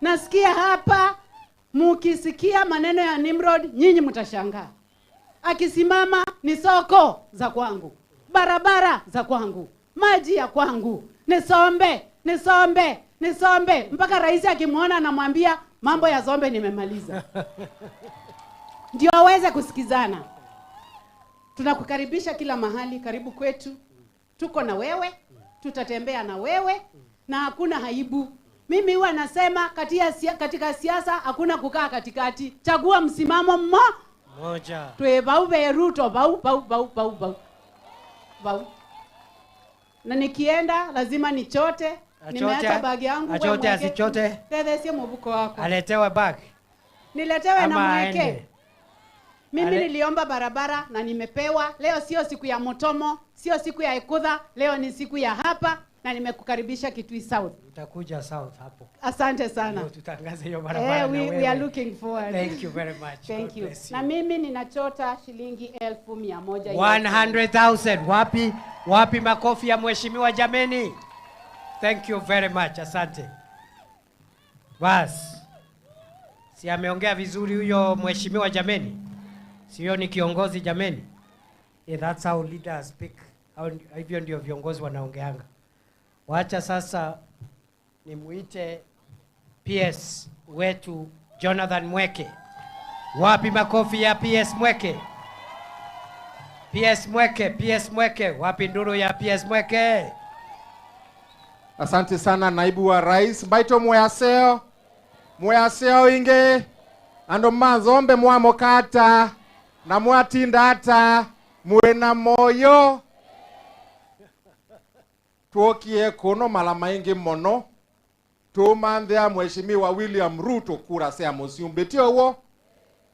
Nasikia hapa mukisikia maneno ya Nimrod nyinyi mtashangaa. Akisimama ni soko za kwangu, barabara za kwangu, maji ya kwangu, nisombe mpaka rais akimuona anamwambia mambo ya zombe nimemaliza. Ndio aweze kusikizana. Tunakukaribisha kila mahali, karibu kwetu. Tuko na wewe, tutatembea na wewe na hakuna haibu. Mimi huwa nasema katika siasa hakuna kukaa katikati. Chagua msimamo moja. Tuwe Ruto bau. Na nikienda lazima nichote. Nimeacha bagi yangu wewe. Achote asichote. Tethesie mbuko wako. Aletewe bag. Niletewe na mweke. Mimi niliomba barabara na nimepewa. Leo sio siku ya Motomo, sio siku ya Ekudha, leo ni siku ya hapa na nimekukaribisha Kitui South. Utakuja South hapo. Asante sana. Ndio tutangaze hiyo barabara. We are looking forward. Thank you very much. Thank you. Na mimi ninachota shilingi 1,100. 100,000 wapi? Wapi makofi ya mheshimiwa jameni? Thank you very much. Asante. Bas. Si ameongea vizuri huyo mheshimiwa jameni? Sio ni kiongozi jameni? Yeah, that's how leaders speak. Hivyo ndio viongozi wanaongeanga. Wacha sasa nimuite PS wetu Jonathan Mweke. Wapi makofi ya PS Mweke? PS Mweke, PS Mweke, wapi nduru ya PS Mweke? Asante sana naibu wa rais. Baito mwaseo inge ando mazombe mwamokata na mwatindata mwena moyo tuokie kono mala maingi mono tumandhea mheshimiwa William Ruto kura sea musiumbetio wo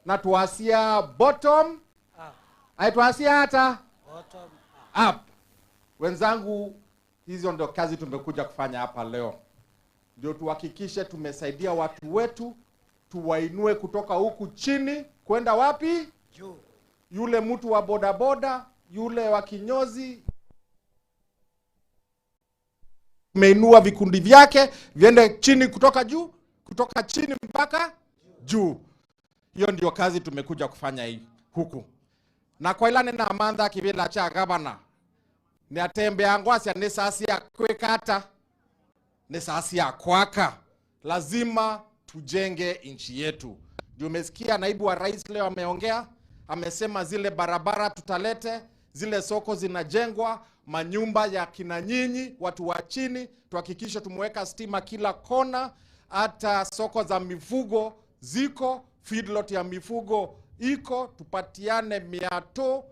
na tuasia bottom aituasia hata up. Wenzangu, hizo ndio kazi tumekuja kufanya hapa leo. Ndio tuhakikishe tumesaidia watu wetu, tuwainue kutoka huku chini kwenda wapi? Juu. Yule mtu wa bodaboda, yule wa kinyozi, tumeinua vikundi vyake viende chini kutoka juu, kutoka chini mpaka juu. Hiyo ndio kazi tumekuja kufanya hii huku. Na kwa ilane na amandha kivila cha gavana ni atembe angwasya ni sasi ya kwekata ni sasi ya kwaka. Lazima tujenge nchi yetu. Ndio umesikia naibu wa rais leo ameongea, amesema zile barabara tutalete, zile soko zinajengwa, manyumba ya kina nyinyi watu wa chini tuhakikishe tumeweka stima kila kona, hata soko za mifugo ziko, feedlot ya mifugo iko, tupatiane miato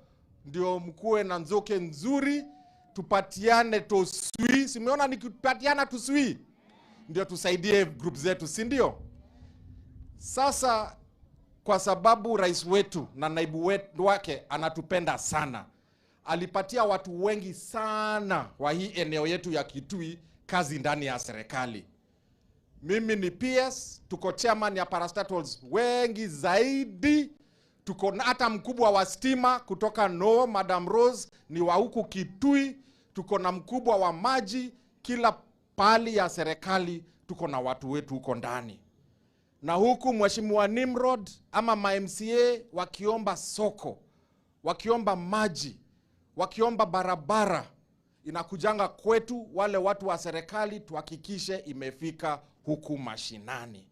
ndio mkuwe na nzoke nzuri, tupatiane tosui. Simeona nikipatiana tosui ndio tusaidie group zetu, si ndio? Sasa kwa sababu rais wetu na naibu wetu wake anatupenda sana, alipatia watu wengi sana wa hii eneo yetu ya Kitui kazi ndani ya serikali. Mimi ni PS, tuko chairman ya parastatals wengi zaidi, tuko na hata mkubwa wa stima kutoka No, Madam Rose ni wa huku Kitui, tuko na mkubwa wa maji, kila pali ya serikali tuko na watu wetu huko ndani. Na huku mheshimiwa Nimrod ama MCA wakiomba soko, wakiomba maji, wakiomba barabara, inakujanga kwetu wale watu wa serikali tuhakikishe imefika huku mashinani.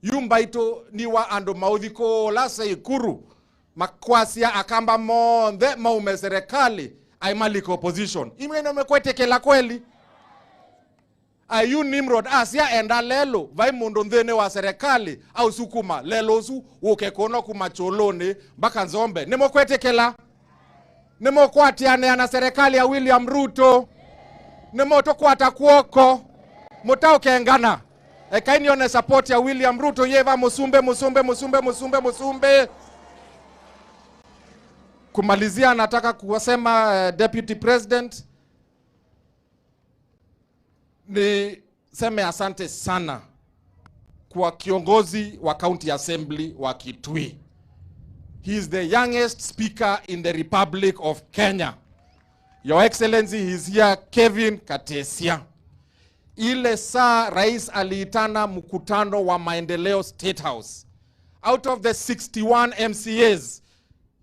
Yumba ito niwa ando maudhiko lasa ikuru makwasia akamba monde maume serikali aimaliko opposition imeno mekwete kela kweli ayu Nimrod asia enda lelo vai mundo ndhene wa serikali au sukuma lelo su ukekono kumacholone mpaka Nzombe nemokwete kela nemokwatiane ana serikali ya William Ruto nemoto kwata kuoko mutao kengana ekainione support ya William Ruto yeva musumbe. Kumalizia nataka kusema Deputy President, ni seme asante sana kwa kiongozi wa County Assembly wa Kitui. He is the youngest speaker in the Republic of Kenya. Your Excellency, he is here, Kevin Katesia. Ile saa rais aliitana mkutano wa maendeleo State House, out of the 61 MCAs,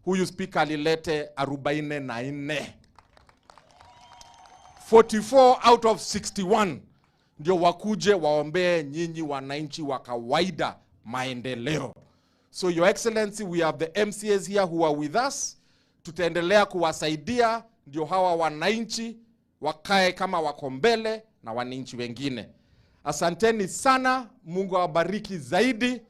huyu speaker alilete 44. 44 out of 61 ndio wakuje waombee nyinyi wananchi wa kawaida maendeleo. So Your Excellency, we have the MCAs here who are with us. Tutaendelea kuwasaidia ndio hawa wananchi wakae kama wako mbele na wananchi wengine. Asanteni sana, Mungu awabariki zaidi.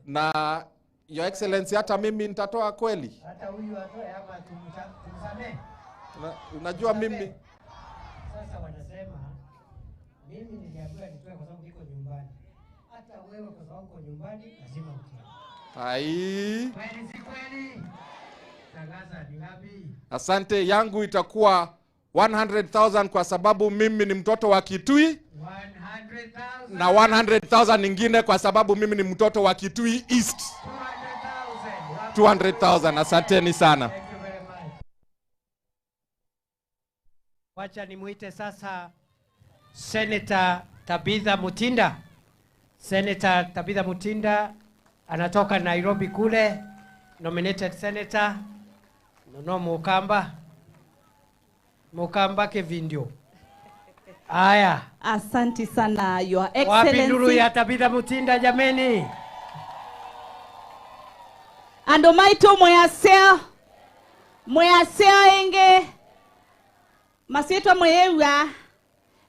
Na Your Excellency, hata mimi nitatoa kweli. Hata huyu atoe ama tumsamee. Unajua mimi sasa wanasema mimi niliambiwa nitoe kwa sababu niko nyumbani. Hata wewe kwa sababu uko nyumbani lazima utoe. Ai. Kweli si kweli? Tangaza ni ngapi? Asante, yangu itakuwa 100,000 kwa sababu mimi ni mtoto wa Kitui. 100,000. Na 100,000 nyingine kwa sababu mimi ni mtoto wa Kitui East. 200,000. Asanteni sana. Wacha nimuite sasa Senator Tabitha Mutinda. Senator Tabitha Mutinda anatoka Nairobi kule, nominated senator. Nono Mukamba Kevindio. Aya. Asanti sana Your Excellency. Wapi nduru ya Tabitha Mutinda jameni? Ando maito mwasea enge masieto mwewa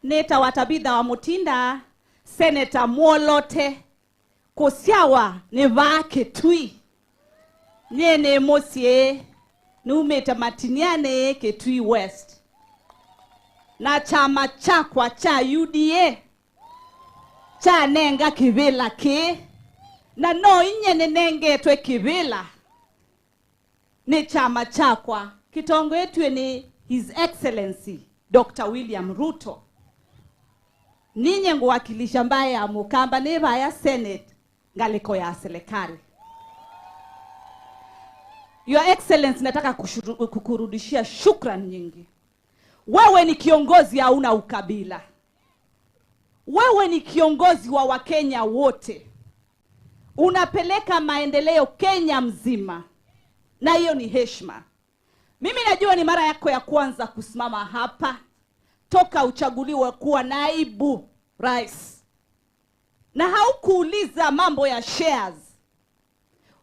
neta wa Tabitha wa Mutinda Senator Mwolote kosiawa ne vake tui nyene mosie numeta matiniane Kitui West na chama chakwa cha UDA cha nenga kivila ke na no inyene nenge twe kivila ni chama chakwa kitongo yetu ni His Excellency Dr. William Ruto ninye nguwakilisha mbaye ya Mukamba neva ya Senate ngaliko ya serikali. Your Excellency, nataka kukurudishia shukran nyingi. Wewe ni kiongozi hauna ukabila. Wewe ni kiongozi wa Wakenya wote. Unapeleka maendeleo Kenya mzima. Na hiyo ni heshima. Mimi najua ni mara yako ya kwanza kusimama hapa toka uchaguliwe kuwa naibu rais. Na haukuuliza mambo ya shares.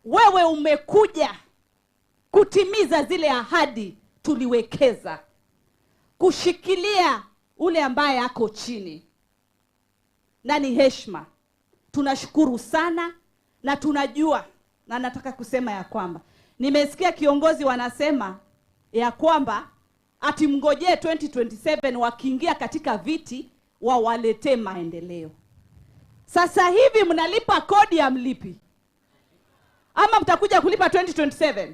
Wewe umekuja kutimiza zile ahadi tuliwekeza. Kushikilia ule ambaye ako chini. Na ni heshima. Tunashukuru sana na tunajua na nataka kusema ya kwamba nimesikia kiongozi wanasema ya kwamba ati mngojee 2027 wakiingia katika viti wawalete maendeleo. Sasa hivi mnalipa kodi ya mlipi? Ama mtakuja kulipa 2027?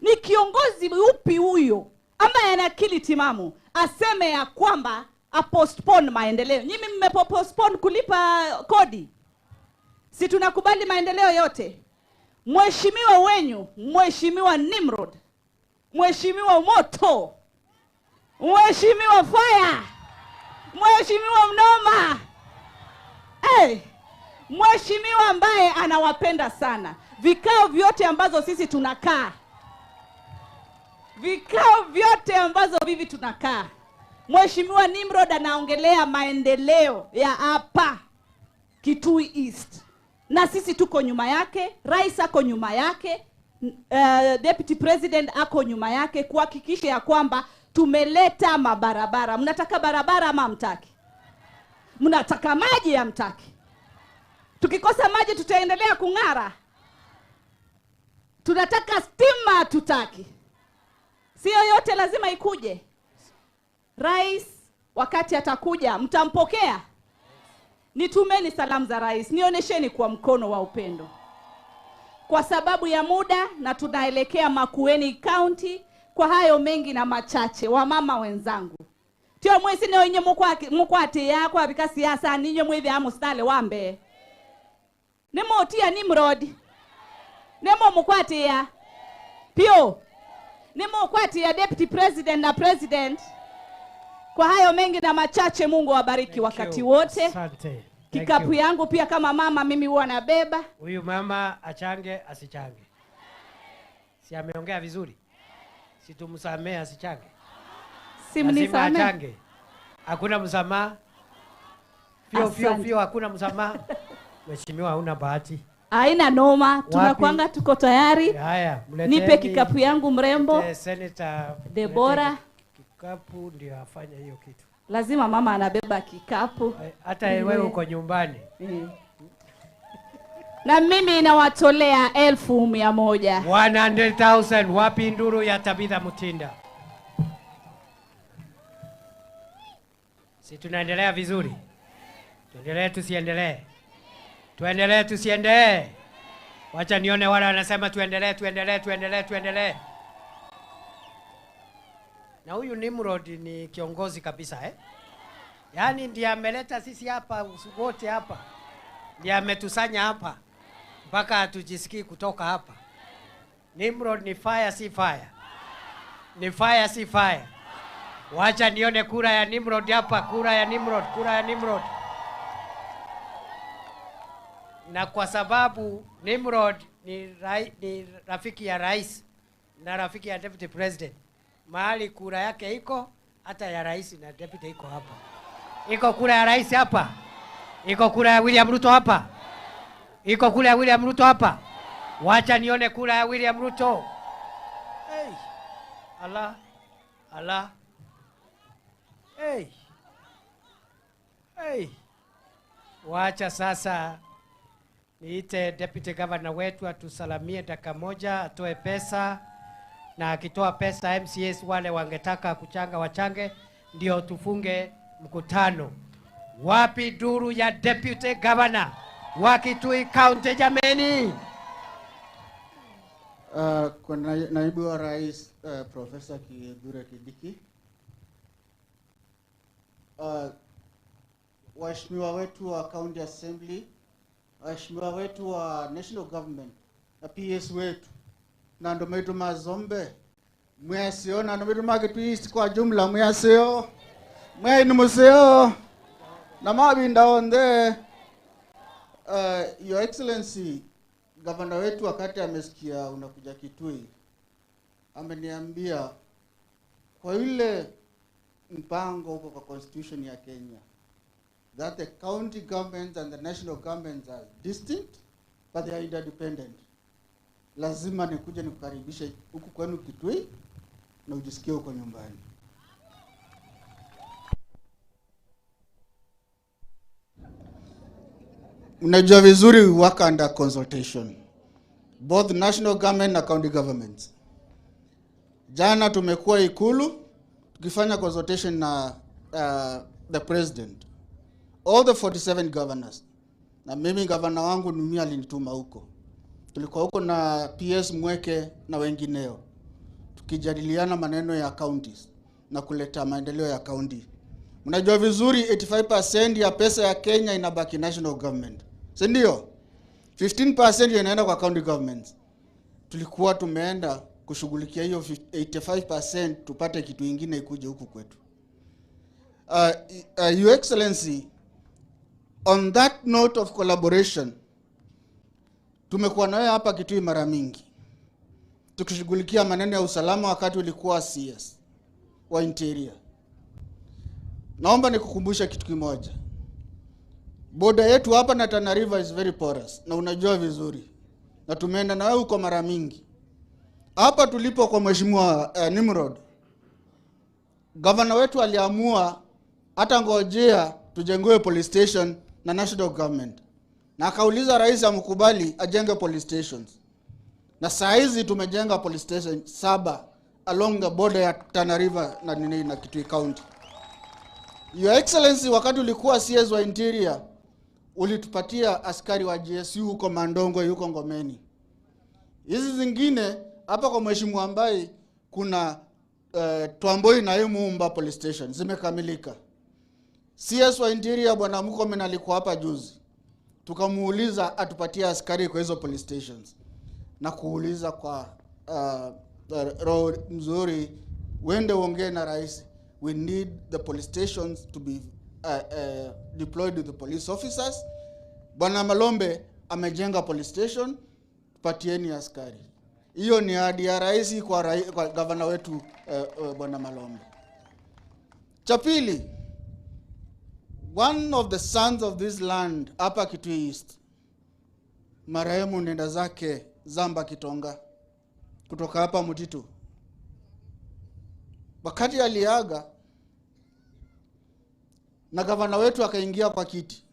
Ni kiongozi upi huyo ama ana akili timamu aseme ya kwamba postpone maendeleo? Nyinyi mmepostpone kulipa kodi. Si tunakubali maendeleo yote? Mheshimiwa wenyu, Mheshimiwa Nimrod, Mheshimiwa Moto, Mheshimiwa Fire, Mheshimiwa Mnoma, Mheshimiwa ambaye anawapenda sana. Vikao vyote ambazo sisi tunakaa, Mheshimiwa Nimrod anaongelea maendeleo ya hapa Kitui East. Na sisi tuko nyuma yake, rais ako nyuma yake, deputy president ako nyuma yake kuhakikisha ya kwamba tumeleta mabarabara. Mnataka barabara ama mtaki? Mnataka maji ya mtaki? Tukikosa maji tutaendelea kung'ara? Tunataka stima tutaki? Sio yote lazima ikuje. Rais wakati atakuja mtampokea? Nitumeni salamu za rais, nionyesheni kwa mkono wa upendo. Kwa sababu ya muda na tunaelekea Makueni County, kwa hayo mengi na machache wamama wenzangu. Tio mwezi ne onye mukwati ya kwa bika siasa ninyo mwithi amustale wambe. Nemo tia Nimrod. Nemo mukwati ya Pio. Nemo kwati ya deputy president na president. Kwa hayo mengi na machache, Mungu awabariki wakati wote. Asante. Kikapu yangu pia kama mama mimi huwa nabeba. Huyu mama achange asichange. Si ameongea vizuri? Si tumsamee asichange? Si mnisamee. Achange. Hakuna msamaha. Fio hakuna msamaha. Mheshimiwa huna bahati. Haina noma, tunakuanga tuko tayari. Haya, mleteni. Nipe kikapu yangu mrembo. Senator Deborah. Kikapu ndio afanya hiyo kitu. Lazima mama anabeba kikapu. Hata wewe uko nyumbani. Na mimi nawatolea 100,000. 100,000. Wapi nduru ya Tabitha Mutinda? Si tunaendelea vizuri? Tuendelee tusiendelee? Tuendelee tusiendelee? Wacha nione wale wanasema tuendelee. Na huyu Nimrod ni kiongozi kabisa Yaani ndiye ameleta sisi hapa wote hapa. Ndiye ametusanya hapa mpaka hatujisikii kutoka hapa. Nimrod ni fire si fire. Ni fire si fire. Wacha nione kura ya Nimrod hapa, kura ya Nimrod, kura ya Nimrod. Na kwa sababu Nimrod ni rafiki ya rais na rafiki ya deputy president, mahali kura yake iko, hata ya rais na deputy iko hapa. Iko kura ya rais hapa, iko kura ya William Ruto hapa, iko kura ya William Ruto hapa. Wacha nione kura ya William Ruto. Hey. Allah. Allah. Hey. Hey. Wacha sasa niite deputy governor wetu atusalamie dakika moja, atoe pesa, na akitoa pesa MCAs wale wangetaka kuchanga wachange, ndio tufunge mkutano. Wapi duru ya deputy governor wa Kitui County jameni? Kwa naibu wa rais Profesa Kithure Kindiki, waheshimiwa wetu wa County Assembly, waheshimiwa wetu wa National Government na PS wetu na ndometu mazombe mwesio na ndometu Kitui East kwa jumla mwesio mwenu museo na mabinda onde. Your Excellency, gavana wetu wakati amesikia unakuja Kitui ameniambia kwa ile mpango huko kwa constitution ya Kenya that the county governments and the national governments are distinct but they are interdependent. Lazima nikuje nikukaribishe huku kwenu Kitui na ujisikie huko nyumbani. Unajua vizuri we work under consultation, both national government na county governments. Jana tumekuwa Ikulu tukifanya consultation na the president, all the 47 governors, na mimi governor wangu mimi alinituma huko. Tulikuwa huko na PS Mweke na wengineo tukijadiliana maneno ya counties na kuleta maendeleo ya county. Unajua vizuri 85% ya pesa ya Kenya inabaki national government, si ndio? 15% inaenda kwa county governments. Tulikuwa tumeenda kushughulikia hiyo 85% tupate kitu kingine ikuje huku kwetu. Your Excellency, on that note of collaboration, tumekuwa nawe hapa Kitui mara mingi tukishughulikia maneno ya usalama wakati ulikuwa CS wa Interior. Naomba nikukumbusha kitu kimoja. Border yetu hapa na Tana River is very porous na unajua vizuri. Na tumeenda na wewe huko mara mingi. Hapa tulipo kwa Mheshimiwa Nimrod, governor wetu aliamua hata ngojea tujengewe police station na national government. Na akauliza rais amkubali ajenge police stations. Na saa hizi tumejenga police station 7 along the border ya Tana River na Kitui County. Your Excellency, wakati ulikuwa CS wa Interior, ulitupatia askari wa GSU huko Mandongo huko Ngomeni. Hizi zingine hapa kwa Mheshimiwa ambaye kuna Twamboi na Emumba police station zimekamilika. CS wa Interior Bwana Mukome alikuwa hapa juzi. Tukamuuliza atupatie askari kwa hizo police stations. Na kuuliza kwa roho mzuri, wende uongee na rais. We need the police stations to be deployed with the police officers. Bwana Malombe amejenga police station, patieni askari. Hiyo ni ahadi ya rais kwa gavana wetu Bwana Malombe. Cha pili, one of the sons of this land hapa Kitui East, marehemu nenda zake Zamba Kitonga kutoka hapa Mutitu, wakati aliaga na gavana wetu akaingia kwa kiti,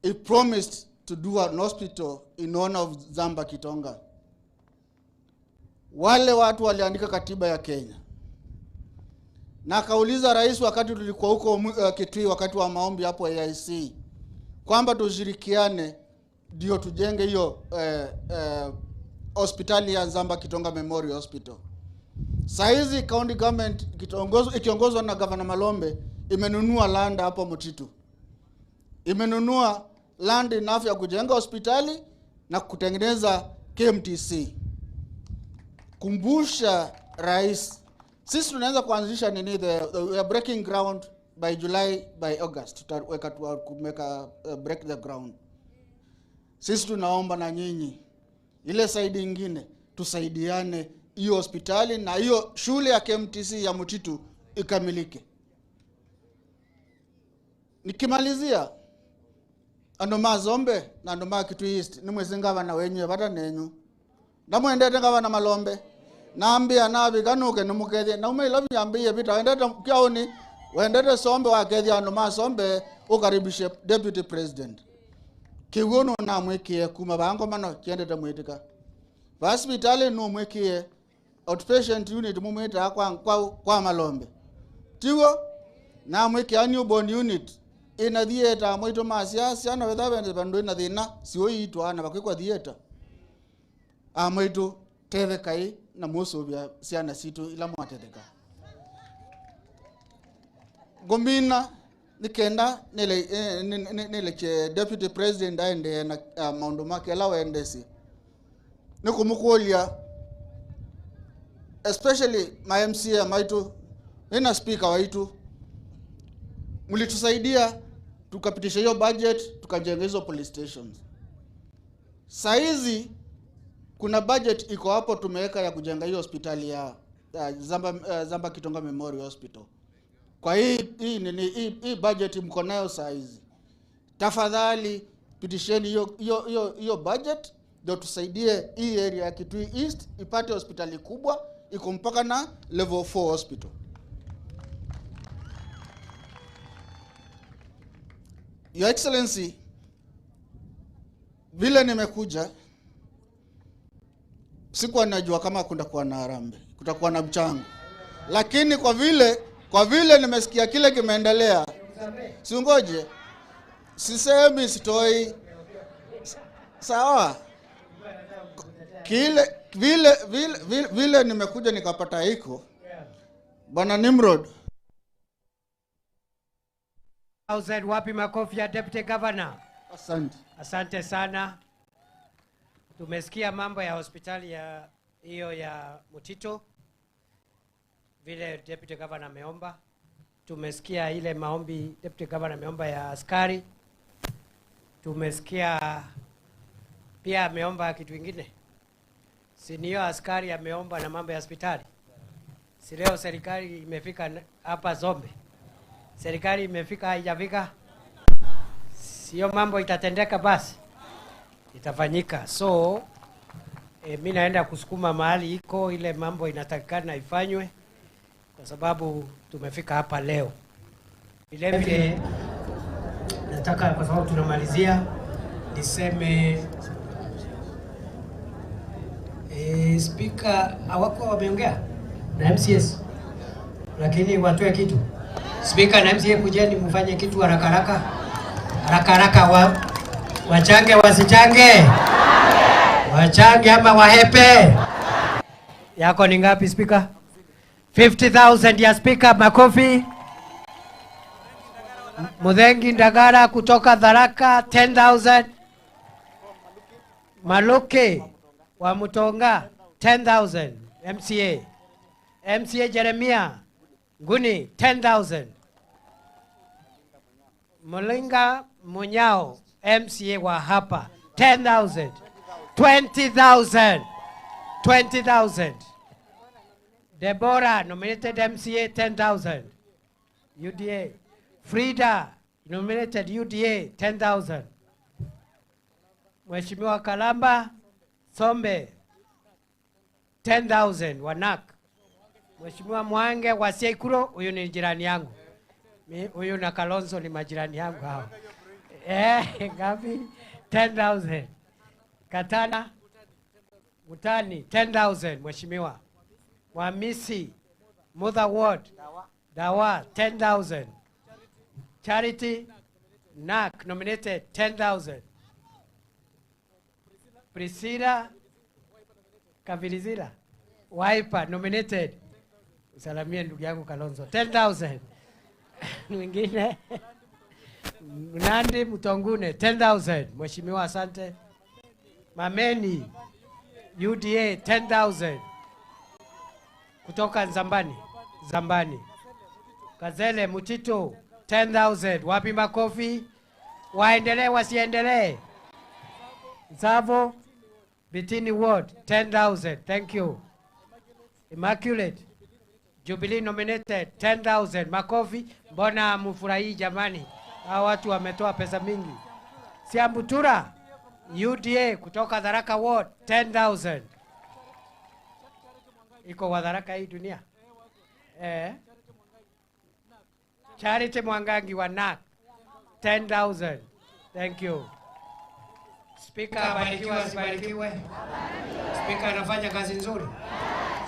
he promised to do an hospital in honor of Zamba Kitonga. Wale watu waliandika katiba ya Kenya. Na akauliza rais wakati tulikuwa huko Kitui wakati wa maombi hapo AIC kwamba tushirikiane ndio tujenge hiyo hospitali ya Zamba Kitonga Memorial Hospital. Saizi county government ikiongozwa na Governor Malombe imenunua land hapo Mutitu. Imenunua land enough ya kujenga hospitali na kutengeneza KMTC. Kumbusha rais Sisi tunaanza kuanzisha nini, we are breaking ground by July, by August tutaweka kumeka break the ground. Sisi tunaomba na nyinyi ile side nyingine tusaidiane, hiyo hospitali na hiyo shule ya KMTC ya Mutitu ikamilike. Nikimalizia andoma Zombe na andoma Kitu East ni mwezi ngavana wenyewe bata nenyu na mwendete ngavana Malombe naambia nabi kanuke numukethia na umeilo byambie bita wendete kyaoni wendete Sombe wakethia andoma Sombe ukaribishe deputy president kiwono na mwekie kuma bango mano kiendete mwitika hospitali no mwekie outpatient unit mumwita kwa Malombe tiwo na mwekie a newborn unit ina theater mwito masiasa na wetha bende bando ina thina sio itwa na bakwikwa theater mwito tethekai na muso bya siana situ ila mwatetheka gomina nikenda nile che deputy president aende na maundu make la waendesi nikumukolia especially my MCA maitu ina speaker waitu mlitusaidia tukapitisha hiyo budget tukajenga hizo police stations. Saizi kuna budget iko hapo tumeweka ya kujenga hiyo hospitali ya Zamba Kitonga Memorial Hospital. Kwa hii budget mko nayo saizi. Tafadhali pitisheni hiyo budget ndio tusaidie hii area ya Kitui East ipate hospitali kubwa iko mpaka na level 4 hospital. Your Excellency, vile nimekuja sikuwa najua kama kutakuwa na harambee, kutakuwa na mchango. Lakini kwa vile nimesikia kile kimeendelea, siungoje. Sisemi sitoi. Sawa. Vile nimekuja nikapata hiko. Bwana Nimrod. Wapi makofi ya Deputy Governor? Asante. Asante sana. Tumesikia mambo ya hospitali ya hiyo ya Mutito vile Deputy Governor ameomba. Tumesikia ile maombi Deputy Governor ameomba ya askari. Tumesikia pia ameomba kitu kingine. Si niyo askari ameomba na mambo ya hospitali. Si leo serikali imefika hapa Zombe. Serikali imefika haijafika. Sio mambo itatendeka basi. Itafanyika. So mimi naenda kusukuma mahali iko ile mambo inatakikana ifanywe kwa sababu tumefika hapa leo. Vile vile nataka kwa sababu tunamalizia niseme speaker hawako wameongea na MCS lakini watoe kitu. Speaker na MCA kujeni mfanye kitu haraka wachange wasichange. Wachange ama wahepe. Yako ni ngapi Speaker? 50,000 ya Speaker, makofi. Mudhengi Ndagara kutoka Tharaka 10,000. Maluke wa Mutonga 10,000 MCA Jeremia Nguni 10,000. Mulinga Munyao MCA wa hapa 10,000. 20,000. Deborah nominated MCA 10,000. UDA. Frida nominated UDA 10,000. Mheshimiwa Kalamba Sombe 10,000 Wanak. Mheshimiwa Mwange wa Siekuro, huyu ni jirani yangu. Huyu na Kalonzo ni majirani yangu hao. Ngapi? 10,000. Katana Mutani 10,000 Mheshimiwa. Wamisi Mother Ward Dawa 10,000. Charity Nak nominated 10,000. Priscilla Kavilizira Wiper nominated. Salamia ndugu yangu Kalonzo 10,000. Mwingine Nandi Mutongune 10,000. Mheshimiwa asante. Mameni UDA 10,000 kutoka Nzambani. Zambani. Kazele Mutito 10,000. Wapi makofi? Waendelee wasiendelee? Zavo Bitini Ward 10,000. Thank you. Immaculate Jubilee nominated 10,000. Makofi. Mbona mfurahii jamani? Hao watu wametoa pesa mingi. Siambutura UDA kutoka Tharaka Ward 10,000. Iko wa Tharaka hii dunia. Charity Mwangangi wa NAK 10,000. Thank you. Speaker abarikiwe asibarikiwe. Speaker anafanya kazi nzuri.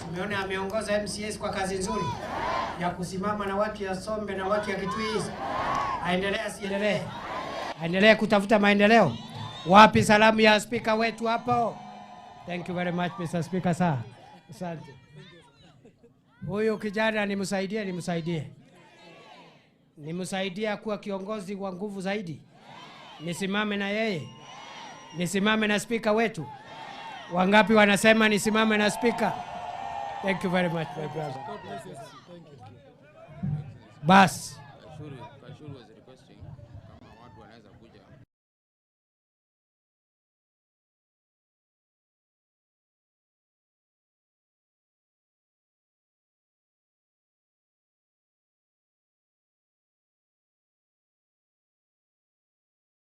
Tumeona ameongoza MCS kwa kazi nzuri ya kusimama na watu ya Sombe na watu ya Kitui. Aendelee asiendelee? Aendelee kutafuta maendeleo. Wapi salamu ya speaker wetu hapo? Thank you very much Mr. Speaker sir. Asante. Huyu kijana nimsaidie. Nimsaidia kuwa kiongozi wa nguvu zaidi. Nisimame na yeye. Nisimame na speaker wetu. Wangapi wanasema nisimame na speaker? Thank you very much my brother. Bas. Kashuru was requesting kama watu wanaweza kuja.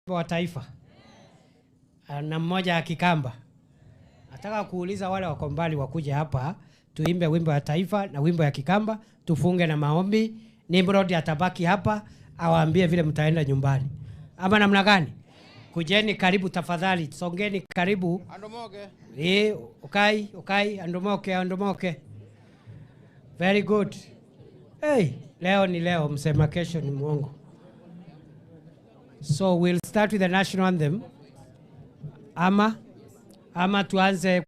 Wa taifa na mmoja akikamba. Nataka kuuliza wale wako mbali wakuje hapa tuimbe wimbo wa taifa na wimbo ya Kikamba, tufunge na maombi. Nimrod atabaki hapa awaambie vile mtaenda nyumbani. Ama namna gani? Kujeni karibu tafadhali, songeni karibu. Andomoke. Okay, andomoke. Very good. Hey, leo ni leo, msema kesho ni mwongo. So we'll start with the national anthem. Ama tuanze